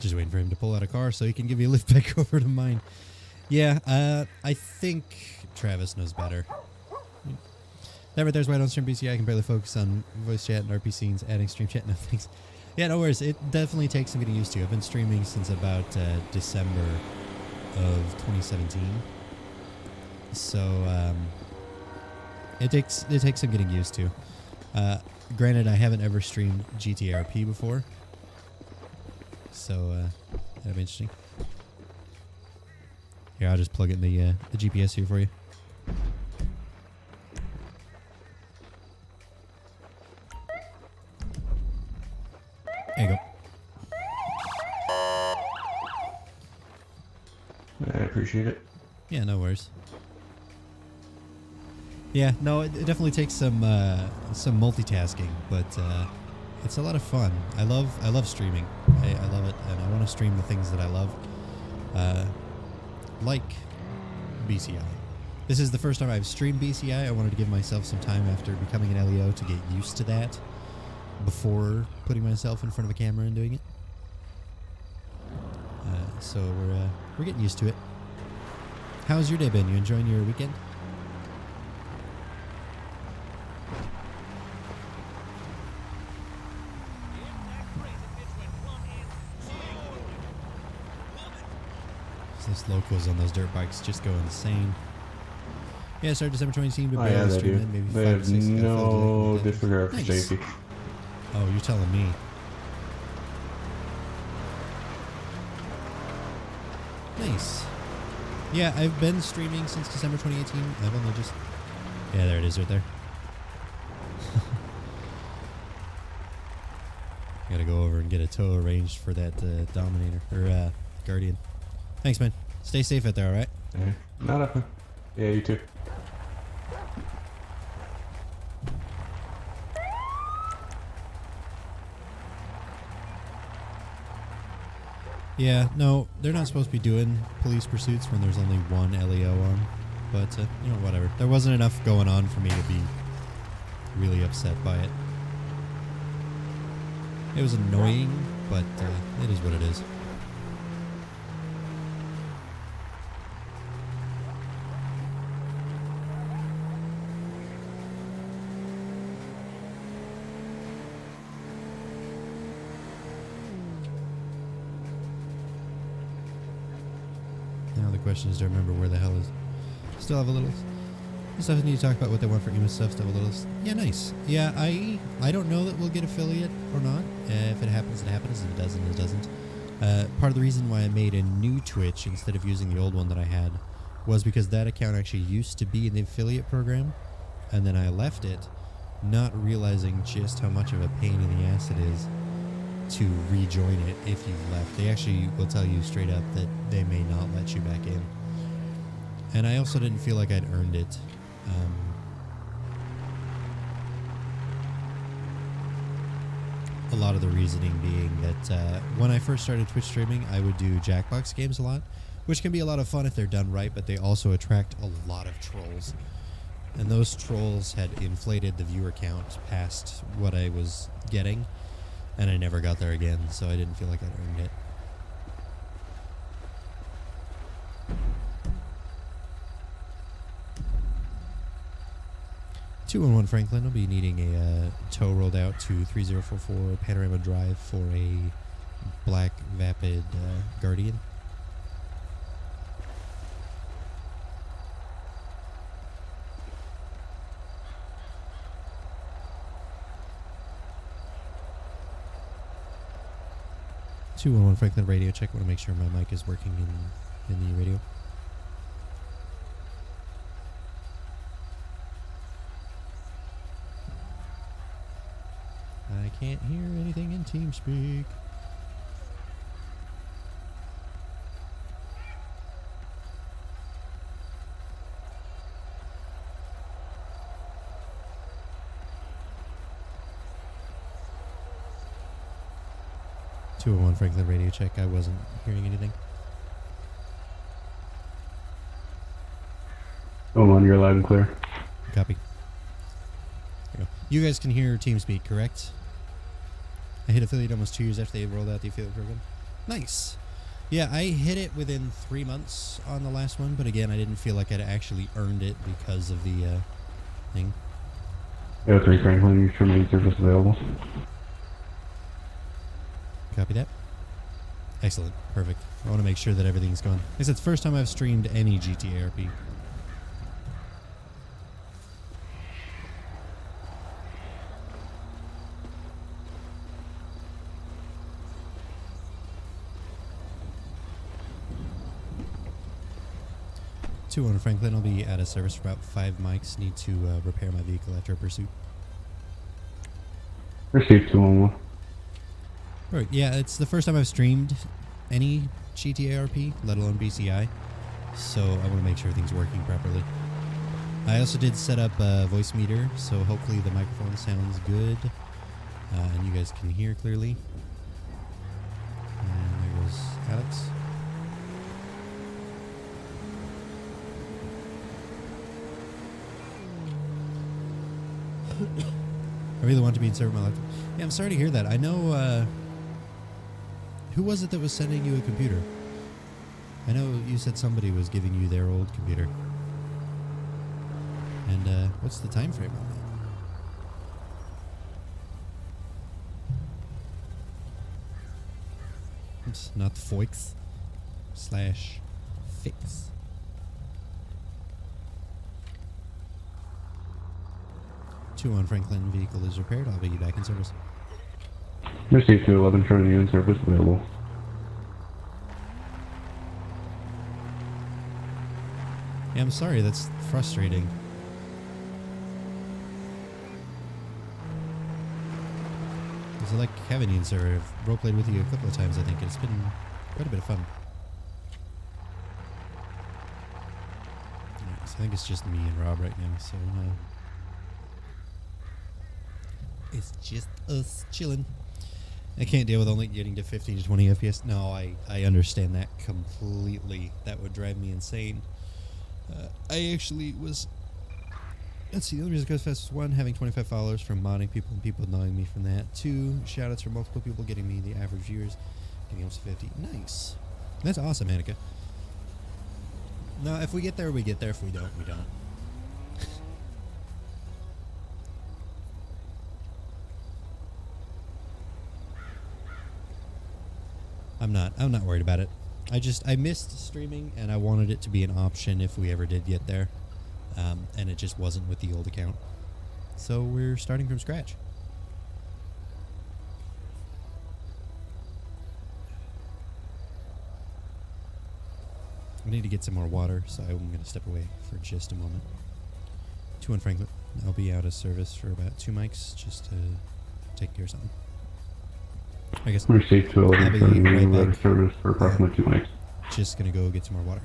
Just waiting for him to pull out a car so he can give you a lift back over to mine. Yeah, I think Travis knows better. That right there's why I don't stream BCI. I can barely focus on voice chat and RP scenes, adding stream chat, no thanks. Yeah, no worries. It definitely takes some getting used to. I've been streaming since about December of 2017. So it takes some getting used to. Granted, I haven't ever streamed BCIRP before. So that'll be interesting. Here, I'll just plug in the GPS here for you. There you go. I appreciate it. Yeah, no worries. Yeah, no, it definitely takes some multitasking, but it's a lot of fun. I love streaming. I love it, and I want to stream the things that I love, like BCI. This is the first time I've streamed BCI. I wanted to give myself some time after becoming an LEO to get used to that before putting myself in front of a camera and doing it. So we're getting used to it. How's your day been? You enjoying your weekend? Those locals on those dirt bikes just go insane. Yeah, started December 2018, but Yeah, they do. maybe They 5 have to 6 ago, no disregard for Nice. safety. Oh, you're telling me. Nice. Yeah, I've been streaming since December 2018. I've only just... Yeah, there it is right there. Gotta go over and get a tow arranged for that Dominator, or Guardian. Thanks, man. Stay safe out there, alright? Yeah. Not up. Yeah, you too. Yeah, no, they're not supposed to be doing police pursuits when there's only one LEO on. But, you know, whatever. There wasn't enough going on for me to be really upset by it. It was annoying, but it is what it is. Now the question is to remember where the hell is. Still have a little stuff. Need to talk about what they want for emo stuff. Still have a little. Yeah, nice. Yeah, I don't know that we'll get affiliate or not. If it happens, it happens. If it doesn't, it doesn't. Part of the reason why I made a new Twitch instead of using the old one that I had was because that account actually used to be in the affiliate program, and then I left it, not realizing just how much of a pain in the ass it is to rejoin it if you've left. They actually will tell you straight up that they may not let you back in. And I also didn't feel like I'd earned it. A lot of the reasoning being that when I first started Twitch streaming, I would do Jackbox games a lot, which can be a lot of fun if they're done right, but they also attract a lot of trolls. And those trolls had inflated the viewer count past what I was getting, and I never got there again, so I didn't feel like I'd earned it. (211) Franklin will be needing a tow rolled out to 3044 Panorama Drive for a black Vapid Guardian. 211 Franklin radio check. Want to make sure my mic is working in the radio. I can't hear anything in TeamSpeak. .201 Franklin radio check. I wasn't hearing anything. Oh, on, you're loud and clear. Copy. There you go. You guys can hear TeamSpeak, correct? I hit affiliate almost 2 years after they rolled out the affiliate program. Nice. Yeah, I hit it within 3 months on the last one, but again, I didn't feel like I'd actually earned it because of the thing. Yeah, 3 Franklin, you should make service available. Copy that. Excellent. Perfect. I want to make sure that everything's going. I guess it's the first time I've streamed any GTARP. .201 Franklin, I'll be out of service for about 5 mics. Need to repair my vehicle after a pursuit. Received 211. Right, yeah, it's the first time I've streamed any GTARP, let alone BCI, so I want to make sure everything's working properly. I also did set up a voice meter, so hopefully the microphone sounds good, and you guys can hear clearly. And there goes Alex. I really want to be in server my laptop. Yeah, I'm sorry to hear that. I know, who was it that was sending you a computer? I know you said somebody was giving you their old computer. And, what's the time frame on that? It's not Foix / fix. .201 Franklin vehicle is repaired. I'll be back in service. Received 211, turning you in service available. Yeah, I'm sorry. That's frustrating. Because I like having you in server. I've roleplayed with you a couple of times, I think. It's been quite a bit of fun. Right, so I think it's just me and Rob right now, so it's just us chilling. I can't deal with only getting to 15 to 20 FPS. No, I understand that completely. That would drive me insane. I actually was... Let's see, the only reason Goes Fast was 1, having 25 followers from modding people and people knowing me from that. 2, shoutouts from multiple people getting me the average viewers. Getting almost 50. Nice. That's awesome, Annika. No, if we get there, we get there. If we don't, we don't. I'm not worried about it. I missed streaming and I wanted it to be an option if we ever did get there. And it just wasn't with the old account. So we're starting from scratch. I need to get some more water, so I'm going to step away for just a moment. 2 Franklin. I'll be out of service for about 2 mics just to take care of something. I guess Received 211, turning you right out back. of service for approximately 2 mics. Just going to go get some more water.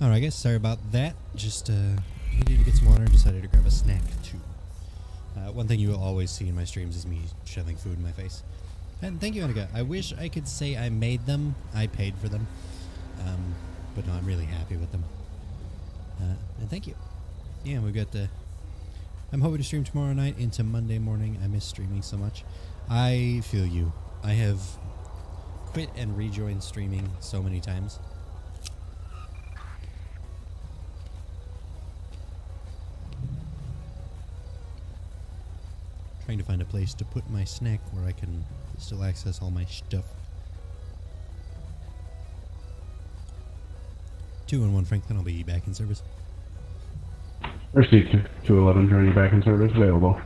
Alright guys, sorry about that. Just needed to get some water and decided to grab a snack too. One thing you will always see in my streams is me shoving food in my face. And thank you, Annika. I wish I could say I made them. I paid for them. But no, I'm really happy with them. And thank you. Yeah, we've got the... I'm hoping to stream tomorrow night into Monday morning. I miss streaming so much. I feel you. I have quit and rejoined streaming so many times. Trying to find a place to put my snack where I can still access all my stuff. 211 Franklin, I'll be back in service. Receipt 211 journey back in service available.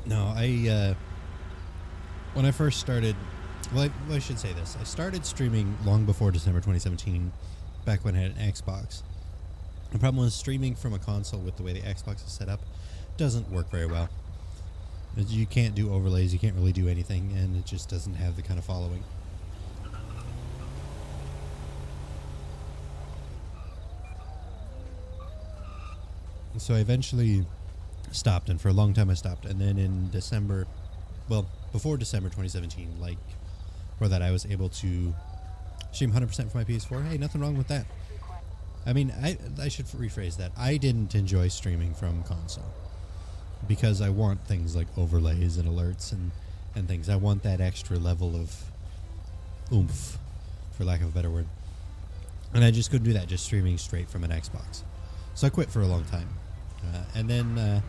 No, when I first started, well, I should say this. I started streaming long before December 2017, back when I had an Xbox. The problem was streaming from a console with the way the Xbox is set up doesn't work very well. You can't do overlays, you can't really do anything, and it just doesn't have the kind of following. And so I eventually stopped, and for a long time I stopped, and then in December, well, before December 2017, like, for that I was able to stream 100% for my PS4. Hey, nothing wrong with that. I mean, I should rephrase that. I didn't enjoy streaming from console because I want things like overlays and alerts and things. I want that extra level of oomph, for lack of a better word. And I just couldn't do that just streaming straight from an Xbox. So I quit for a long time. And then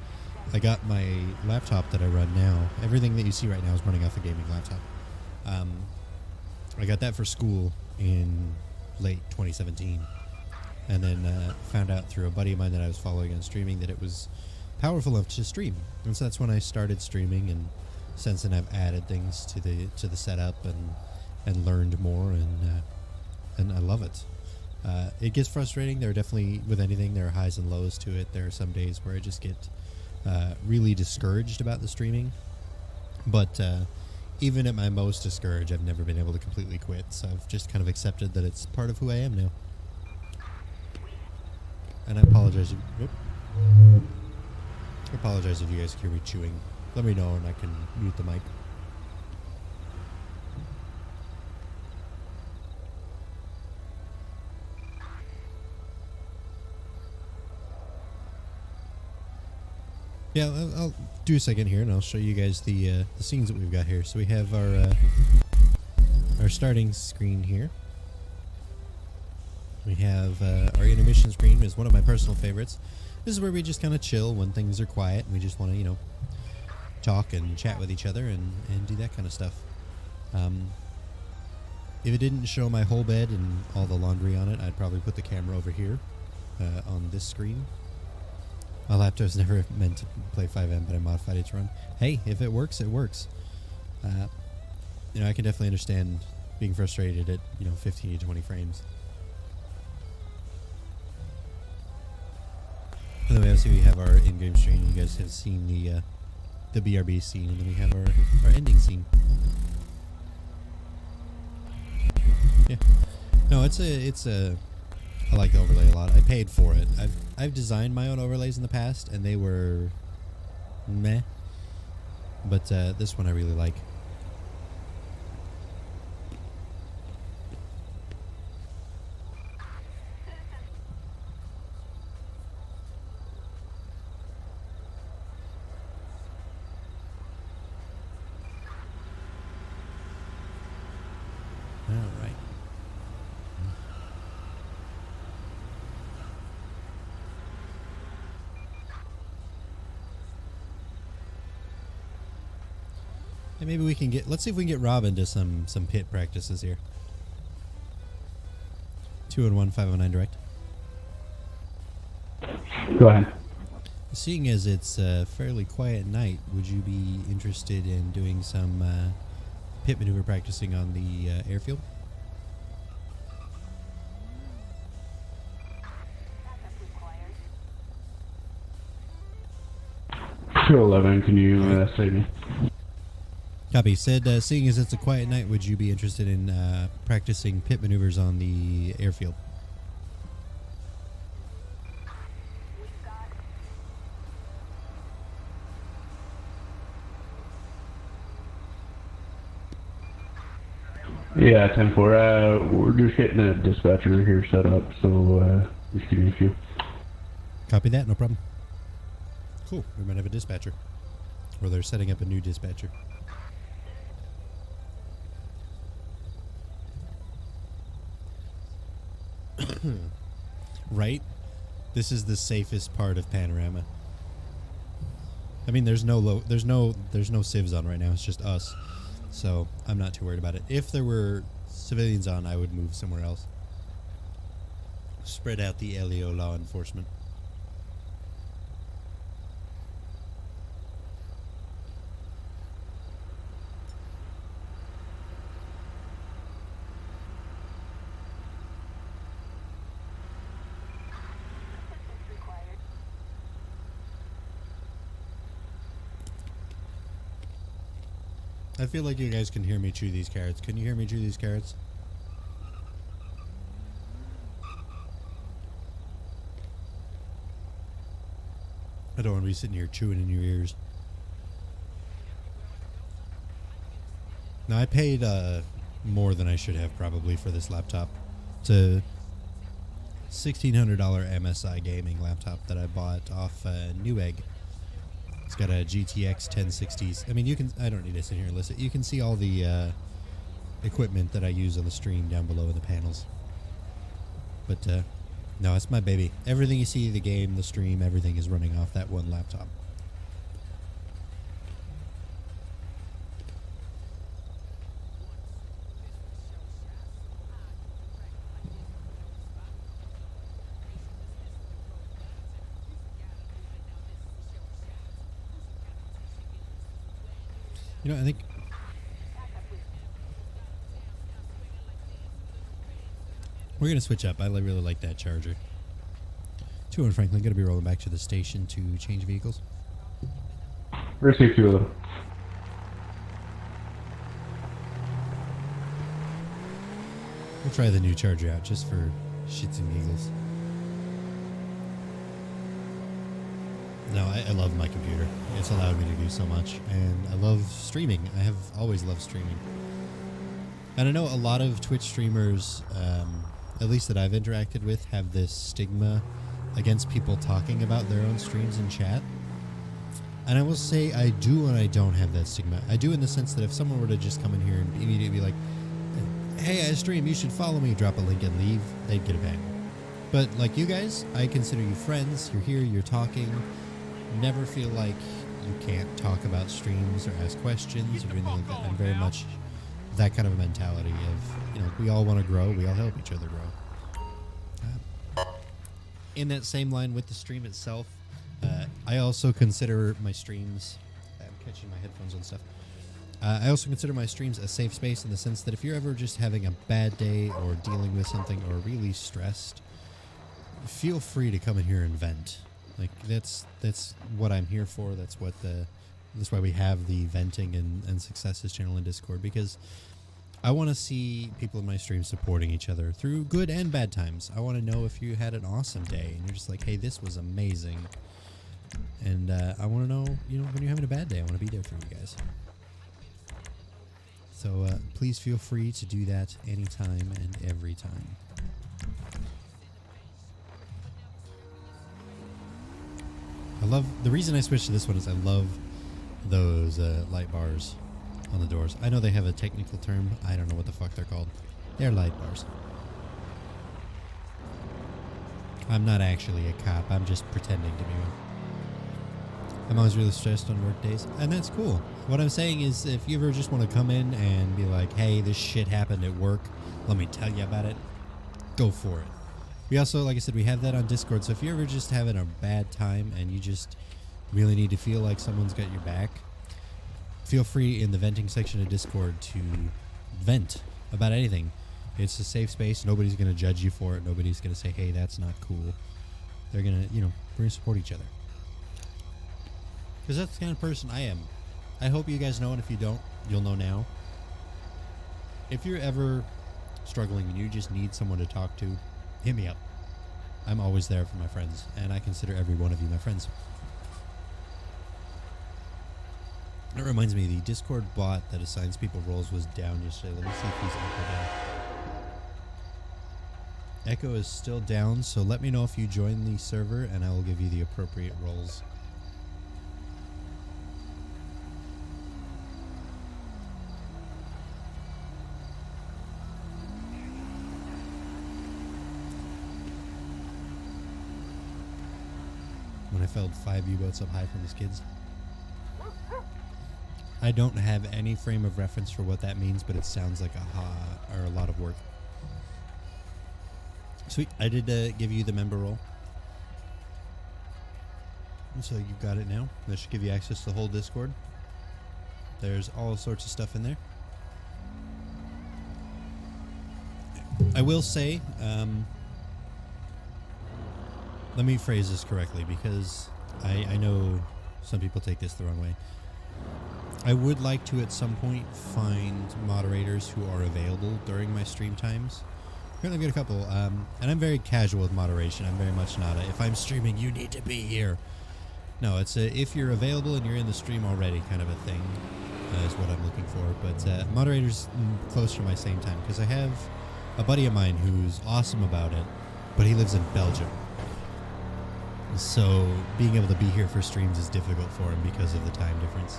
I got my laptop that I run now. Everything that you see right now is running off a gaming laptop. I got that for school in late 2017. And then found out through a buddy of mine that I was following on streaming that it was powerful enough to stream. And so that's when I started streaming, and since then I've added things to the setup and learned more, and I love it. It gets frustrating. There are definitely, with anything, there are highs and lows to it. There are some days where I just get really discouraged about the streaming. But even at my most discouraged, I've never been able to completely quit. So I've just kind of accepted that it's part of who I am now. And I apologize. I apologize if you guys hear me chewing. Let me know and I can mute the mic. Yeah, I'll do a second here and I'll show you guys the scenes that we've got here. So we have our starting screen here. We have our intermission screen, is one of my personal favorites. This is where we just kind of chill when things are quiet and we just want to, you know, talk and chat with each other and do that kind of stuff. If it didn't show my whole bed and all the laundry on it, I'd probably put the camera over here on this screen. My laptop's never meant to play 5M, but I modified it to run. Hey, if it works, it works. You know, I can definitely understand being frustrated at, you know, 15 to 20 frames. And then obviously we have our in-game stream. You guys have seen the BRB scene, and then we have our ending scene. Yeah. No, it's a. I like the overlay a lot. I paid for it. I've designed my own overlays in the past, and they were meh. But this one I really like. Maybe we can let's see if we can get Robin to some pit practices here. 211-509 direct. Go ahead. Seeing as it's a fairly quiet night, would you be interested in doing some pit maneuver practicing on the airfield? 211, can you save me? Copy. Said, seeing as it's a quiet night, would you be interested in practicing pit maneuvers on the airfield? Yeah, 10-4. We're just getting a dispatcher here set up, so just give me a few. Copy that, no problem. Cool. We might have a dispatcher. Or they're setting up a new dispatcher. Right? This is the safest part of Panorama. I mean, there's no civs on right now. It's just us. So I'm not too worried about it. If there were civilians on, I would move somewhere else. Spread out the LEO law enforcement. I feel like you guys can hear me chew these carrots. Can you hear me chew these carrots? I don't want to be sitting here chewing in your ears. Now, I paid more than I should have probably for this laptop. It's a $1,600 MSI gaming laptop that I bought off Newegg. It's got a GTX 1060s. I mean, you can... I don't need to sit here and list it. You can see all the equipment that I use on the stream down below in the panels. But, no, it's my baby. Everything you see, the game, the stream, everything is running off that one laptop. You know, I think... we're going to switch up. I really like that Charger. 200 Franklin, going to be rolling back to the station to change vehicles. We're going to see 2 of them. We'll try the new Charger out just for shits and giggles. No, I love my computer. It's allowed me to do so much. And I love streaming. I have always loved streaming. And I know a lot of Twitch streamers, at least that I've interacted with, have this stigma against people talking about their own streams in chat. And I will say I do and I don't have that stigma. I do in the sense that if someone were to just come in here and immediately be like, hey, I stream, you should follow me, drop a link and leave, they'd get a bang. But like you guys, I consider you friends. You're here, you're talking. Never feel like you can't talk about streams or ask questions or anything like that. I'm very much that kind of a mentality of, you know, we all want to grow, we all help each other grow. In that same line with the stream itself, I also consider my streams, I'm catching my headphones and stuff, I also consider my streams a safe space in the sense that if you're ever just having a bad day or dealing with something or really stressed, feel free to come in here and vent. Like that's what I'm here for. That's why we have the venting and successes channel in Discord, because I want to see people in my stream supporting each other through good and bad times. I want to know if you had an awesome day and you're just like, hey, this was amazing. And I want to know, you know, when you're having a bad day, I want to be there for you guys. So please feel free to do that anytime and every time. The reason I switched to this one is I love those light bars on the doors. I know they have a technical term. I don't know what the fuck they're called. They're light bars. I'm not actually a cop. I'm just pretending to be one. I'm always really stressed on work days, and that's cool. What I'm saying is if you ever just want to come in and be like, hey, this shit happened at work, let me tell you about it, go for it. We also, like I said, we have that on Discord, so if you're ever just having a bad time and you just really need to feel like someone's got your back, feel free in the venting section of Discord to vent about anything. It's a safe space. Nobody's going to judge you for it. Nobody's going to say, hey, that's not cool. They're going to, you know, we're going to support each other. Because that's the kind of person I am. I hope you guys know, and if you don't, you'll know now. If you're ever struggling and you just need someone to talk to, hit me up. I'm always there for my friends, and I consider every one of you my friends. That reminds me, the Discord bot that assigns people roles was down yesterday. Let me see if he's Echo down. Echo is still down, so let me know if you join the server, and I will give you the appropriate roles. When I felled 5 U-boats up high from his kids. I don't have any frame of reference for what that means, but it sounds like a lot of work. Sweet. I did give you the member role. So you got it now. That should give you access to the whole Discord. There's all sorts of stuff in there. I will say, let me phrase this correctly, because I know some people take this the wrong way. I would like to at some point find moderators who are available during my stream times. Currently I've got a couple, and I'm very casual with moderation. I'm very much not a, if I'm streaming, you need to be here. No, it's a, if you're available and you're in the stream already kind of a thing, is what I'm looking for. But moderators close to my same time, because I have a buddy of mine who's awesome about it, but he lives in Belgium. So being able to be here for streams is difficult for him because of the time difference.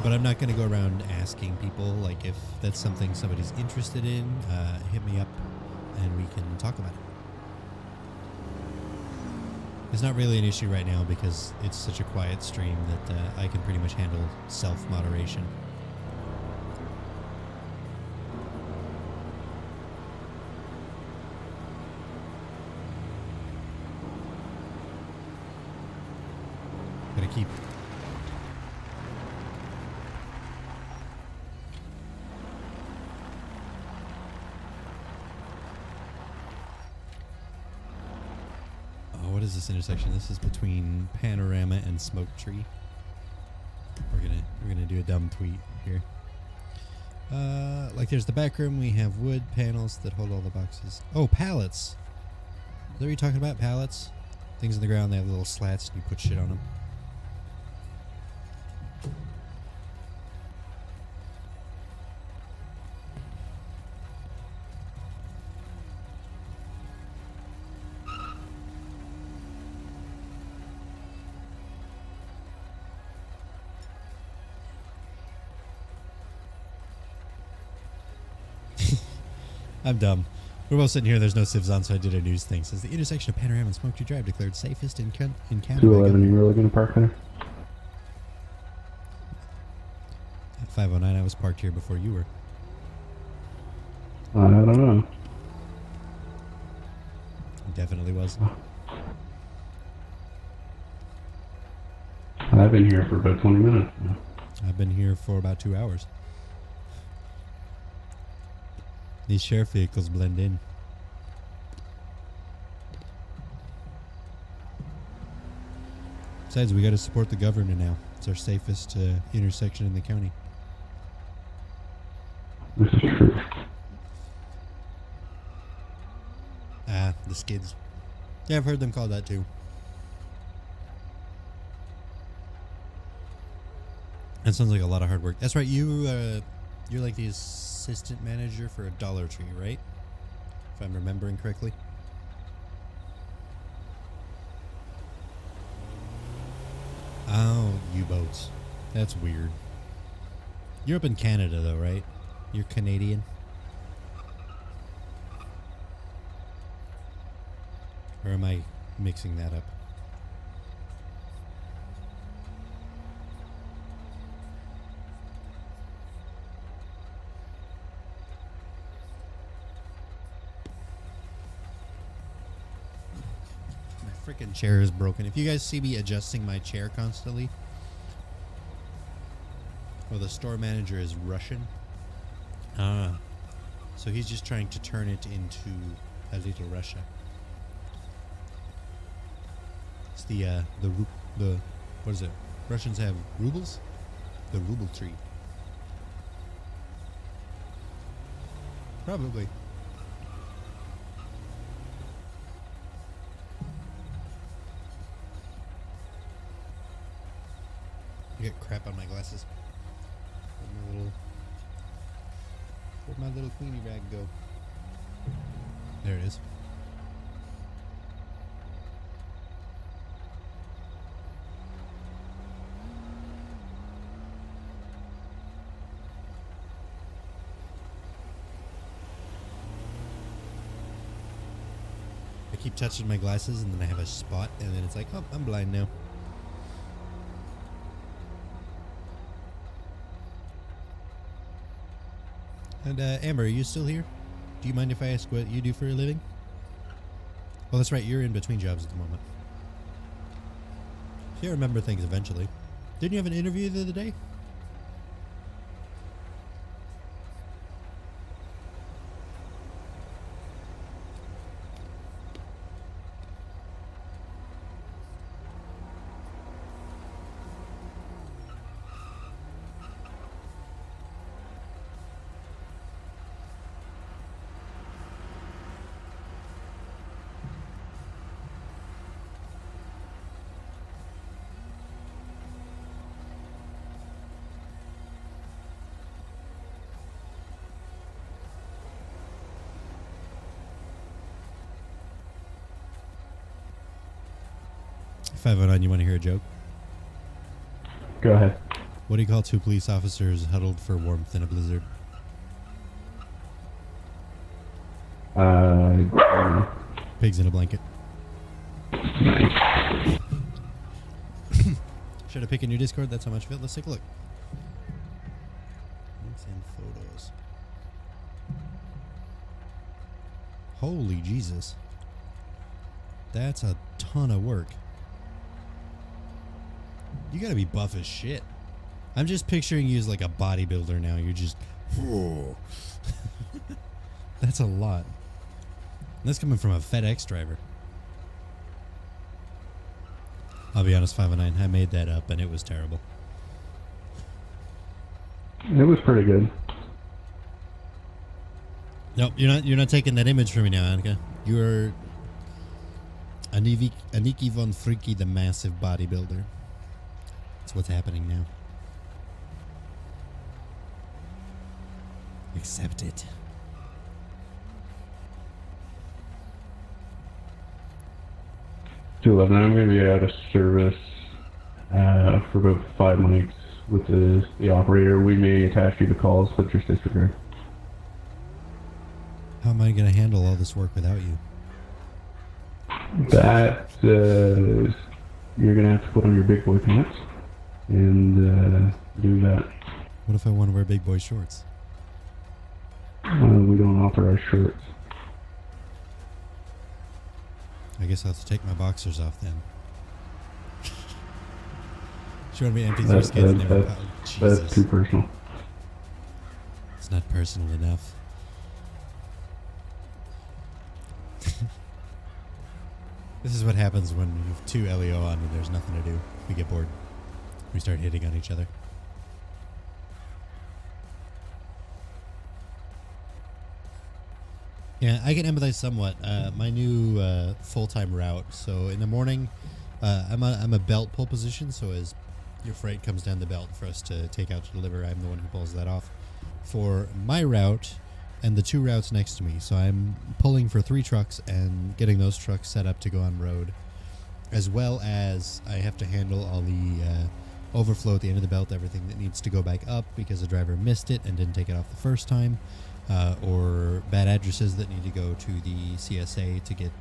But I'm not going to go around asking people. Like, if that's something somebody's interested in, hit me up and we can talk about it. It's not really an issue right now because it's such a quiet stream that I can pretty much handle self-moderation. Gotta keep... What is this intersection? This is between Panorama and Smoke Tree. We're gonna do a dumb tweet here. Like there's the back room. We have wood panels that hold all the boxes. Oh, pallets. Is that what you're talking about? Pallets? Things on the ground. They have little slats, and you put shit on them. I'm dumb. We're both sitting here. There's no civs on, so I did a news thing. It says the intersection of Panorama and Smoke Tree Drive declared safest in Canada. 211, you really gonna park there? At 509, I was parked here before you were. I don't know. It definitely was. I've been here for about 20 minutes now. I've been here for about 2 hours. These sheriff vehicles blend in. Besides, we got to support the governor now. It's our safest intersection in the county. This is true. Ah, the skids. Yeah, I've heard them called that too. That sounds like a lot of hard work. That's right, you're like the assistant manager for a Dollar Tree, right? If I'm remembering correctly. Oh, U-boats. That's weird. You're up in Canada though, right? You're Canadian? Or am I mixing that up? Freaking chair is broken. If you guys see me adjusting my chair constantly, well, the store manager is Russian. So he's just trying to turn it into a little Russia. It's the what is it? Russians have rubles? The ruble tree. Probably. I get crap on my glasses. Where'd my little Queenie rag go? There it is. I keep touching my glasses and then I have a spot and then it's like, oh, I'm blind now. And Amber, are you still here? Do you mind if I ask what you do for a living? Well, that's right, you're in between jobs at the moment. You'll remember things eventually. Didn't you have an interview the other day? If I have you want to hear a joke? Go ahead. What do you call two police officers huddled for warmth in a blizzard? Pigs in a blanket. Should I pick in your Discord? That's how much of it. Let's take a look. Links and photos. Holy Jesus. That's a ton of work. You gotta be buff as shit. I'm just picturing you as like a bodybuilder now. You're just... That's a lot. That's coming from a FedEx driver. I'll be honest, 509, I made that up and it was terrible. It was pretty good. Nope, you're not taking that image from me now, Annika. You're Aniki von Freaky, the massive bodybuilder. That's what's happening now. Accept it. To 11, I'm going to be out of service for about 5 mics with the operator. We may attach you to calls, but just disregard. How am I going to handle all this work without you? That you're going to have to put on your big boy pants and do that. What if I want to wear big boy shorts? We don't offer our shirts. I guess I'll have to take my boxers off then. She wanted me to empty through skins. That's too personal. It's not personal enough. This is what happens when you have two LEO on and there's nothing to do. We get bored. We start hitting on each other. Yeah, I can empathize somewhat. My new full-time route. So in the morning, I'm a belt pull position. So as your freight comes down the belt for us to take out to deliver, I'm the one who pulls that off for my route and the 2 routes next to me. So I'm pulling for 3 trucks and getting those trucks set up to go on road, as well as I have to handle all the overflow at the end of the belt, everything that needs to go back up because the driver missed it and didn't take it off the first time. Or bad addresses that need to go to the CSA to get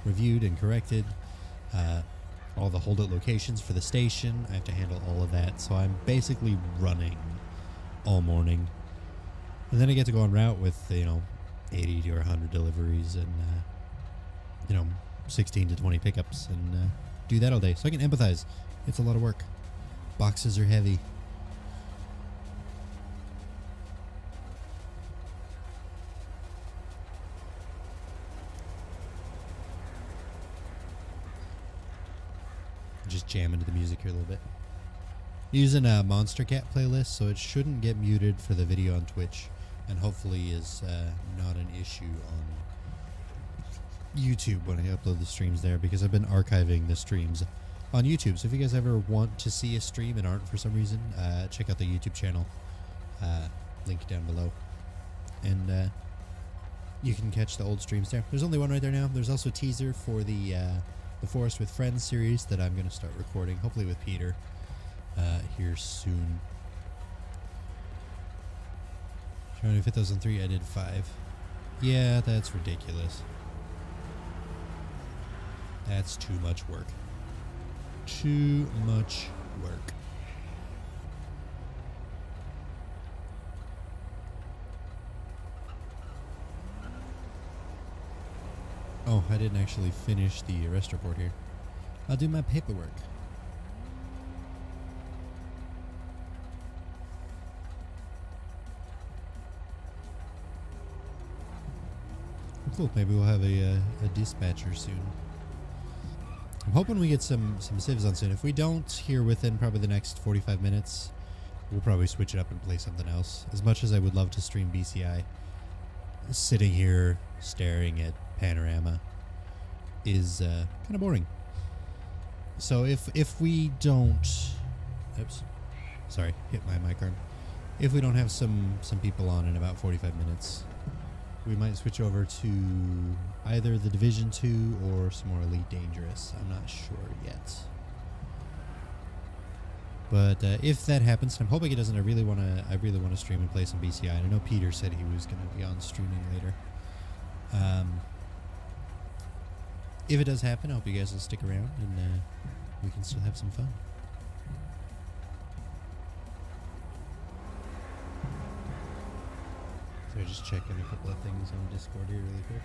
reviewed and corrected. All the holdout locations for the station, I have to handle all of that. So I'm basically running all morning. And then I get to go en route with, 80 or 100 deliveries and, 16 to 20 pickups and do that all day. So I can empathize. It's a lot of work. Boxes are heavy. just jam into the music here a little bit. Using a Monster Cat playlist, so it shouldn't get muted for the video on Twitch, and hopefully is not an issue on YouTube when I upload the streams there, because I've been archiving the streams on YouTube. So if you guys ever want to see a stream and aren't for some reason, check out the YouTube channel, link down below, and you can catch the old streams there. There's only one right there now. There's also a teaser for the Forest with Friends series that I'm going to start recording, hopefully with Peter, here soon. Trying to fit those on 3, I did 5. Yeah, that's ridiculous. That's too much work. Too much work. Oh, I didn't actually finish the arrest report here. I'll do my paperwork. Cool, maybe we'll have a dispatcher soon. I'm hoping we get some civs on soon. If we don't here within probably the next 45 minutes, we'll probably switch it up and play something else. As much as I would love to stream BCI, sitting here staring at Panorama is kind of boring. So if we don't, oops, sorry, hit my mic arm. If we don't have some people on in about 45 minutes, we might switch over to either the Division 2 or some more Elite Dangerous. I'm not sure yet. But if that happens, I'm hoping it doesn't. I really want to stream and play some BCI. And I know Peter said he was going to be on streaming later. If it does happen, I hope you guys will stick around and we can still have some fun. So just checking a couple of things on Discord here really quick.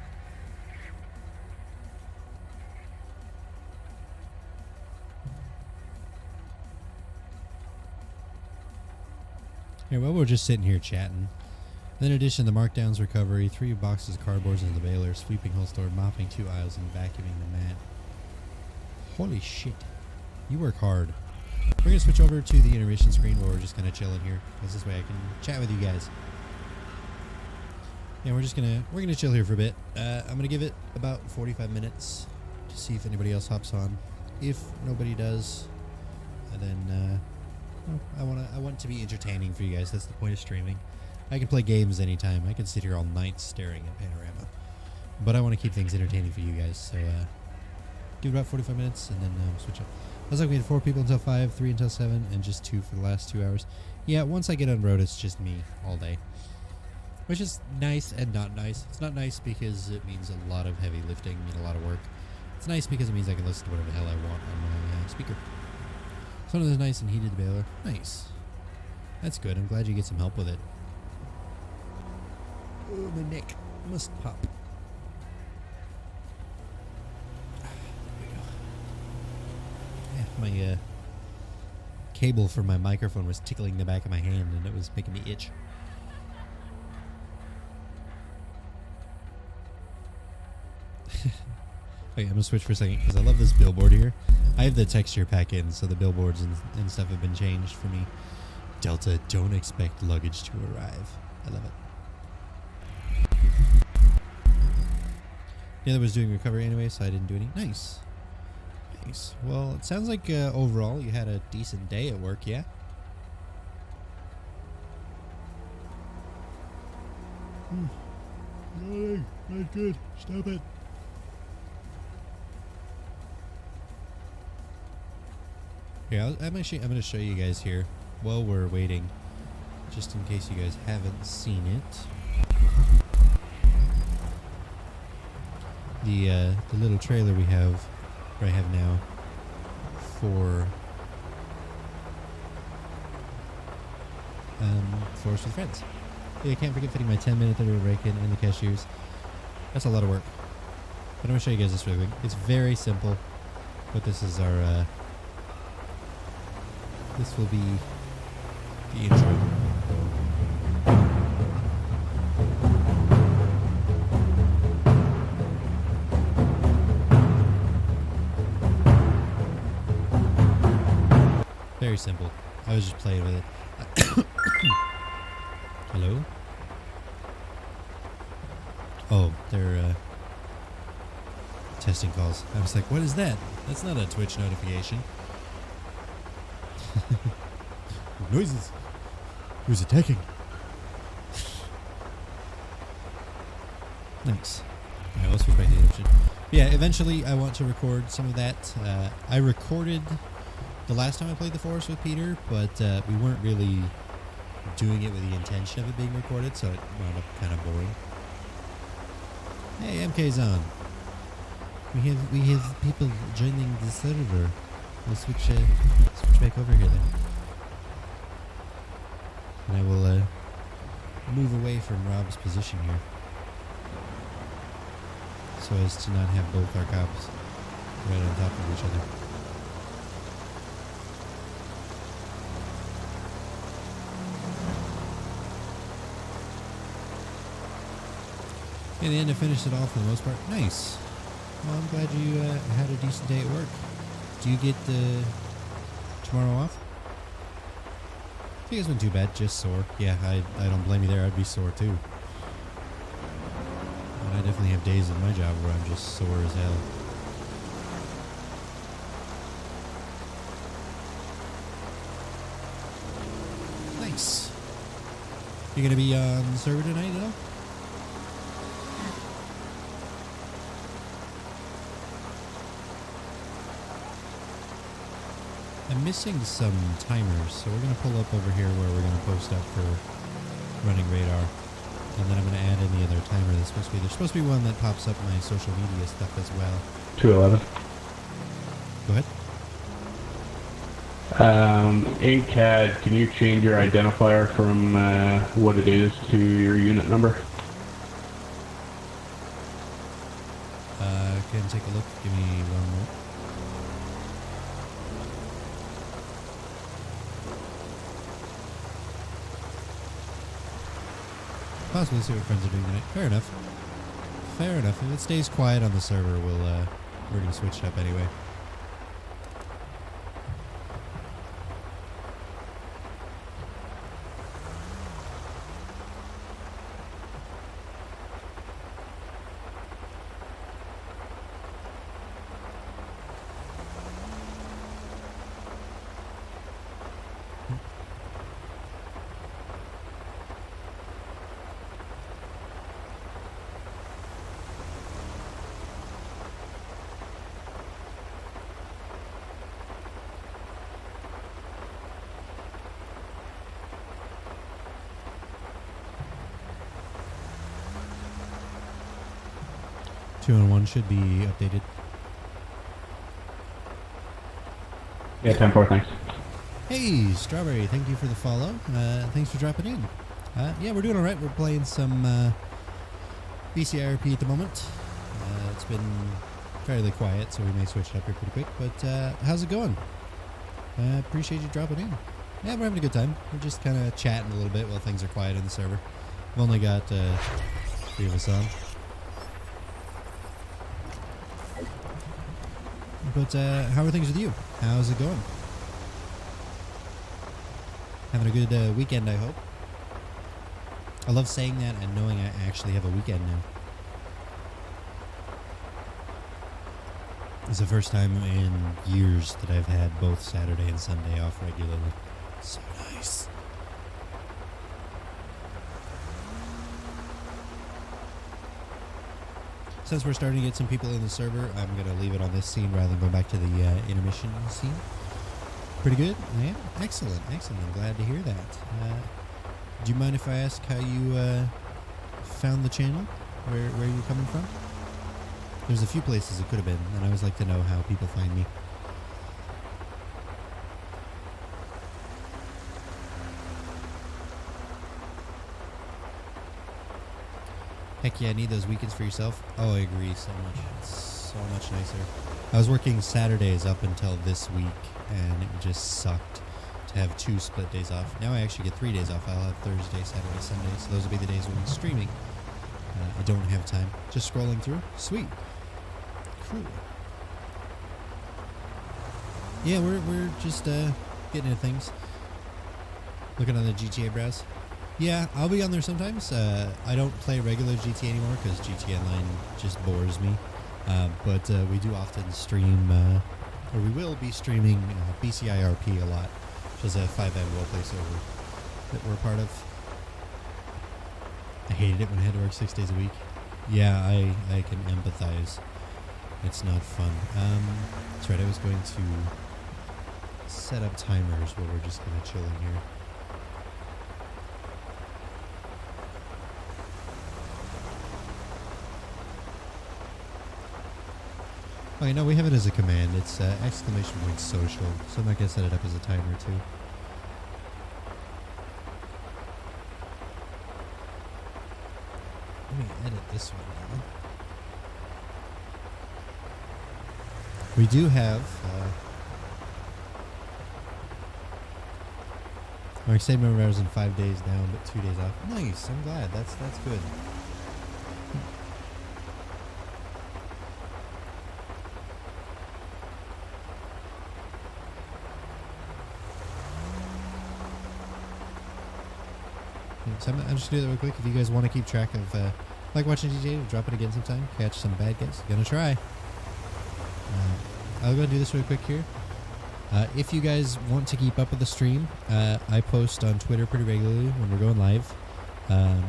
Here, well, we're just sitting here chatting. In addition, the markdowns recovery, 3 boxes of cardboards in the baler, sweeping whole store, mopping 2 aisles, and vacuuming the mat. Holy shit. You work hard. We're going to switch over to the intermission screen where we're just kind of chilling here, because this way I can chat with you guys. Yeah, we're gonna chill here for a bit. I'm gonna give it about 45 minutes to see if anybody else hops on. If nobody does, then well, I want it to be entertaining for you guys. That's the point of streaming. I can play games anytime. I can sit here all night staring at Panorama, but I want to keep things entertaining for you guys. So give it about 45 minutes and then switch up. Looks like we had 4 people until 5, 3 until 7, and just 2 for the last 2 hours. Yeah, once I get on road, it's just me all day. Which is nice and not nice. It's not nice because it means a lot of heavy lifting and a lot of work. It's nice because it means I can listen to whatever the hell I want on my speaker. So one of those nice and heated baler. Nice. That's good. I'm glad you get some help with it. Oh, my neck must pop. There we go. Yeah, my cable for my microphone was tickling the back of my hand and it was making me itch. Okay, I'm gonna switch for a second because I love this billboard here. I have the texture pack in, so the billboards and stuff have been changed for me. Delta, don't expect luggage to arrive. I love it. The other was doing recovery anyway, so I didn't do any. Nice. Nice. Well, it sounds like overall you had a decent day at work, yeah? No, not good. Stop it. Yeah, I'm going to show you guys here while we're waiting, just in case you guys haven't seen it. The little trailer we have now for Forest with Friends. Yeah, I can't forget fitting my 10-minute 30 break-in and the cashiers. That's a lot of work. But I'm going to show you guys this really quick. It's very simple, but this is our this will be the intro. very simple. I was just playing with it. Hello? Oh, they're testing calls. I was like, what is that? That's not a Twitch notification. Noises. Who's attacking? Nice. Alright, let's switch back to the option. Yeah, eventually I want to record some of that. I recorded the last time I played the Forest with Peter, but we weren't really doing it with the intention of it being recorded, so it wound up kind of boring. Hey, MK's on. We have people joining the server. We'll switch back over here then. And I will move away from Rob's position here, so as to not have both our cops right on top of each other. In the end, I finished it all for the most part. Nice. Well, I'm glad you had a decent day at work. Do you get tomorrow off? I think it wasn't too bad, just sore. Yeah, I don't blame you there. I'd be sore too. And I definitely have days at my job where I'm just sore as hell. Nice. You gonna be on the server tonight at all? I'm missing some timers, so we're going to pull up over here where we're going to post up for running radar. And then I'm going to add any other timer that's supposed to be. There's supposed to be one that pops up my social media stuff as well. 211. Go ahead. In CAD, can you change your identifier from what it is to your unit number? Can take a look. Give me one more. Possibly see what friends are doing tonight. Fair enough. Fair enough. If it stays quiet on the server, we're gonna switch it up anyway. Two and one should be updated. Yeah, 10-4, thanks. Hey, Strawberry, thank you for the follow. Thanks for dropping in. Yeah, we're doing all right. We're playing some BCIRP at the moment. It's been fairly quiet, so we may switch it up here pretty quick. But how's it going? Appreciate you dropping in. Yeah, we're having a good time. We're just kind of chatting a little bit while things are quiet in the server. We've only got 3 of us on. But how are things with you? How's it going? Having a good weekend, I hope. I love saying that and knowing I actually have a weekend now. It's the first time in years that I've had both Saturday and Sunday off regularly. So nice. Since we're starting to get some people in the server, I'm going to leave it on this scene rather than go back to the intermission scene. Pretty good? Yeah, excellent, excellent. I'm glad to hear that. Do you mind if I ask how you found the channel? Where you're coming from? There's a few places it could have been, and I always like to know how people find me. Heck yeah, I need those weekends for yourself. Oh, I agree so much. It's so much nicer. I was working Saturdays up until this week, and it just sucked to have 2 split days off. Now I actually get 3 days off. I'll have Thursday, Saturday, Sunday, so those will be the days when I'm streaming. I don't have time. Just scrolling through. Sweet. Cool. Yeah, we're just getting into things. Looking on the GTA browse. Yeah, I'll be on there sometimes. I don't play regular GTA anymore because GTA Online just bores me. But we do often stream, or we will be streaming BCIRP a lot, which is a 5M roleplay server that we're a part of. I hated it when I had to work 6 days a week. Yeah, I can empathize. It's not fun. That's right, I was going to set up timers where we're just kind of chilling here. Okay, no, we have it as a command. It's ! social, so I'm not going to set it up as a timer too. Let me edit this one now. We do have our extended number of hours in 5 days down, but 2 days off. Nice, I'm glad. That's good. So I'm just going to do that real quick. If you guys want to keep track of, like watching GTA, drop it again sometime. Catch some bad guys. Gonna try. I'll go and do this real quick here. If you guys want to keep up with the stream, I post on Twitter pretty regularly when we're going live. And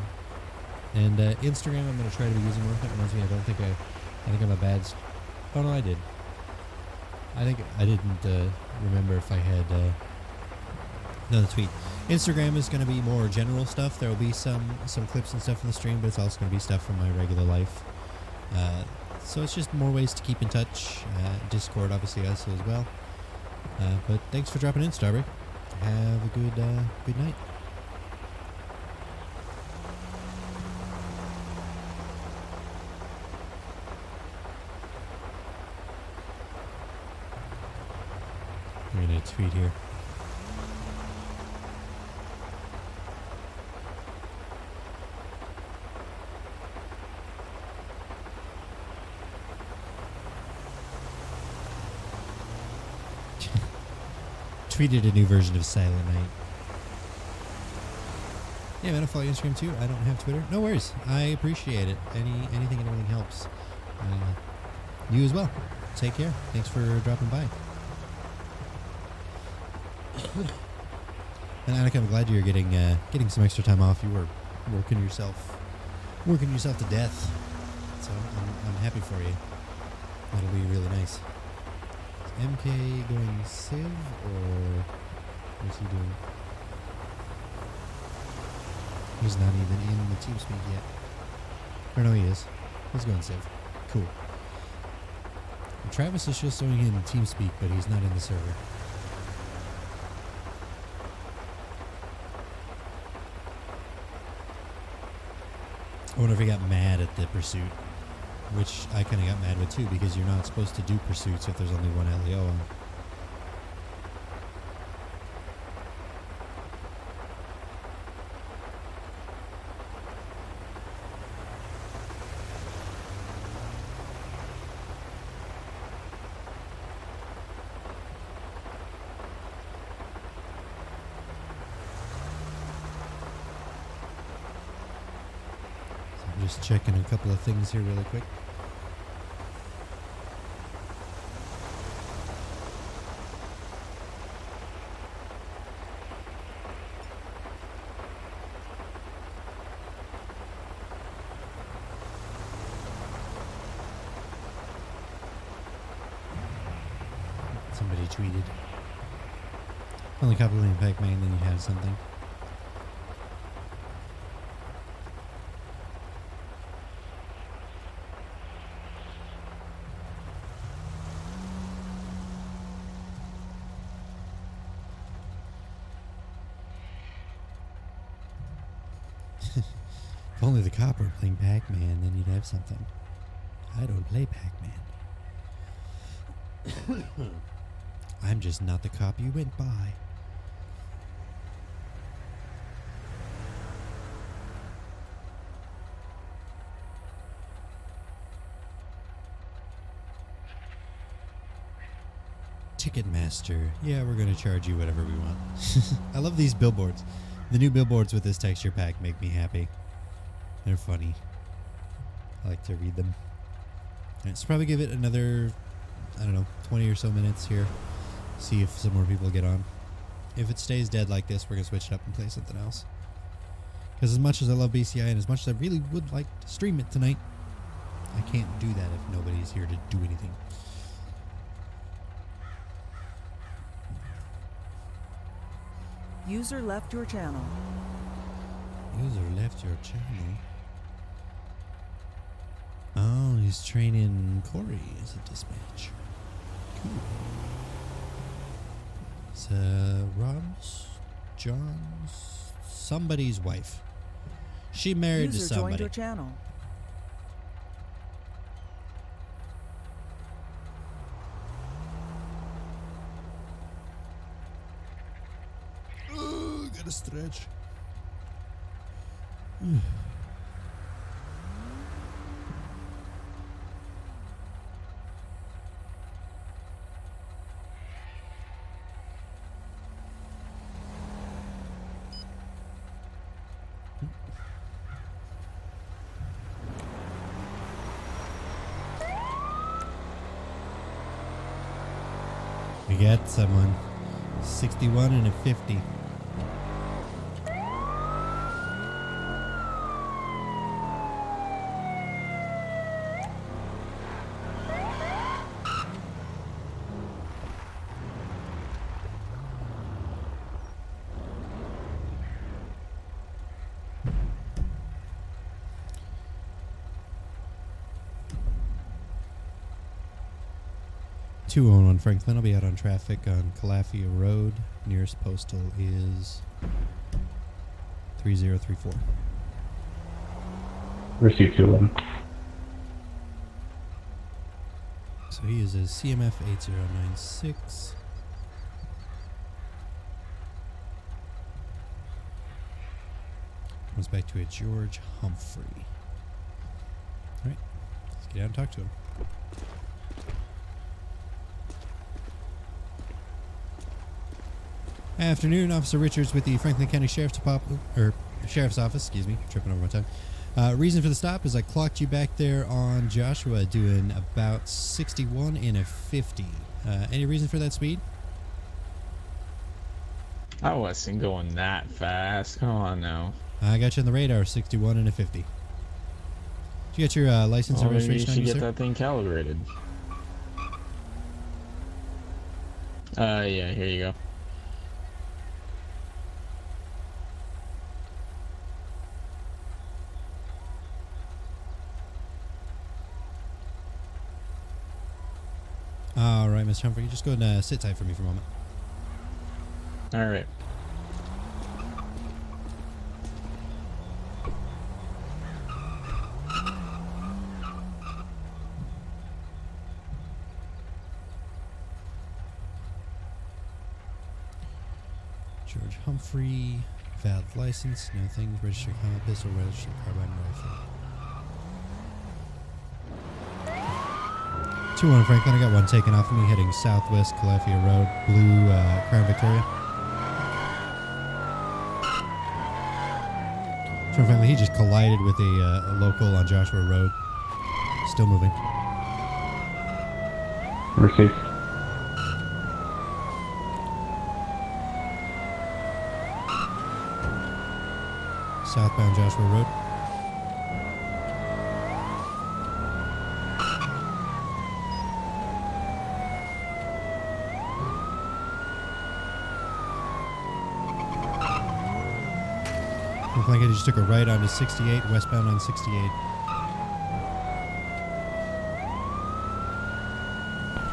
Instagram I'm going to try to be using more. That reminds me, I think I'm a bad... Oh, no, I did. I think I didn't remember if I had another tweet. Instagram is going to be more general stuff. There will be some clips and stuff from the stream, but it's also going to be stuff from my regular life. So it's just more ways to keep in touch. Discord obviously also as well. But thanks for dropping in, Starbury. Have a good night. I'm going to tweet here. Tweeted a new version of Silent Night. Yeah, man, I follow Instagram too. I don't have Twitter. No worries. I appreciate it. Anything and everything helps. You as well. Take care. Thanks for dropping by. And Annika, I'm glad you're getting some extra time off. You were working yourself to death. So I'm happy for you. That'll be really nice. MK going Civ, or what's he doing? He's not even in the TeamSpeak yet. Or no, he is. He's going Civ. Cool. And Travis is just showing in TeamSpeak, but he's not in the server. I wonder if he got mad at the pursuit. Which I kind of got mad with too, because you're not supposed to do pursuits if there's only one LEO on. So I'm just checking a couple of things here really quick. Somebody tweeted. Only copy link Pac-Man, then you have something. If only the cop were playing Pac-Man, then you'd have something. I don't play Pac-Man. I'm just not the cop you went by. Ticketmaster. Yeah, we're gonna charge you whatever we want. I love these billboards. The new billboards with this texture pack make me happy. They're funny. I like to read them. Let's probably give it another, I don't know, 20 or so minutes here. See if some more people get on. If it stays dead like this, we're going to switch it up and play something else. Because as much as I love BCI and as much as I really would like to stream it tonight, I can't do that if nobody's here to do anything. User left your channel. User left your channel. Oh, he's training Corey as a dispatch. Cool. It's Rob's, John's, somebody's wife. She married to User somebody. joined your channel. Oh, gotta stretch. We got someone. 61 and a 50. (201) Franklin. I'll be out on traffic on Calafia Road. Nearest postal is 3034. Receive 211. So he is a CMF 8096. Comes back to a George Humphrey. All right, let's get out and talk to him. Afternoon, Officer Richards with the Franklin County Sheriff's Office. Excuse me, tripping over my tongue. Reason for the stop is I clocked you back there on Joshua doing about 61 and a 50. Any reason for that speed? I wasn't going that fast. Come on now. I got you on the radar, 61 and a 50. Did you get your license and Maybe you registration on should you, get sir? that thing calibrated. Yeah, here you go. All right, Mr. Humphrey, just go and sit tight for me for a moment. All right. George Humphrey, valid license, no things, registered gun, pistol, registered carbine, rifle. 201 Franklin, I got one taken off of me heading southwest Calafia Road, blue Crown Victoria. 201 Franklin, he just collided with a local on Joshua Road. Still moving. Receive. Southbound Joshua Road. Looks like I just took a right onto 68, westbound on 68.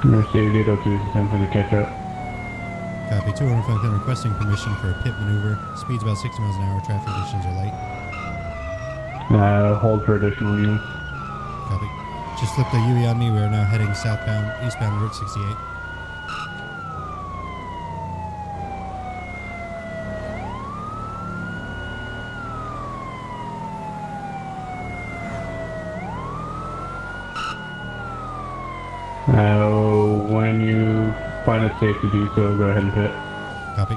Receive 802 is time for the catch up. Copy. 200 Franklin requesting permission for a pit maneuver. Speed's about 60 miles an hour. Traffic conditions are light. Hold for additional units. Copy. Just flipped the UE on me. We are now heading southbound, eastbound Route 68. When you find it safe to do so, go ahead and pit. Copy.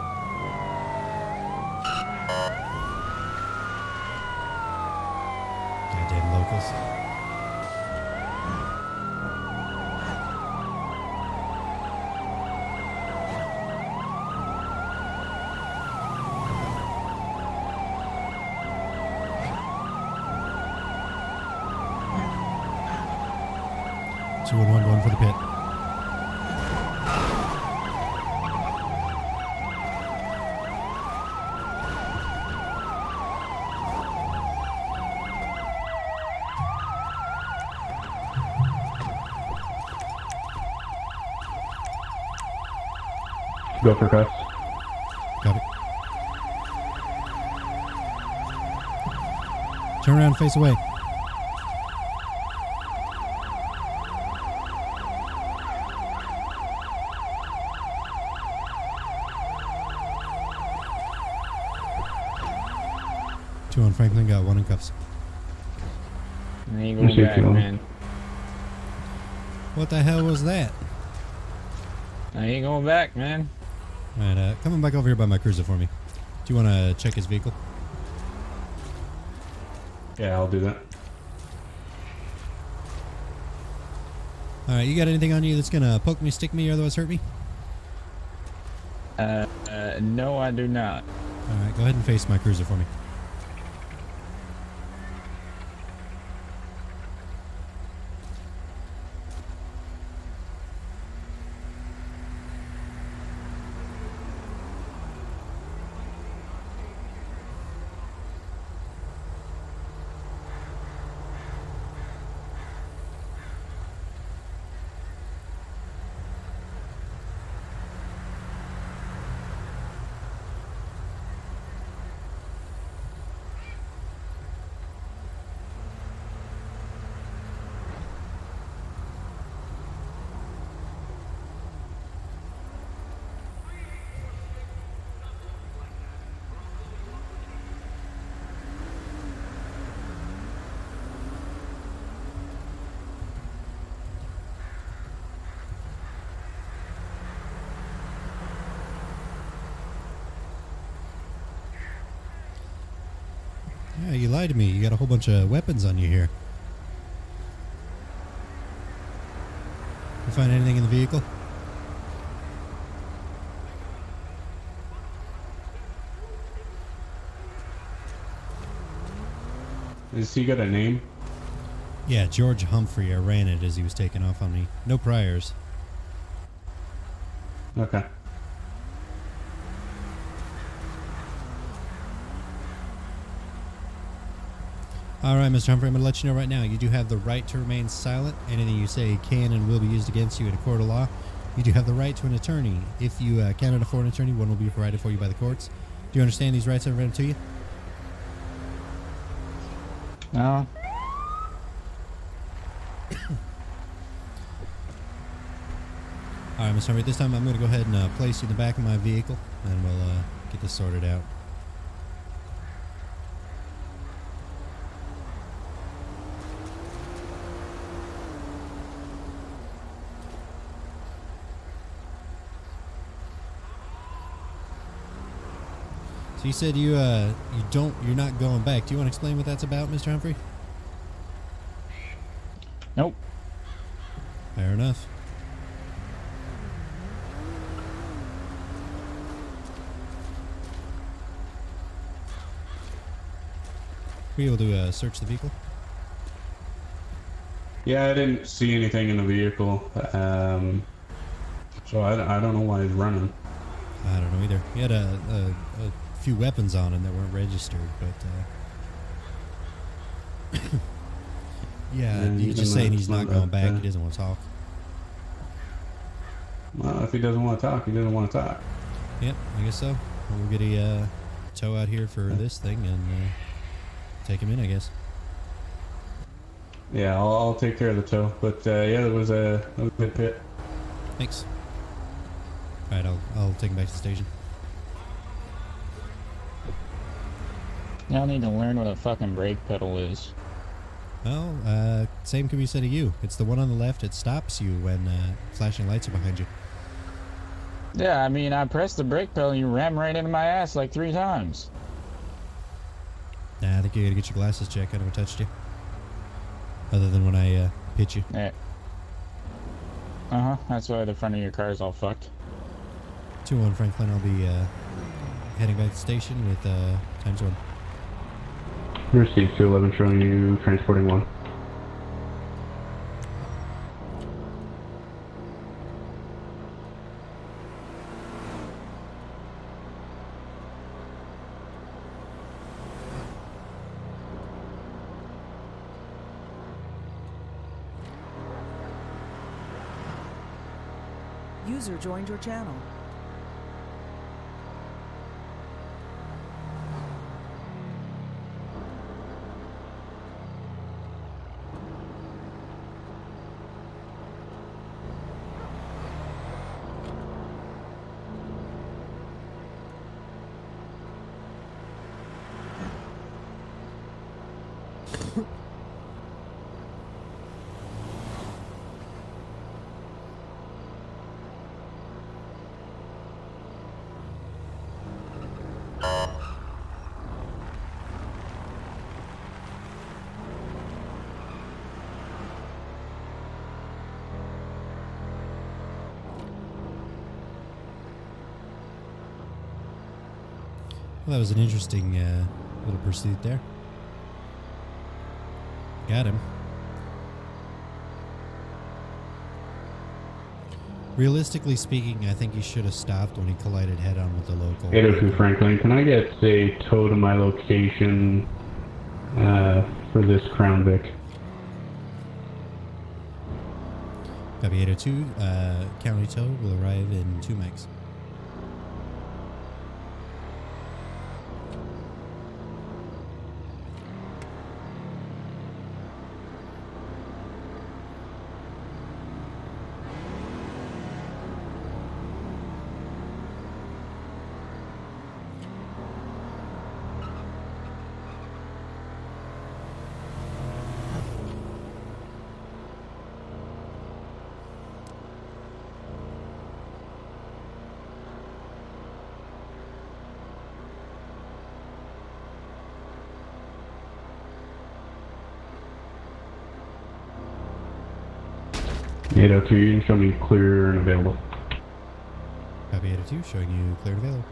Goddamn locals. Two and one going for the pit. Go for cuss. Copy. Turn around, face away. Two on Franklin, got one in cuffs. I ain't going back, man. What the hell was that? I ain't going back, man. Alright, coming back over here by my cruiser for me. Do you want to check his vehicle? Yeah, I'll do that. Alright, you got anything on you that's gonna poke me, stick me, or otherwise hurt me? No, I do not. Alright, go ahead and face my cruiser for me. Yeah, you lied to me. You got a whole bunch of weapons on you here. You find anything in the vehicle? Has he got a name? Yeah, George Humphrey. I ran it as he was taking off on me. No priors. Okay. Alright, Mr. Humphrey, I'm going to let you know right now, you do have the right to remain silent. Anything you say can and will be used against you in a court of law. You do have the right to an attorney. If you cannot afford an attorney, one will be provided for you by the courts. Do you understand these rights I've read to you? No. Alright, Mr. Humphrey, this time I'm going to go ahead and place you in the back of my vehicle, and we'll get this sorted out. So you said you're not going back. Do you want to explain what that's about, Mr. Humphrey? Nope. Fair enough. Were you able to search the vehicle? Yeah, I didn't see anything in the vehicle. So I don't know why he's running. I don't know either. He had a few weapons on him that weren't registered, but yeah, he's just saying he's not going back. He doesn't want to talk. Well, if he doesn't want to talk, he doesn't want to talk. Yep, I guess so. We'll get a tow out here for this thing and take him in, I guess. Yeah, I'll take care of the tow. But yeah, that was a good pit. Thanks. All right, I'll take him back to the station. Y'all need to learn what a fucking brake pedal is. Well, same can be said of you. It's the one on the left. It stops you when flashing lights are behind you. Yeah, I mean, I pressed the brake pedal and you rammed right into my ass like 3 times. Nah, I think you gotta get your glasses checked. I never touched you. Other than when I hit you. Yeah. That's why the front of your car is all fucked. 2-1 Franklin, I'll be heading back to the station with times 1. Received 211 showing you transporting 1. User joined your channel. Well, that was an interesting little pursuit there. Got him. Realistically speaking, I think he should have stopped when he collided head-on with the local. 802 Franklin, can I get a tow to my location for this Crown Vic? Copy 802. County tow will arrive in 2 mics. Eight oh two, you can show me clear and available. Copy 802, showing you clear and available.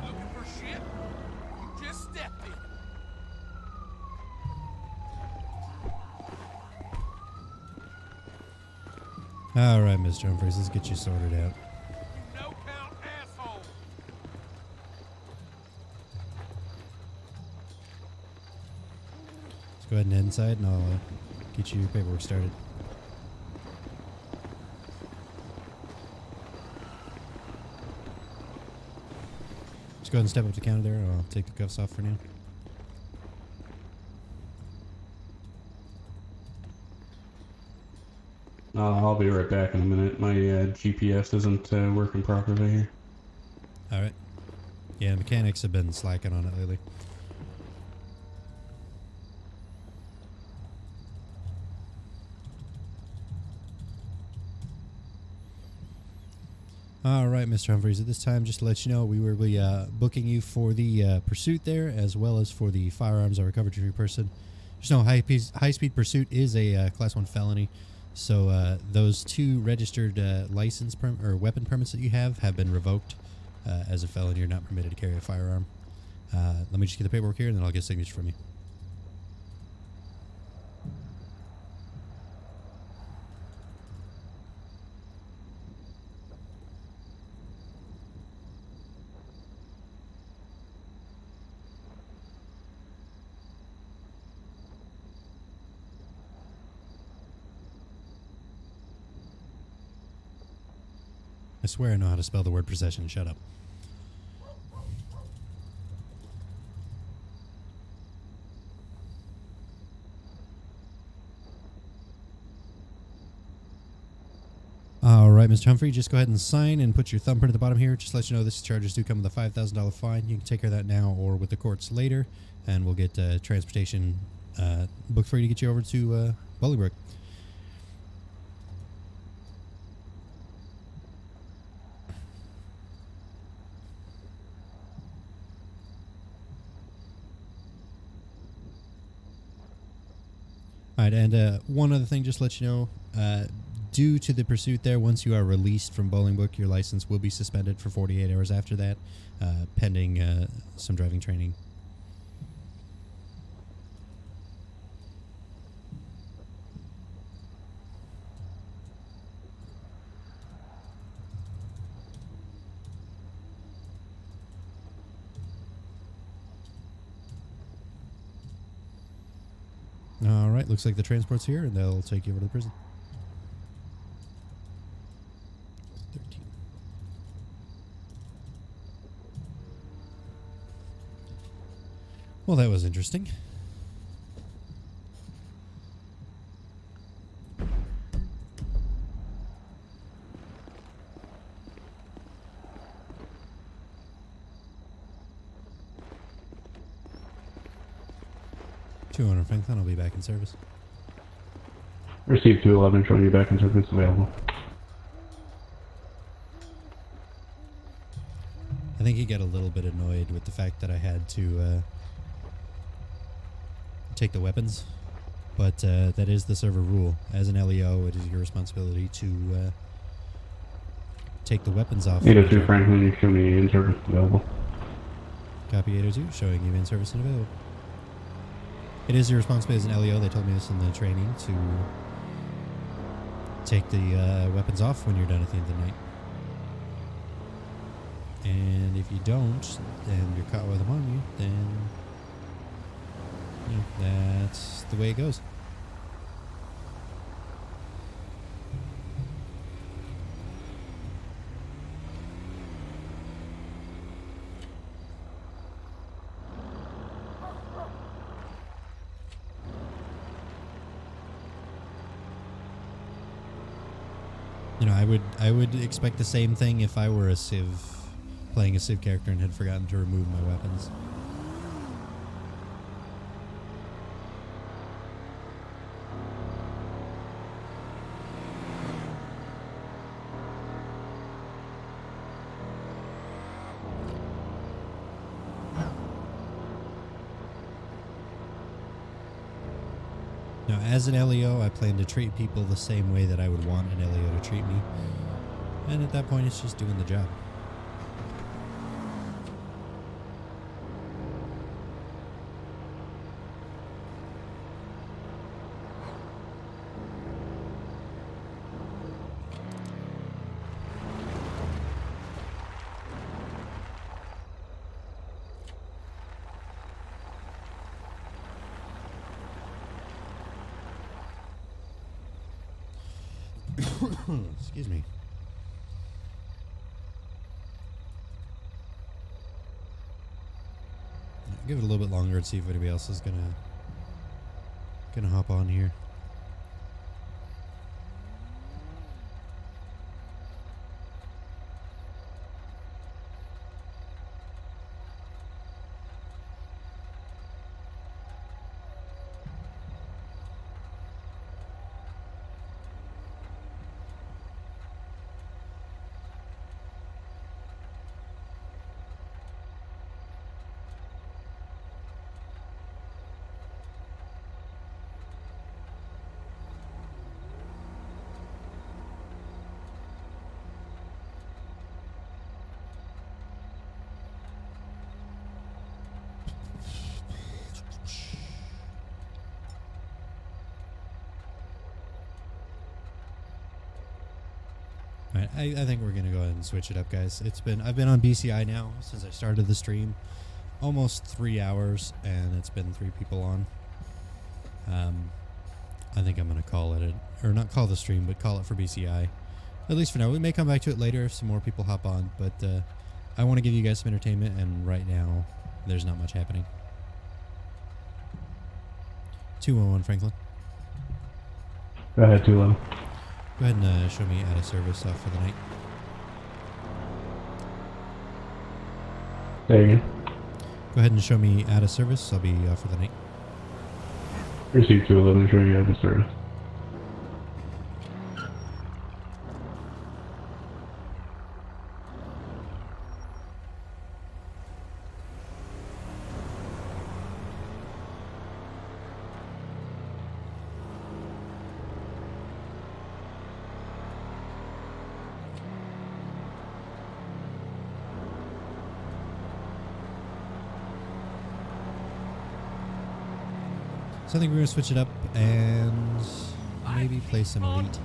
Looking for shit? You just stepped in. All right, Mr. Humphreys, let's get you sorted out. You no-count asshole. Let's go ahead and head inside, and I'll get you your paperwork started. Just go ahead and step up to the counter there. I'll take the cuffs off for now. I'll be right back in a minute. My GPS isn't working properly here. All right. Yeah, mechanics have been slacking on it lately. All right, Mr. Humphreys, at this time, just to let you know, we will be booking you for the pursuit there, as well as for the firearms I recovered from your person. Just know high-speed pursuit is a Class 1 felony, so those 2 registered license or weapon permits that you have been revoked. As a felon, you're not permitted to carry a firearm. Let me just get the paperwork here, and then I'll get a signature from you. I swear I know how to spell the word possession. Shut up. All right, Mr. Humphrey, just go ahead and sign and put your thumbprint at the bottom here. Just let you know this charges do come with a $5,000 fine. You can take care of that now or with the courts later, and we'll get transportation booked for you to get you over to Bolingbrook. All right, and one other thing, just to let you know, due to the pursuit there, once you are released from Bolingbrook, your license will be suspended for 48 hours after that, pending some driving training. All right, looks like the transport's here, and they'll take you over to the prison. 13. Well, that was interesting. Franklin, I'll be back in service. Received 211, showing you back in service available. I think he got a little bit annoyed with the fact that I had to take the weapons, but that is the server rule. As an LEO, it is your responsibility to take the weapons off. 802 Franklin, you show me in service available. Copy 802, showing you in service and available. It is your responsibility as an LEO. They told me this in the training to take the weapons off when you're done at the end of the night. And if you don't, and you're caught with them on you, then you know, that's the way it goes. You know, I would expect the same thing if I were a Civ, playing a Civ character and had forgotten to remove my weapons. Now, as an LEO, I plan to treat people the same way that I would want an LEO to treat me. And at that point, it's just doing the job. Excuse me. Give it a little bit longer and see if anybody else is gonna hop on here. All right, I think we're gonna go ahead and switch it up, guys. I've been on BCI now since I started the stream, almost 3 hours, and it's been 3 people on. I think I'm gonna call it or not call the stream, but call it for BCI, at least for now. We may come back to it later if some more people hop on, but I want to give you guys some entertainment, and right now there's not much happening. 211 Franklin. Go ahead, Tula. Go ahead and show me out of service off for the night. Say again. Go ahead and show me out of service. I'll be off for the night. Receive 211, show you out of service. So I think we're going to switch it up and maybe play some Elite.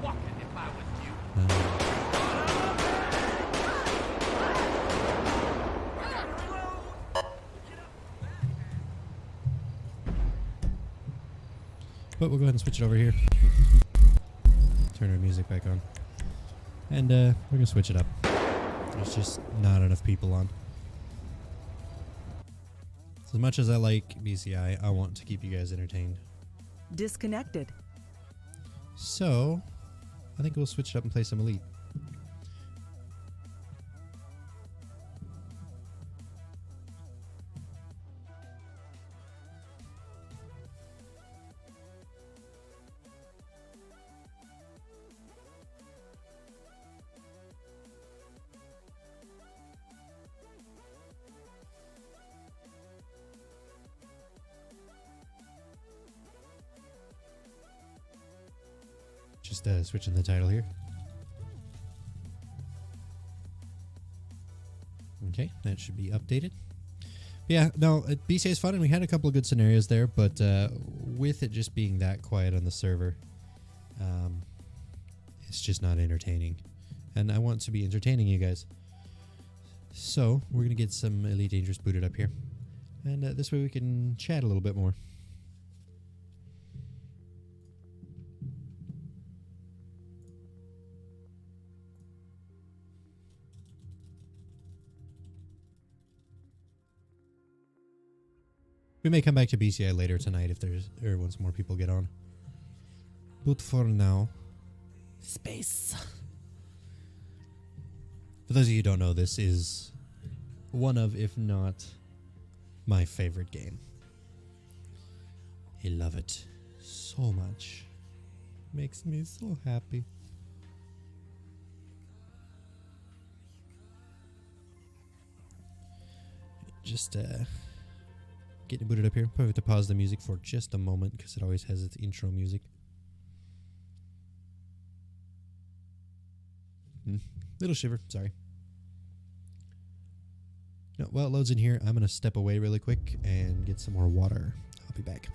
But we'll go ahead and switch it over here. Turn our music back on. And we're going to switch it up. There's just not enough people on. As much as I like BCI, I want to keep you guys entertained. Disconnected. So, I think we'll switch it up and play some Elite. Just switching the title here. Okay, that should be updated. Yeah, no, BCA is fun, and we had a couple of good scenarios there, but with it just being that quiet on the server, it's just not entertaining. And I want to be entertaining you guys. So, we're going to get some Elite Dangerous booted up here. And this way we can chat a little bit more. We may come back to BCI later tonight if there's or once more people get on. But for now, space. For those of you who don't know, this is one of, if not my favorite game. I love it so much. Makes me so happy. Just getting booted up here. Probably have to pause the music for just a moment because it always has its intro music. Little shiver, sorry. No, while it loads in here, I'm going to step away really quick and get some more water. I'll be back.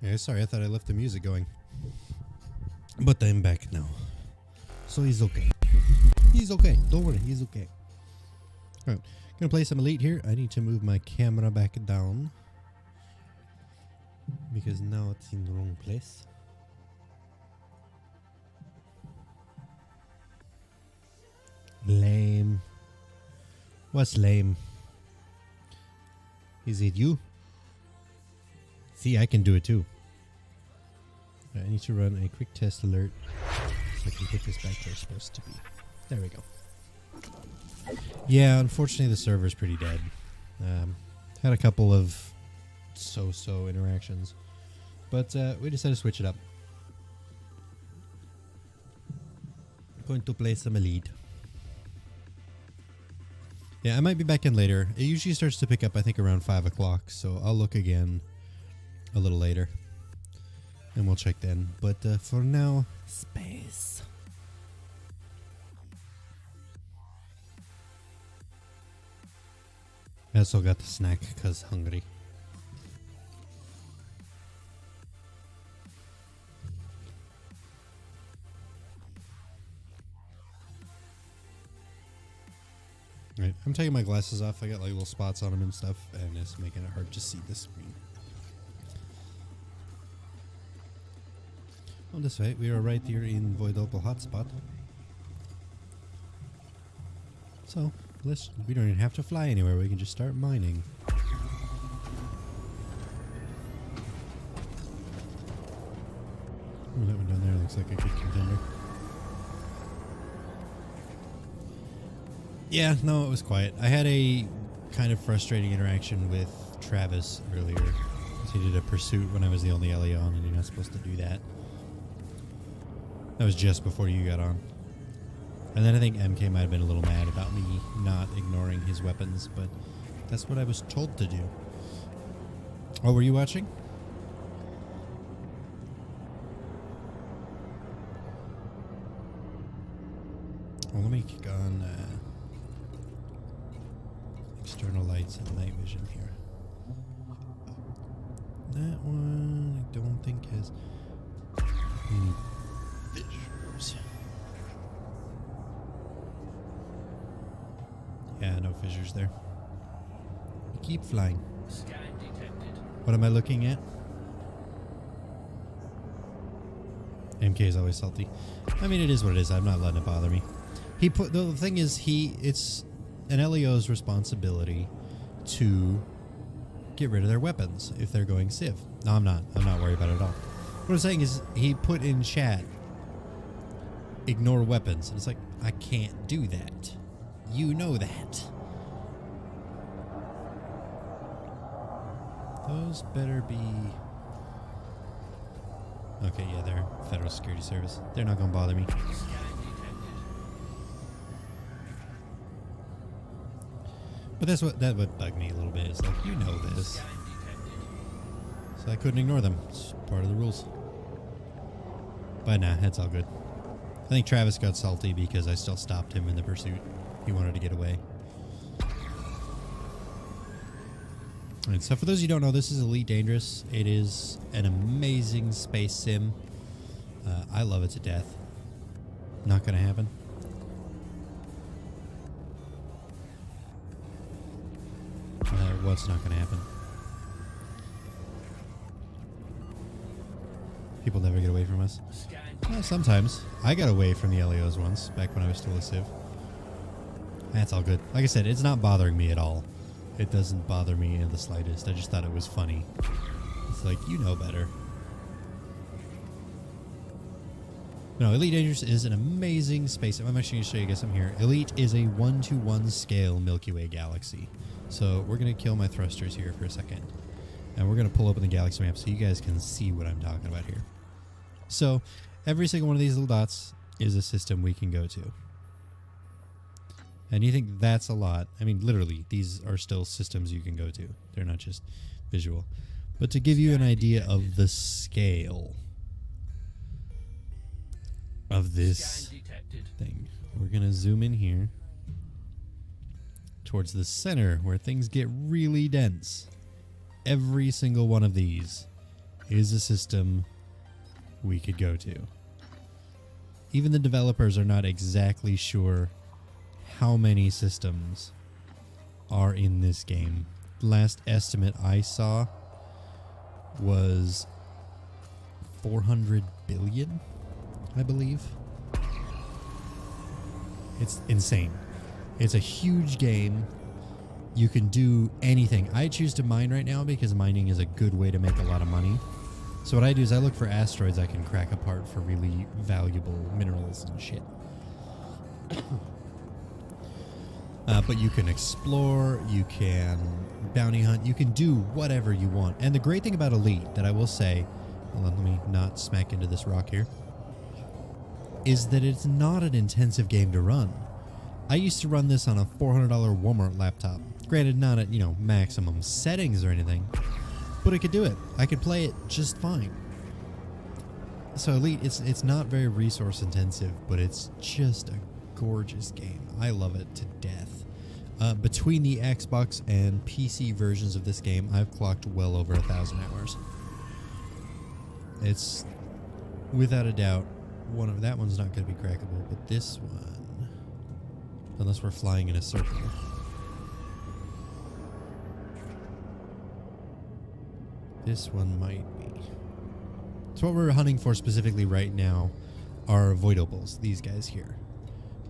Yeah, sorry, I thought I left the music going. But I'm back now. So he's okay. He's okay. Don't worry, he's okay. Alright, gonna play some Elite here. I need to move my camera back down, because now it's in the wrong place. Lame. What's lame? Is it you? See, I can do it too. I need to run a quick test alert so I can put this back where it's supposed to be. There we go. Yeah, unfortunately the server's pretty dead. Had a couple of so-so interactions, but we decided to switch it up. Going to play some Elite. Yeah, I might be back in later. It usually starts to pick up, I think, around 5 o'clock, so I'll look again a little later. And we'll check then. But for now, space. I also got the snack because hungry. Right, I'm taking my glasses off. I got like little spots on them and stuff, and it's making it hard to see the screen. On this way, we are right here in Void Opal Hotspot. So, we don't even have to fly anywhere. We can just start mining. Oh, that one down there looks like a good contender. Yeah, no, it was quiet. I had a kind of frustrating interaction with Travis earlier. He did a pursuit when I was the only LE on, and you're not supposed to do that. That was just before you got on. And then I think MK might have been a little mad about me not ignoring his weapons, but that's what I was told to do. Oh, were you watching? Well, let me kick on external lights and night vision here. That one I don't think has any fissures. Yeah, no fissures there. Keep flying. What am I looking at? MK is always salty. I mean, it is what it is. I'm not letting it bother me. The thing is, it's an LEO's responsibility to get rid of their weapons if they're going civ. No, I'm not. I'm not worried about it at all. What I'm saying is, he put in chat, ignore weapons. And it's like, I can't do that. You know that. Those better be... Okay, yeah, they're Federal Security Service. They're not going to bother me. But that would bug me a little bit. It's like, you know this. So I couldn't ignore them. It's part of the rules. But nah, it's all good. I think Travis got salty because I still stopped him in the pursuit. He wanted to get away. Alright, so for those of you who don't know, this is Elite Dangerous. It is an amazing space sim. I love it to death. Not gonna happen. What's not gonna happen? People never get away from us. Well, sometimes. I got away from the LEOs once, back when I was still a civ. That's all good. Like I said, it's not bothering me at all. It doesn't bother me in the slightest. I just thought it was funny. It's like, you know better. No, Elite Dangerous is an amazing space. I'm actually going to show you guys something here. Elite is a 1-to-1 scale Milky Way galaxy. So we're going to kill my thrusters here for a second. And we're going to pull open the galaxy map so you guys can see what I'm talking about here. So Every single one of these little dots is a system we can go to. And you think that's a lot. I mean, literally, these are still systems you can go to. They're not just visual. But to give you an idea of the scale of this thing, we're going to zoom in here towards the center where things get really dense. Every single one of these is a system we could go to. Even the developers are not exactly sure how many systems are in this game. Last estimate I saw was 400 billion, I believe. It's insane. It's a huge game. You can do anything. I choose to mine right now because mining is a good way to make a lot of money. So what I do is I look for asteroids I can crack apart for really valuable minerals and shit. But you can explore, you can bounty hunt, you can do whatever you want. And the great thing about Elite that I will say, hold on, let me not smack into this rock here, is that it's not an intensive game to run. I used to run this on a $400 Walmart laptop. Granted, not at, maximum settings or anything, but I could do it. I could play it just fine. So Elite, it's not very resource intensive, but it's just a gorgeous game. I love it to death. Between the Xbox and PC versions of this game, I've clocked well over 1,000 hours. It's, without a doubt, that one's not going to be crackable, but this one, unless we're flying in a circle. This one might be. So what we're hunting for specifically right now are voidables, these guys here.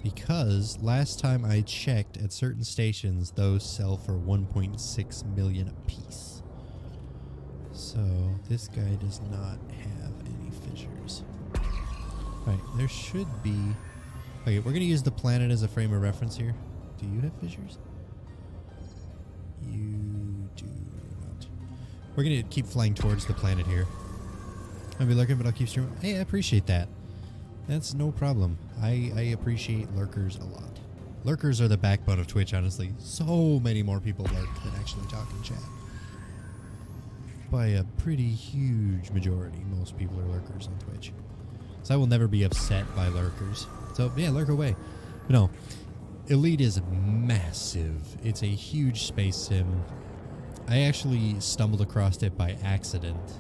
Because last time I checked at certain stations, those sell for 1.6 million a piece. So this guy does not have any fissures. Alright, there should be... Okay, we're going to use the planet as a frame of reference here. Do you have fissures? You do not. We're going to keep flying towards the planet here. I'll be lurking, but I'll keep streaming. Hey, I appreciate that. That's no problem. I appreciate lurkers a lot. Lurkers are the backbone of Twitch, honestly. So many more people lurk than actually talk in chat. By a pretty huge majority, most people are lurkers on Twitch. So I will never be upset by lurkers. So yeah, lurk away. But no, Elite is massive. It's a huge space sim. I actually stumbled across it by accident.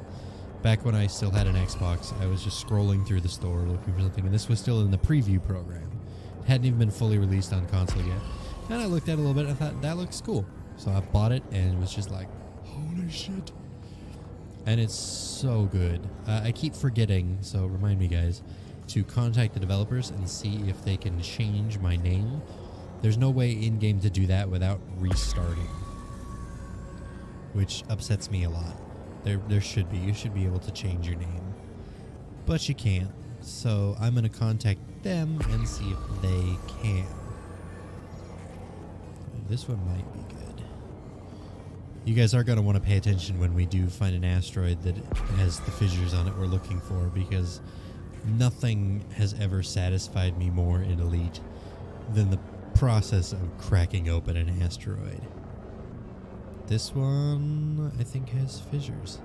Back when I still had an Xbox, I was just scrolling through the store looking for something, and this was still in the preview program. It hadn't even been fully released on console yet. And I looked at it a little bit and I thought, that looks cool. So I bought it and it was just like, holy shit. And it's so good. I keep forgetting, so remind me guys, to contact the developers and see if they can change my name. There's no way in-game to do that without restarting, which upsets me a lot. There should be. You should be able to change your name. But you can't. So I'm going to contact them and see if they can. This one might be good. You guys are going to want to pay attention when we do find an asteroid that has the fissures on it we're looking for, because nothing has ever satisfied me more in Elite than the process of cracking open an asteroid. This one, I think, has fissures.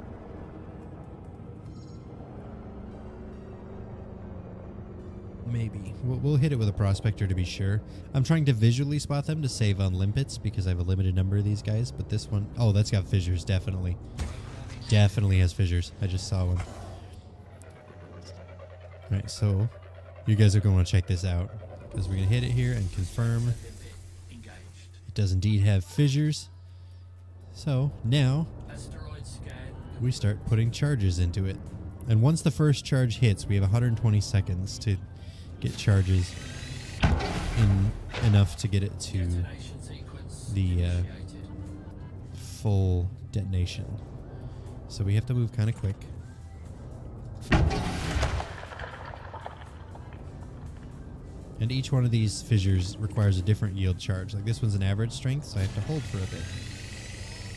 Maybe. We'll hit it with a prospector to be sure. I'm trying to visually spot them to save on limpets because I have a limited number of these guys, but this one... Oh, that's got fissures, definitely. Definitely has fissures. I just saw one. Alright, so you guys are going to want to check this out because we're going to hit it here and confirm it does indeed have fissures. So now we start putting charges into it. And once the first charge hits, we have 120 seconds to get charges in enough to get it to the full detonation. So we have to move kind of quick. And each one of these fissures requires a different yield charge. Like this one's an average strength, so I have to hold for a bit.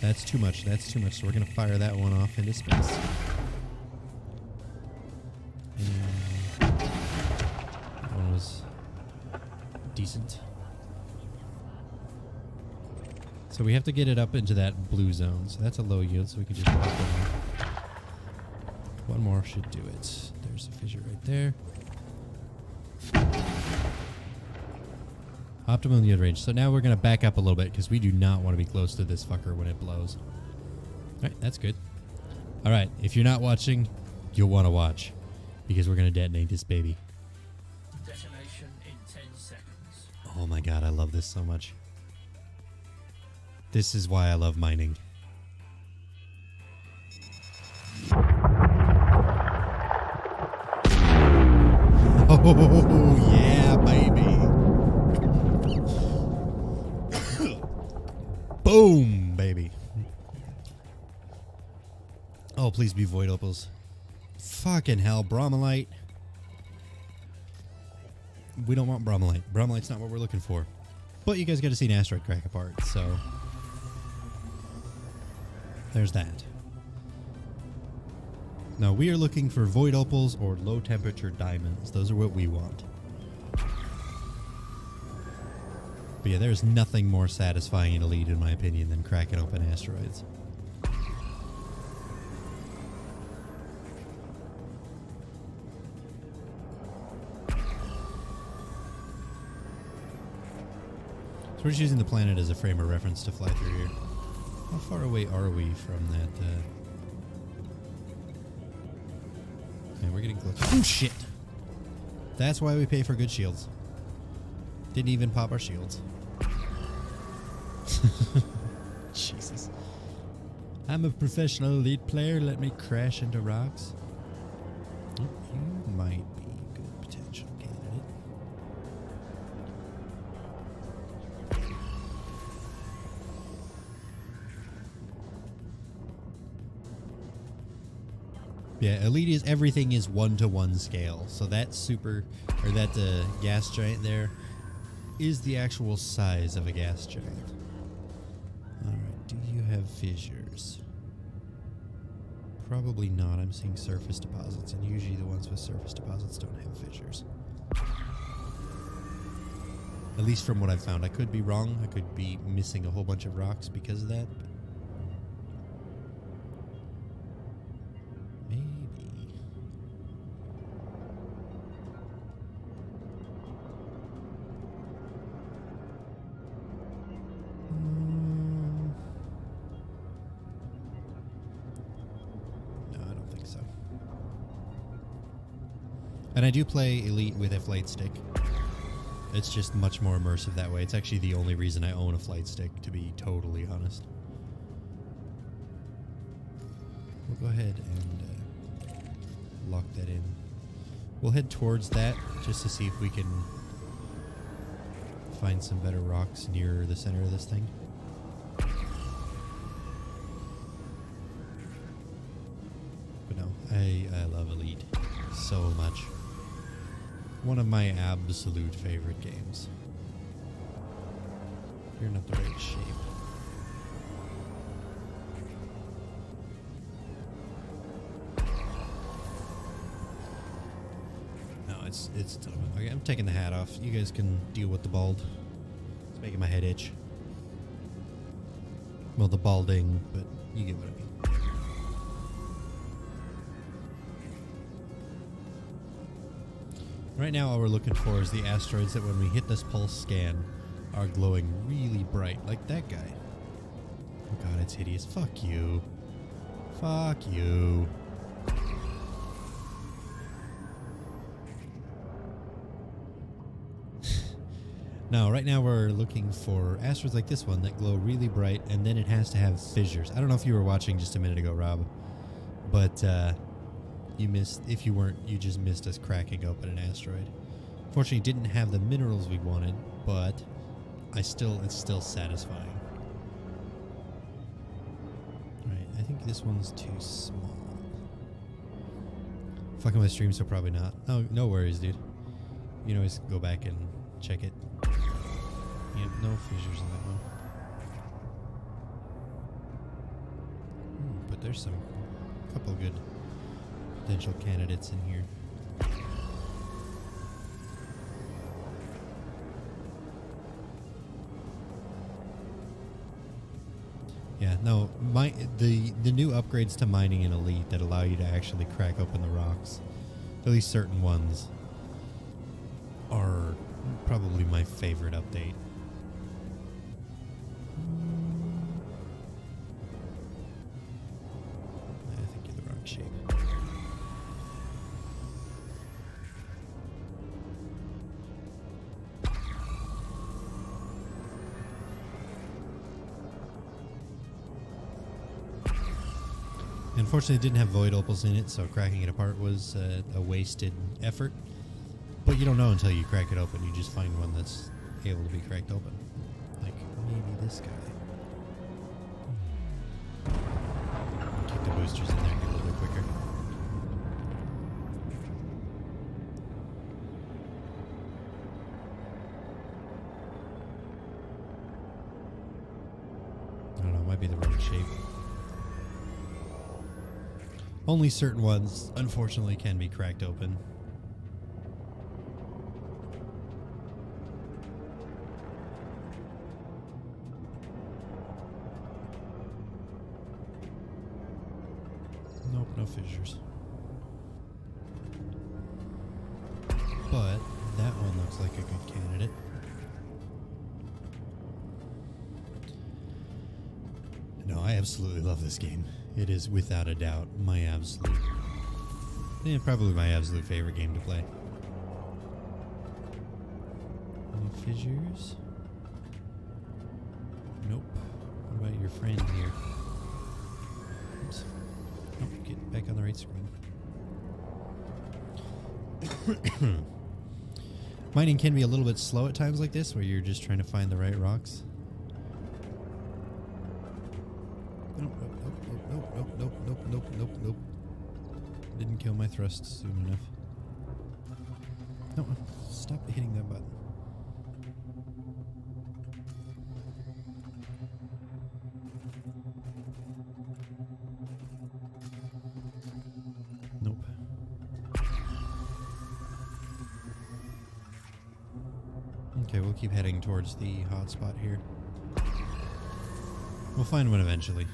That's too much. That's too much. So we're going to fire that one off into space. And decent. So we have to get it up into that blue zone. So that's a low yield, so we can just walk in there. One more should do it. There's a fissure right there. Optimum yield range. So now we're going to back up a little bit because we do not want to be close to this fucker when it blows. Alright, that's good. Alright, if you're not watching, you'll want to watch because we're going to detonate this baby. Detonation in 10 seconds. Oh my god, I love this so much. This is why I love mining. Oh, yeah, baby. Boom, baby. Oh, please be void opals. Fucking hell, bromellite. We don't want bromellite. Bromellite's not what we're looking for. But you guys got to see an asteroid crack apart, so there's that. Now we are looking for void opals or low temperature diamonds. Those are what we want. But yeah, there's nothing more satisfying in Elite, in my opinion, than cracking open asteroids. So we're just using the planet as a frame of reference to fly through here. How far away are we from that? Man, we're getting close. Oh shit! That's why we pay for good shields. Didn't even pop our shields. Jesus. I'm a professional Elite player. Let me crash into rocks. Oh, you might be a good potential candidate. Yeah, Elite is everything is 1-to-1 scale. So that that gas giant there is the actual size of a gas giant. Alright, do you have fissures? Probably not. I'm seeing surface deposits, and usually the ones with surface deposits don't have fissures. At least from what I've found. I could be wrong. I could be missing a whole bunch of rocks because of that. Maybe. And I do play Elite with a flight stick. It's just much more immersive that way. It's actually the only reason I own a flight stick, to be totally honest. We'll go ahead and lock that in. We'll head towards that just to see if we can find some better rocks near the center of this thing. But no, I love Elite so much. One of my absolute favorite games. You're not the right shape. No, it's tough. Okay, I'm taking the hat off. You guys can deal with the bald. It's making my head itch. Well, the balding, but you get what I mean. Right now all we're looking for is the asteroids that when we hit this pulse scan are glowing really bright, like that guy. Oh god, it's hideous. Fuck you. Fuck you. No, right now we're looking for asteroids like this one that glow really bright, and then it has to have fissures. I don't know if you were watching just a minute ago, Rob, but you missed. If you weren't, you just missed us cracking open an asteroid. Fortunately, it didn't have the minerals we wanted, but it's still satisfying. Alright, I think this one's too small. Fucking my stream, so probably not. Oh, no worries, dude. You can always go back and check it. Yeah, no fissures in that one. But there's a couple good potential candidates in here. no, the new upgrades to mining in Elite that allow you to actually crack open the rocks, at least certain ones, are probably my favorite update. I think you're the wrong shape. Unfortunately, it didn't have void opals in it, so cracking it apart was a wasted effort. But you don't know until you crack it open. You just find one that's able to be cracked open. Like, maybe this guy. Kick the boosters in there, get a little bit quicker. I don't know, it might be the wrong shape. Only certain ones, unfortunately, can be cracked open. Nope, no fissures. But that one looks like a good candidate. No, I absolutely love this game. It is without a doubt my absolute, probably my absolute favorite game to play. Any fissures? Nope. What about your friend here? Oops. Nope, get back on the right screen. Mining can be a little bit slow at times like this, where you're just trying to find the right rocks. Nope. Didn't kill my thrust soon enough. No, stop hitting that button. Nope. Okay, we'll keep heading towards the hotspot here. We'll find one eventually.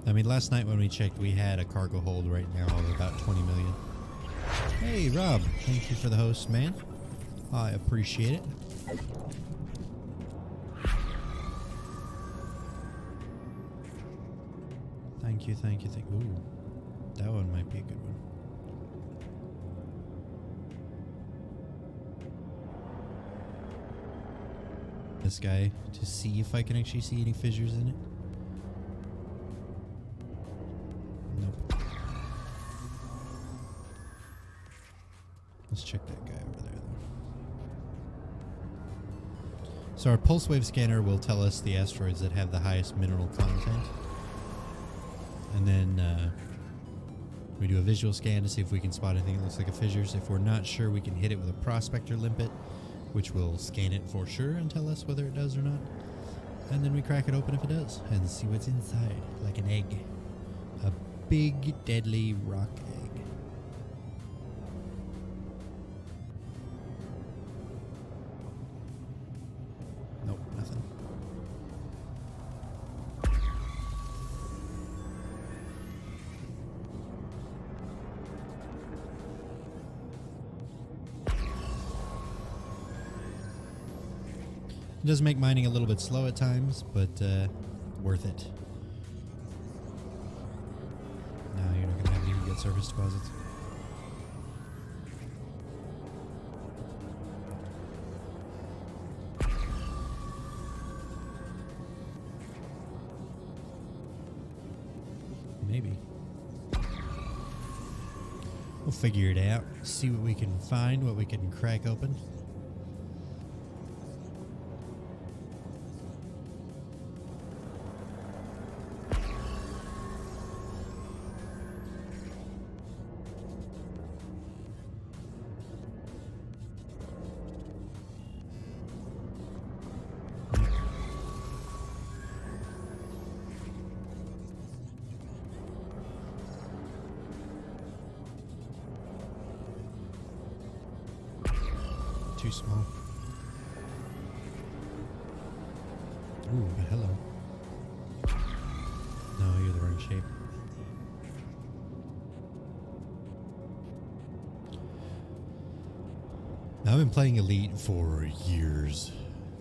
I mean, last night when we checked, we had a cargo hold right now of about 20 million. Hey, Rob. Thank you for the host, man. I appreciate it. Thank you. Ooh, that one might be a good one. This guy to see if I can actually see any fissures in it. Nope. Let's check that guy over there, though. So our pulse wave scanner will tell us the asteroids that have the highest mineral content. And then we do a visual scan to see if we can spot anything that looks like a fissures. If we're not sure, we can hit it with a prospector limpet, which will scan it for sure and tell us whether it does or not. And then we crack it open if it does and see what's inside, like an egg. A big, deadly rock egg. Nope, nothing. It does make mining a little bit slow at times, but worth it. No, you're not going to have any good surface deposits. Maybe. We'll figure it out, see what we can find, what we can crack open. Too small. Ooh, but hello. No, you're the wrong shape. I've been playing Elite for years.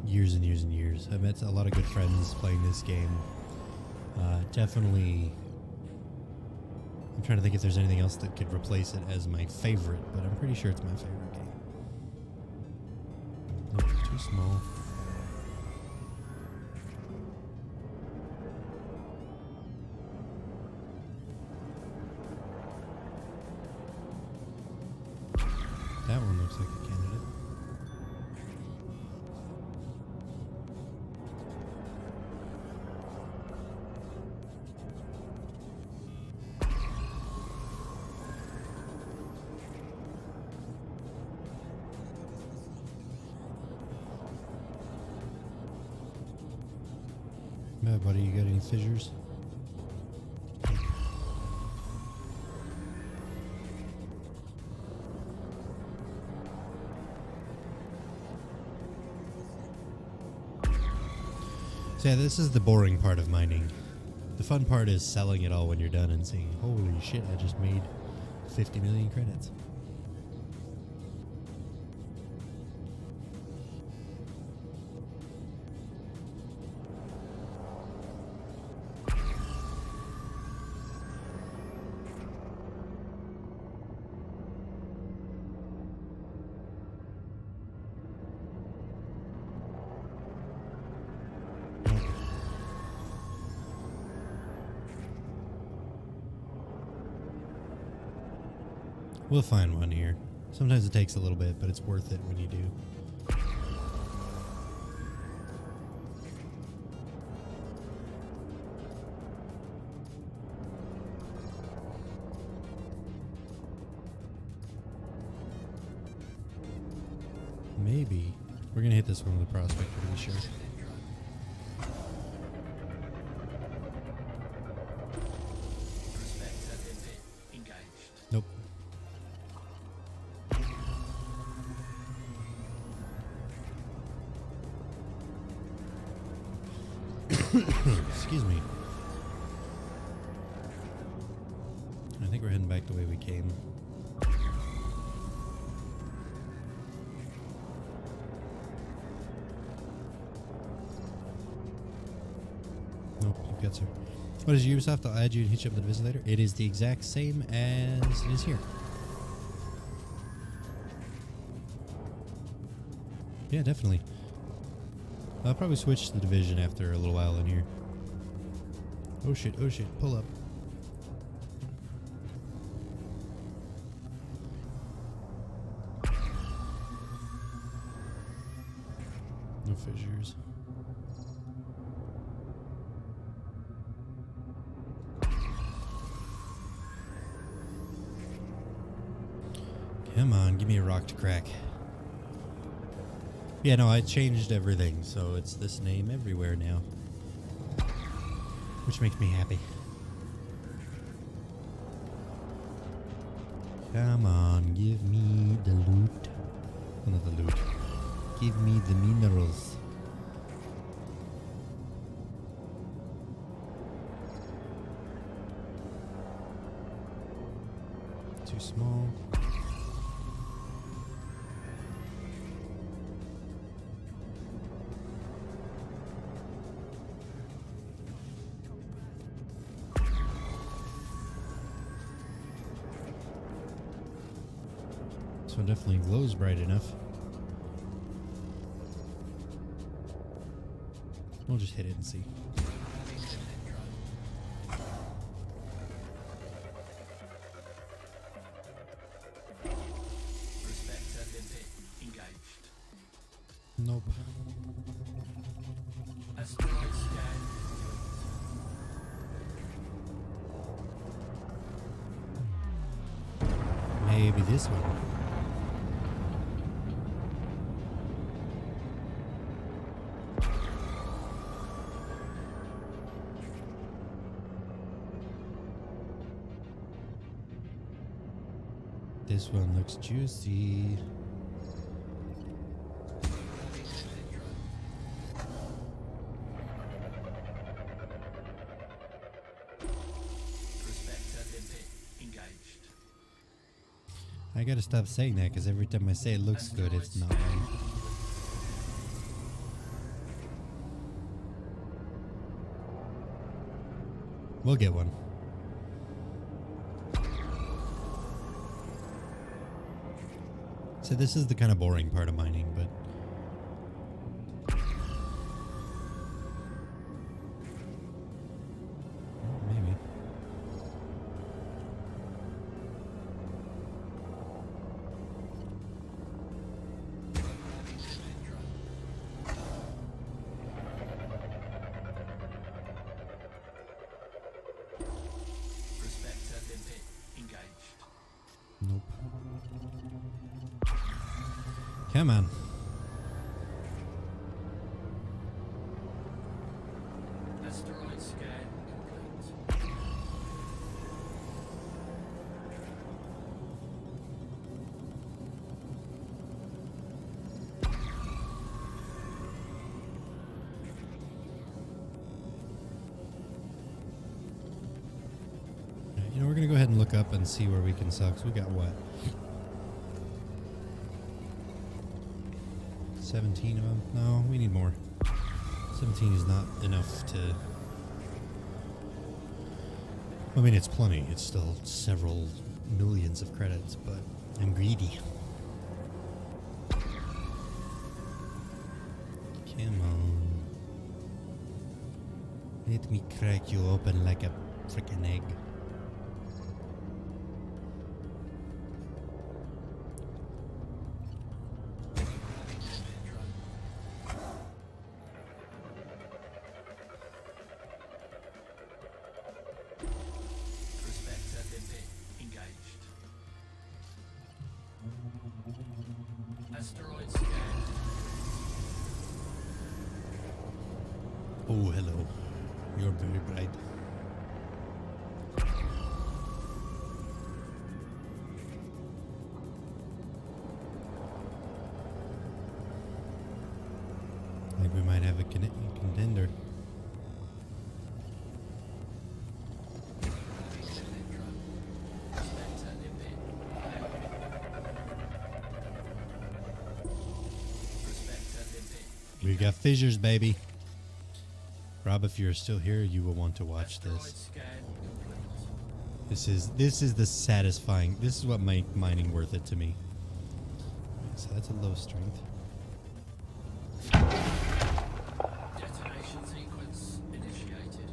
Years and years and years. I've met a lot of good friends playing this game. Definitely... I'm trying to think if there's anything else that could replace it as my favorite, but I'm pretty sure it's my favorite game. Nope, too small. That one looks like a candidate. Yeah, buddy, you got any fissures? So yeah, this is the boring part of mining. The fun part is selling it all when you're done and saying, holy shit, I just made 50 million credits. We'll find one here. Sometimes it takes a little bit, but it's worth it when you do. Maybe. We're going to hit this one with a prospector to be sure. Nope. Excuse me. I think we're heading back the way we came. Nope, you got her. What is Ubisoft? I'll add you and hit you up the visit later. It is the exact same as it is here. Yeah, definitely. I'll probably switch the division after a little while in here. Oh shit, pull up. No fissures. Come on, give me a rock to crack. Yeah, no, I changed everything, so it's this name everywhere now. Which makes me happy. Come on, give me the loot. Well, not the loot. Give me the minerals. Too small. This one definitely glows bright enough. We'll just hit it and see. Nope. Maybe this one. This one looks juicy. I gotta stop saying that because every time I say it looks good, it's not right. We'll get one. So this is the kind of boring part of mining, but maybe. Nope. Come on. Asteroid scan complete. You know, we're gonna go ahead and look up and see where we can sell. 'Cause we got what? 17 of them? No, we need more. 17 is not enough to... I mean, it's plenty. It's still several millions of credits, but I'm greedy. Come on. Let me crack you open like a freaking egg. Asteroid scan. Oh, hello. You're very bright. I think we might have a contender. We got fissures, baby. Rob, if you're still here, you will want to watch this. This is the satisfying. This is what make mining worth it to me. So that's a low strength. Detonation sequence initiated.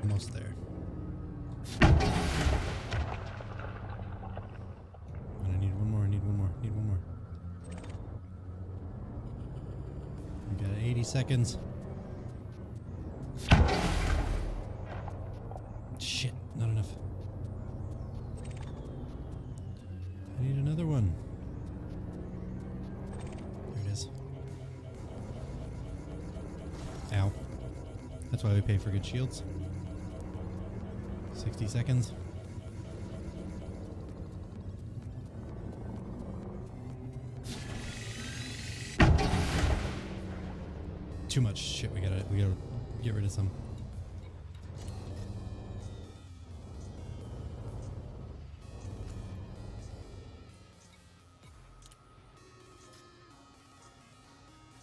Almost there. And I need one more, I need one more, need one more. We got 80 seconds. Shit, not enough. I need another one. There it is. Ow. That's why we pay for good shields. 60 seconds. Too much shit. We gotta get rid of some.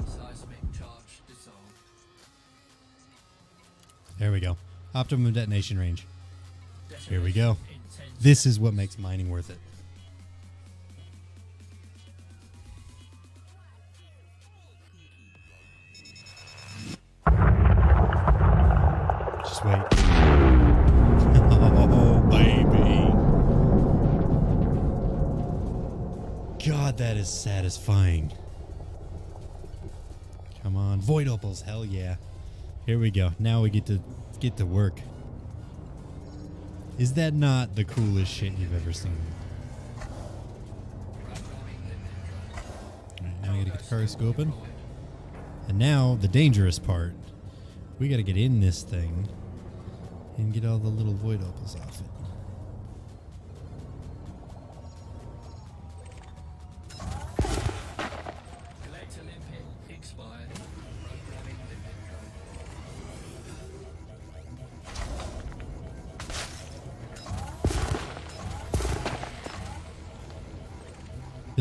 Seismic charge dissolved. There we go. Optimum detonation range. Here we go. This is what makes mining worth it. Just wait. Oh, baby. God, that is satisfying. Come on. Void opals. Hell yeah. Here we go. Now we get to work. Is that not the coolest shit you've ever seen? Alright, now we gotta get the cargo scope open. And now, the dangerous part. We gotta get in this thing and get all the little void opals off it.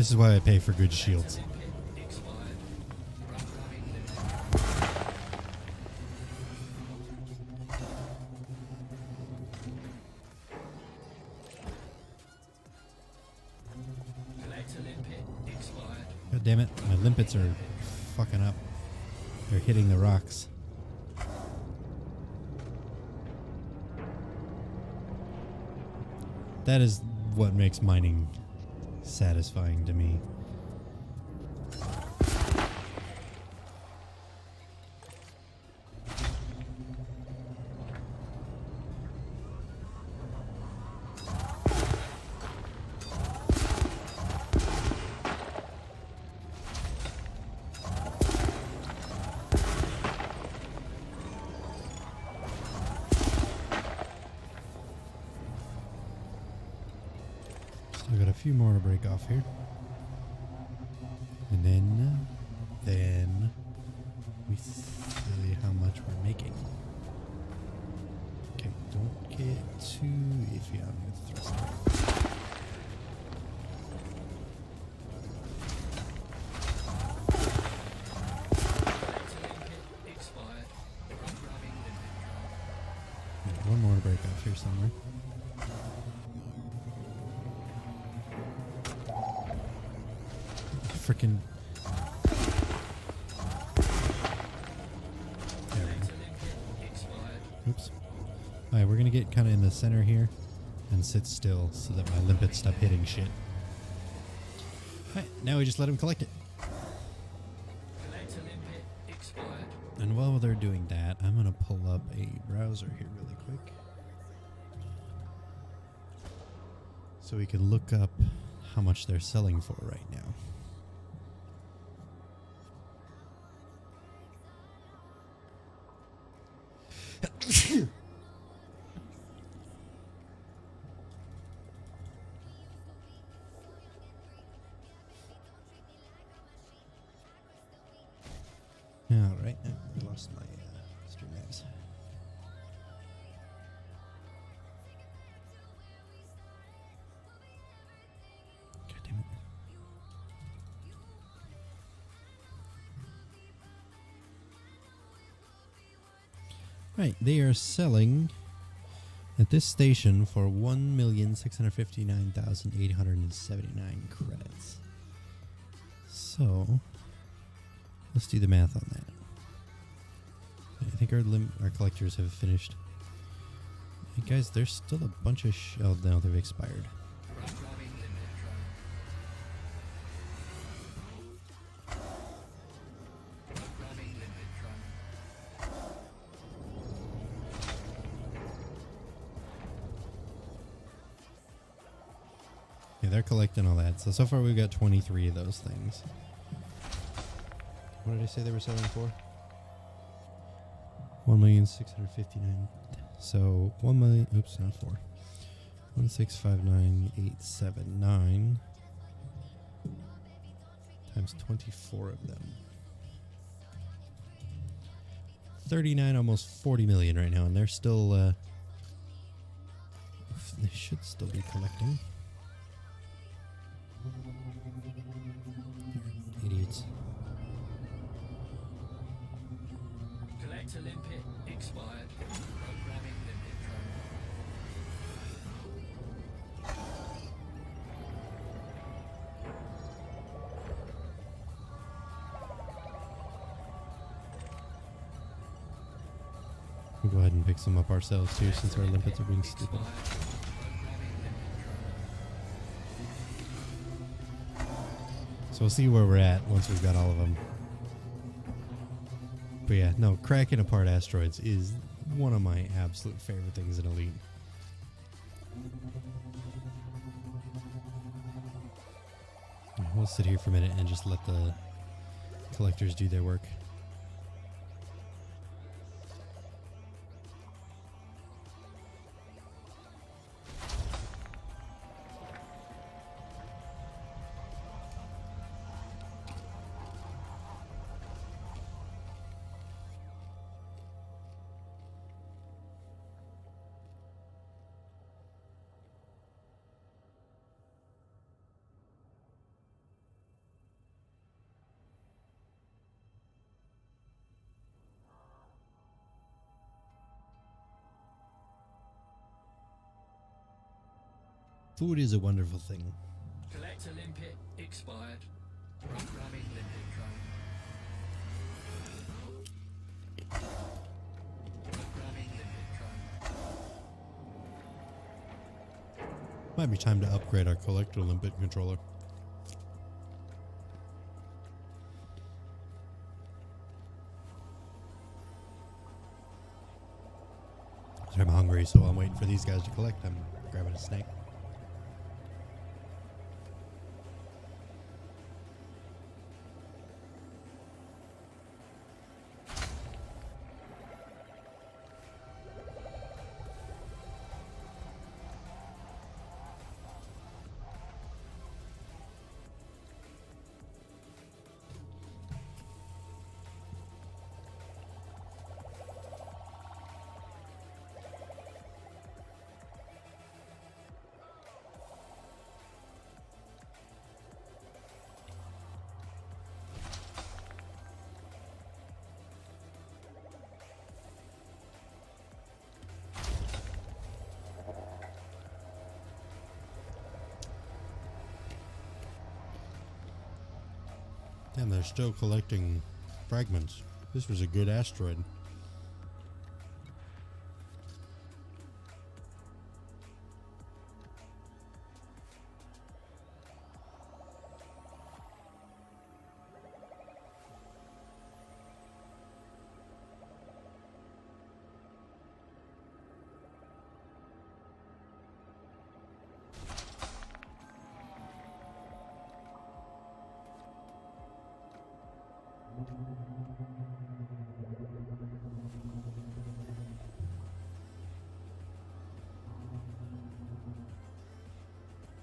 This is why I pay for good shields. God damn it, my limpets are fucking up. They're hitting the rocks. That is what makes mining satisfying to me. Still got a few more to break off here. And then we see how much we're making. Okay, don't get too iffy on the thruster. One more to break off here somewhere. Freaking. There we go. Oops. Alright, we're gonna get kind of in the center here and sit still so that my limpets stop hitting shit. Alright, now we just let him collect it. And while they're doing that, I'm gonna pull up a browser here really quick so we can look up how much they're selling for right now. All right, I lost my string knives. God damn it. Right, they are selling at this station for 1,659,879 credits. So let's do the math on that. I think our collectors have finished. Hey guys, there's still a bunch of oh no, they've expired. Yeah, they're collecting all that. So far we've got 23 of those things. What did I say they were selling for? 1,659,000. So 1 million. Oops, not 4. 1,659,879 times 24 of them. 39, almost 40 million right now, and they're still. They should still be collecting. Idiots. Collect a limpet, expired. Programming limpet We'll go ahead and pick some up ourselves too, since our limpets are being stupid. So we'll see where we're at once we've got all of them. But yeah, no, cracking apart asteroids is one of my absolute favorite things in Elite. We'll sit here for a minute and just let the collectors do their work. Food is a wonderful thing. Collect a limpet expired. Programming limpet drone. Programming limpet drone. Might be time to upgrade our collector limpet controller. I'm hungry, so I'm waiting for these guys to collect them. Grabbing a snack. Damn, they're still collecting fragments. This was a good asteroid.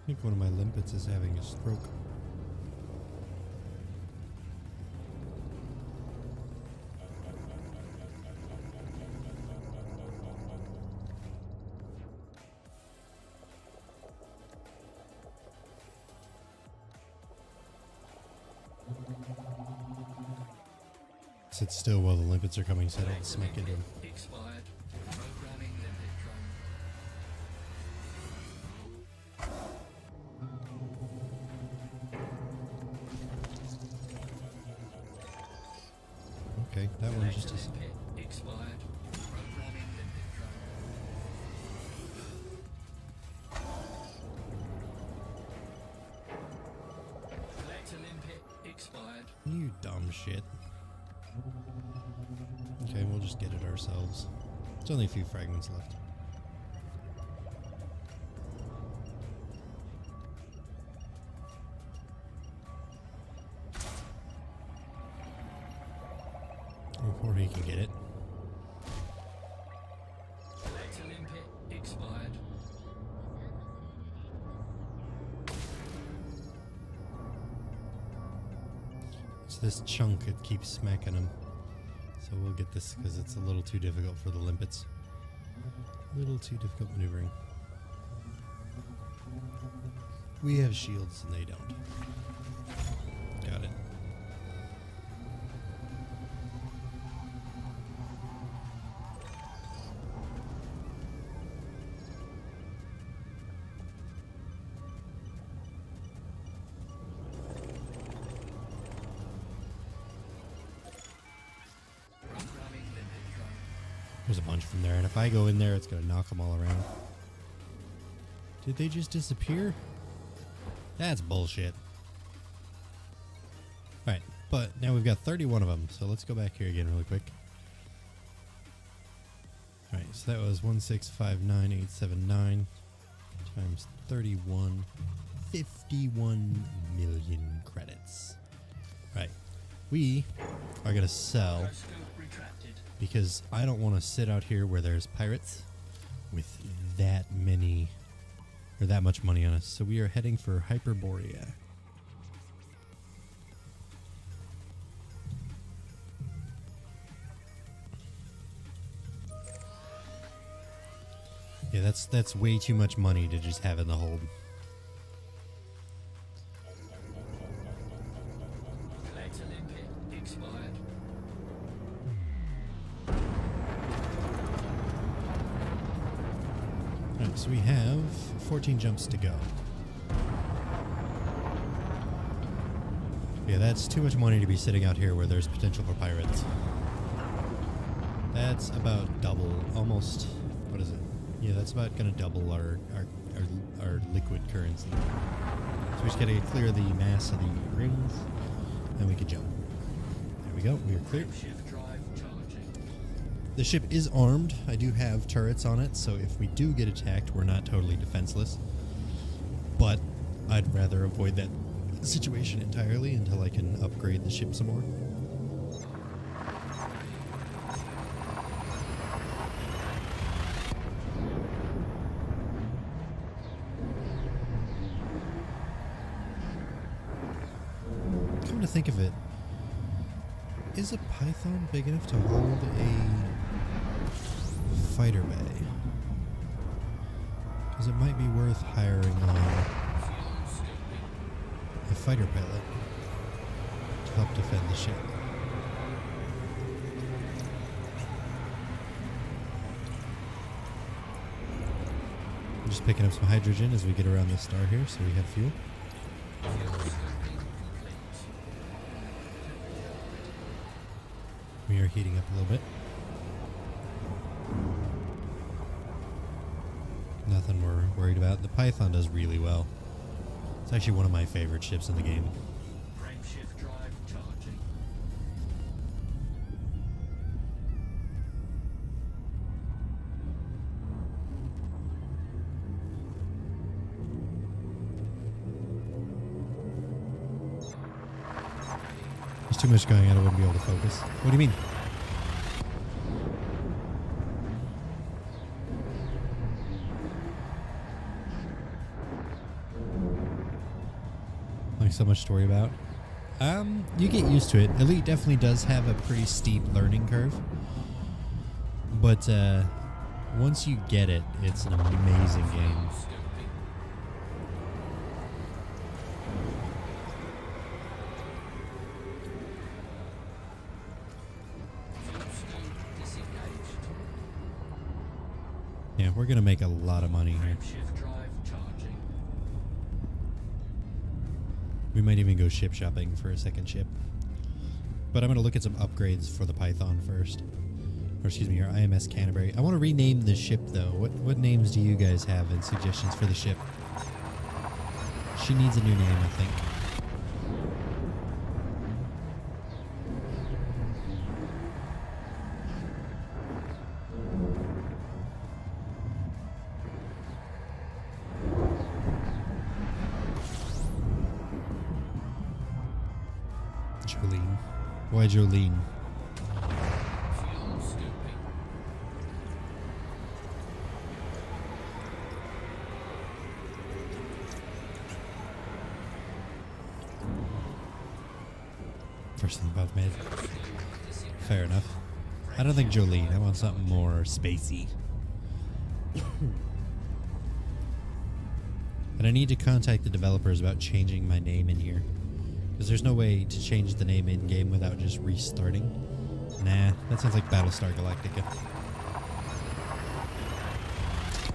I think one of my limpets is having a stroke. Sit still while the limpets are coming, so I don't smack into them. Expired. Programming limpet drone. Okay, that one just is. Limpet expired. Programming limpet drone. Collect a limpet expired. You dumb shit. Okay, we'll just get it ourselves. There's only a few fragments left. Before he can get it. Collect a limpet expired. It's this chunk that keeps smacking him. So we'll get this because it's a little too difficult for the limpets. A little too difficult maneuvering. We have shields and they don't. Got it. There's a bunch from there, and if I go in there, it's going to knock them all around. Did they just disappear? That's bullshit. Alright, but now we've got 31 of them, so let's go back here again really quick. Alright, so that was 1659879 times 31. 51 million credits. Right, we are going to sell... because I don't want to sit out here where there's pirates with that many, or that much money on us. So we are heading for Hyperborea. Yeah, that's way too much money to just have in the hold. Alright, so we have 14 jumps to go. Yeah, that's too much money to be sitting out here where there's potential for pirates. That's about double, almost, what is it? Yeah, that's about gonna double our liquid currency. So we just gotta clear the mass of the rings, and we can jump. There we go, we are clear. The ship is armed. I do have turrets on it, so if we do get attacked, we're not totally defenseless. But I'd rather avoid that situation entirely until I can upgrade the ship some more. Come to think of it, is a Python big enough to hold a fighter bay? Because it might be worth hiring on a fighter pilot to help defend the ship. I'm just picking up some hydrogen as we get around this star here, so we have fuel. We are heating up a little bit. Nothing we're worried about. The Python does really well. It's actually one of my favorite ships in the game. Frameshift drive charging. There's too much going on, I wouldn't be able to focus. What do you mean? Like so much to worry about. You get used to it. Elite definitely does have a pretty steep learning curve. But once you get it, it's an amazing game. Yeah, we're gonna make a lot of money here. We might even go ship shopping for a second ship. But I'm gonna look at some upgrades for the Python first. Or excuse me, our IMS Canterbury. I want to rename the ship though. What names do you guys have and suggestions for the ship? She needs a new name, I think. Jolene. Why Jolene? First thing above mid. Fair enough. I don't think Jolene. I want something more spacey. And I need to contact the developers about changing my name in here. Because there's no way to change the name in-game without just restarting. Nah, that sounds like Battlestar Galactica.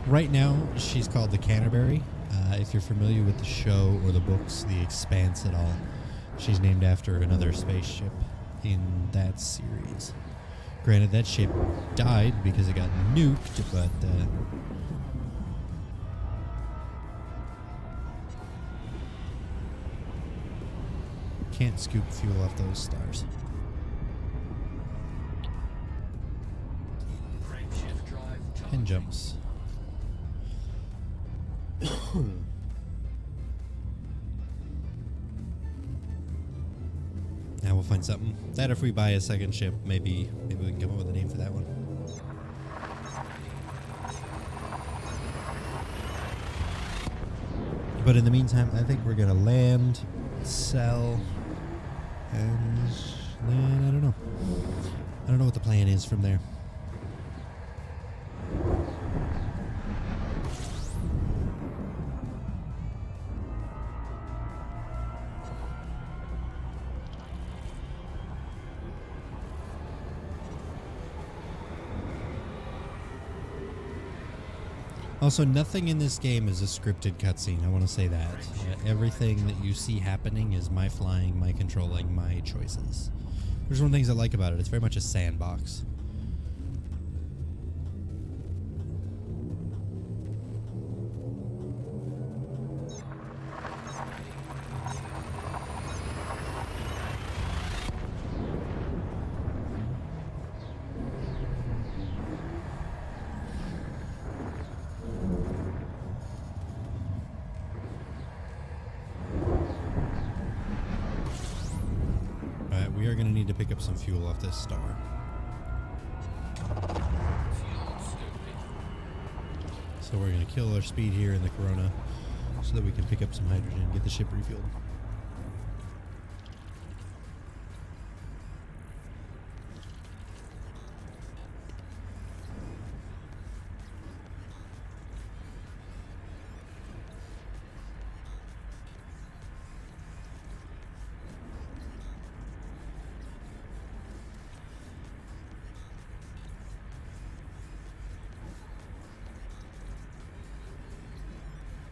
Right now, she's called the Canterbury. If you're familiar with the show or the books, The Expanse at all, she's named after another spaceship in that series. Granted, that ship died because it got nuked, but can't scoop fuel off those stars. And jumps. Now we'll find something. That if we buy a second ship, maybe we can come up with a name for that one. But in the meantime, I think we're gonna land, sell, and then I don't know. I don't know what the plan is from there. Also, nothing in this game is a scripted cutscene. I want to say that. Everything that you see happening is my flying, my controlling, my choices. There's one of the things I like about it. It's very much a sandbox. We are going to need to pick up some fuel off this star. So we're going to kill our speed here in the Corona so that we can pick up some hydrogen and get the ship refueled.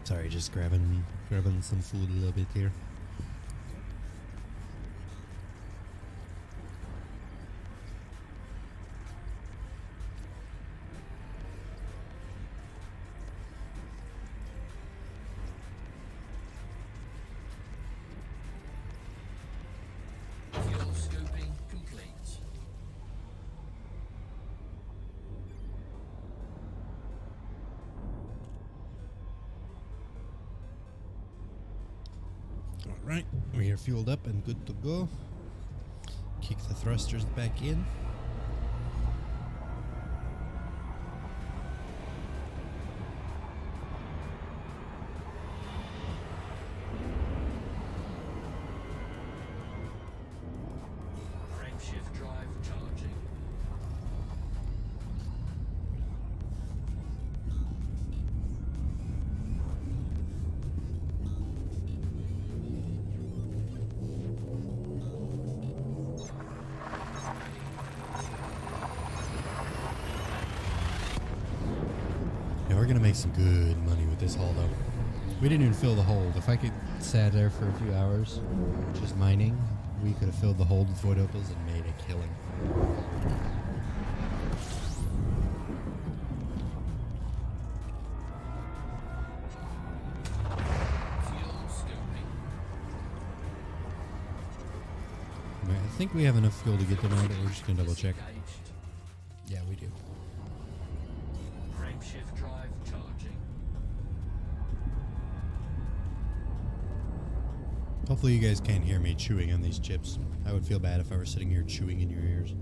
Sorry, just grabbing some food a little bit here. Fuel scooping complete. Alright, we are fueled up and good to go. Kick the thrusters back in. Frameshift drive charging. Yeah, we're gonna make some good money with this haul though. We didn't even fill the hold. If I could sat there for a few hours just mining, we could have filled the hold with void opals and made a killing. Fuel scooping. I think we have enough fuel to get them out, but we're just gonna double check. Engaged. Yeah, we do. Frameshift drive charging. Hopefully you guys can't hear me chewing on these chips. I would feel bad if I were sitting here chewing in your ears.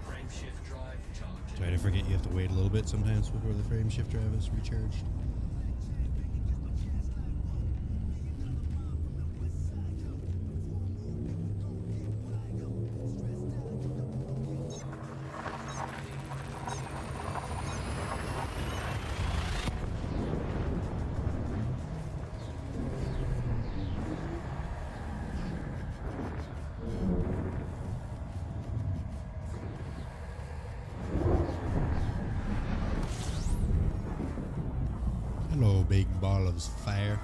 Frameshift drive charging. Try to forget you have to wait a little bit sometimes before the frame shift drive is recharged. Hello, big ball of fire.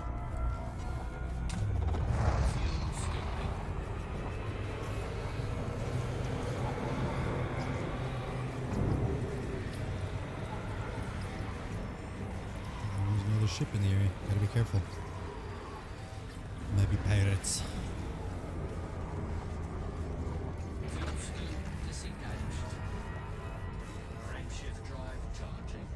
There's another ship in the area. Gotta be careful. Might be pirates. Fuel scoop disengaged. Frameshift drive charging.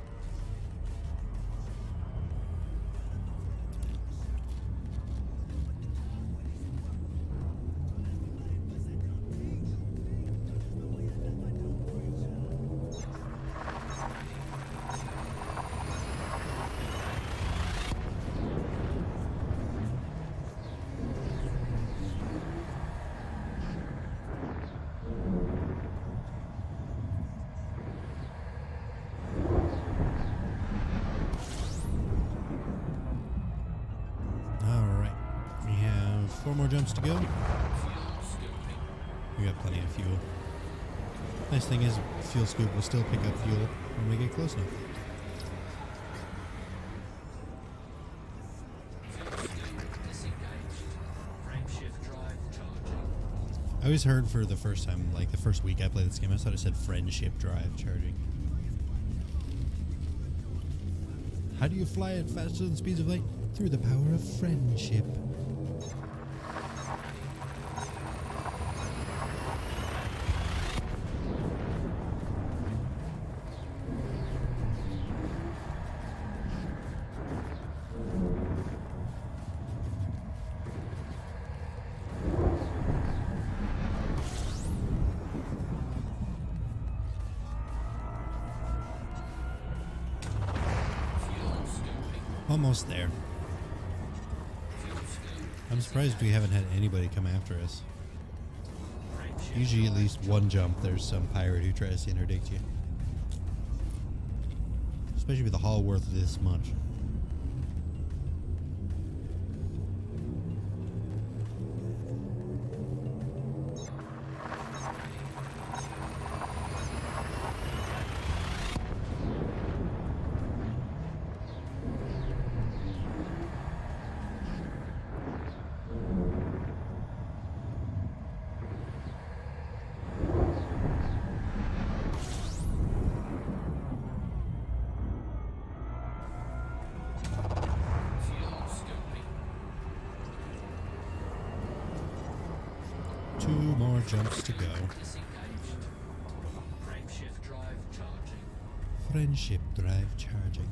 4 more jumps to go. We got plenty of fuel. Nice thing is, fuel scoop will still pick up fuel when we get close enough. I always heard for the first time, like the first week I played this game, I thought it said friendship drive charging. How do you fly at faster than speeds of light? Through the power of friendship. Almost there. I'm surprised we haven't had anybody come after us. Usually at least one jump there's some pirate who tries to interdict you. Especially with a haul worth this much. Two more jumps to go. Friendship drive charging.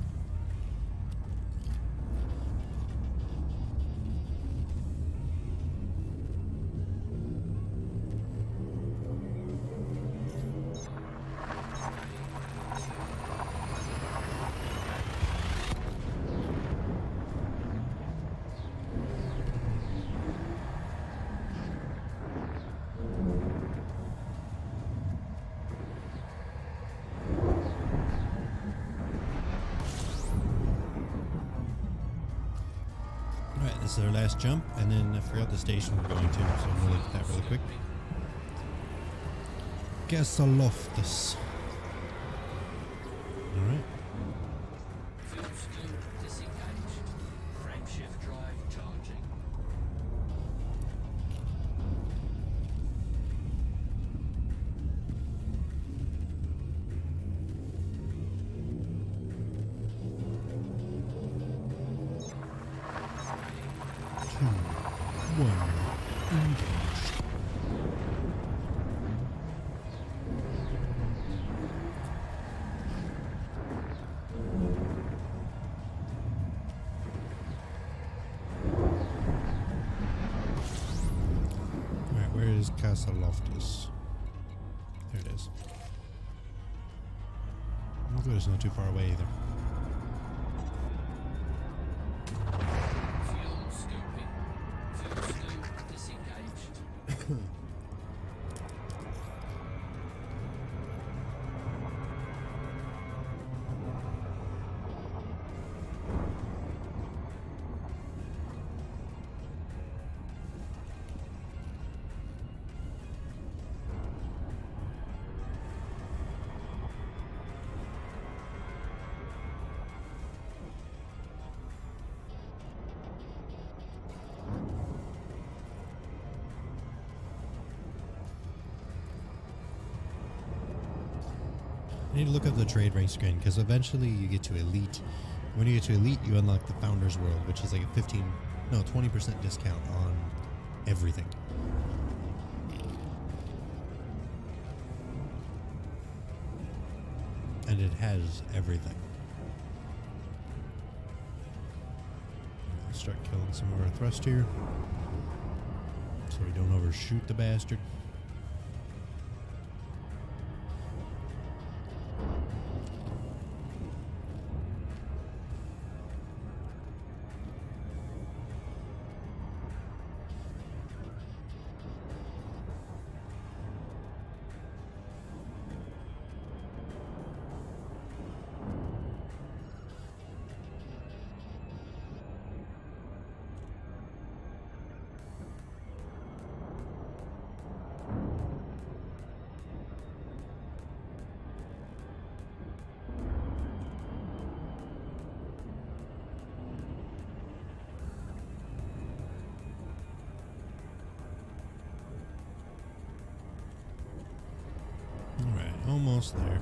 Alright, this is our last jump, and then I forgot the station we're going to, so I'm going to look at that really quick. Gasoloftus. Alright. Engaged. Alright, where is Casa Loftus? There it is. Hopefully it's not too far away either. I need to look up the trade rank screen because eventually you get to elite. When you get to elite, you unlock the Founders World, which is like a 20% discount on everything. And it has everything. I'll start killing some of our thrust here so we don't overshoot the bastard. Almost there.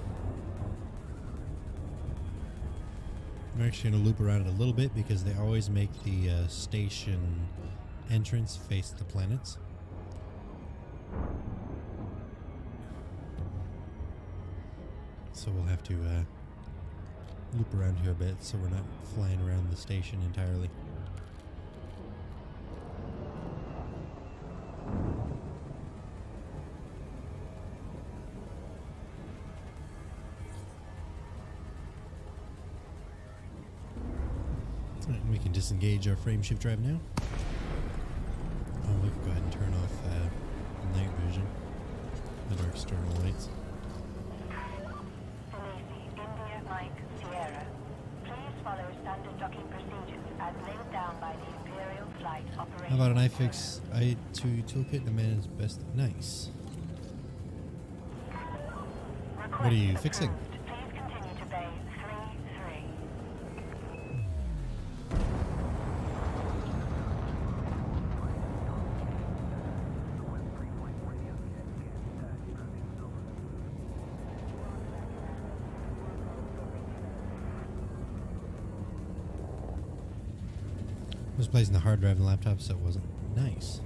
I'm actually going to loop around it a little bit because they always make the station entrance face the planets. So we'll have to loop around here a bit so we're not flying around the station entirely. Alright, we can disengage our frame shift drive now. Oh, we can go ahead and turn off night vision and our external lights. India Mike Sierra. Please follow standard docking procedures as laid down by the Imperial Flight Operations. How about an iFix I2 toolkit to manage best? Nice. What are you fixing? Please continue to bay 33. I was placing the hard drive in the laptop, so it wasn't nice.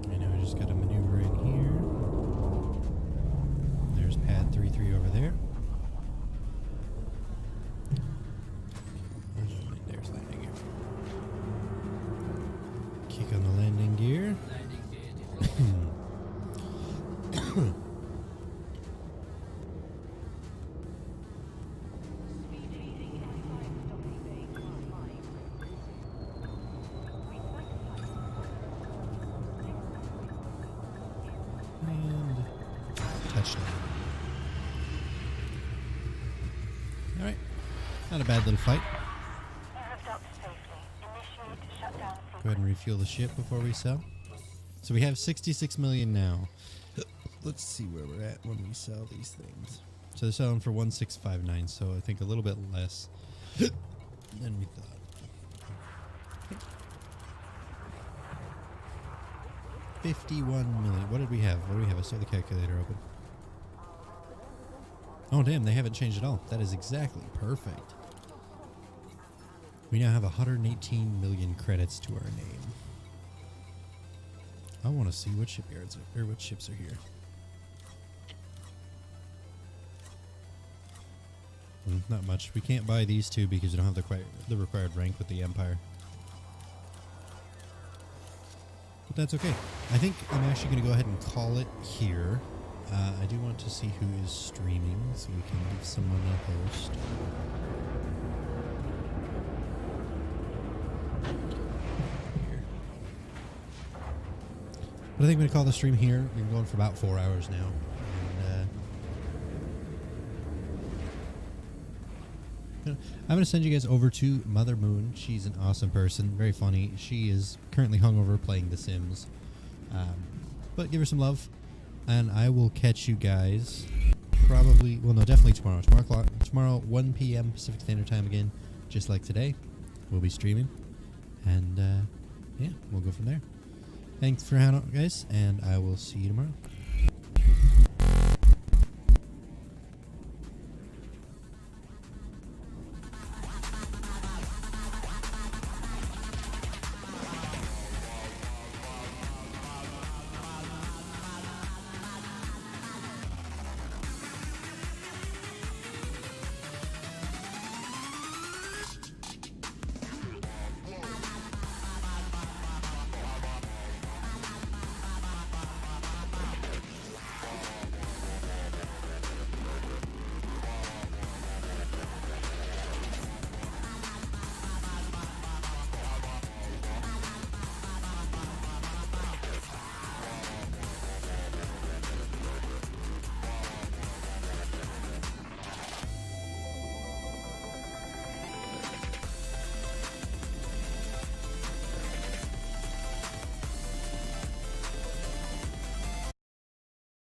I know I just got to maneuver in here. There's pad 33 over there. There's landing gear. Kick on the landing gear. Landing gear defective. And touchdown. Alright. Not a bad little fight. You have docked safely. Initiate shutdown sequence. Go ahead and refuel the ship before we sell. So we have 66 million now. Let's see where we're at when we sell these things. So they're selling for 1659, so I think a little bit less than we thought. 51 million. What did we have? What do we have? I saw the calculator open. Oh, damn, they haven't changed at all. That is exactly perfect. We now have 118 million credits to our name. I want to see what shipyards are, or what ships are here. Not much. We can't buy these two because we don't have the required rank with the Empire. But that's okay. I think I'm actually going to go ahead and call it here. I do want to see who is streaming, so we can give someone a host. Here. But I think I'm going to call the stream here. We've been going for about 4 hours now. And, I'm going to send you guys over to Mother Moon. She's an awesome person, very funny. She is currently hungover playing The Sims. But give her some love. And I will catch you guys probably, well, no, definitely tomorrow. Tomorrow, 1 p.m. Pacific Standard Time again, just like today. We'll be streaming. And, yeah, we'll go from there. Thanks for hanging out, guys, and I will see you tomorrow.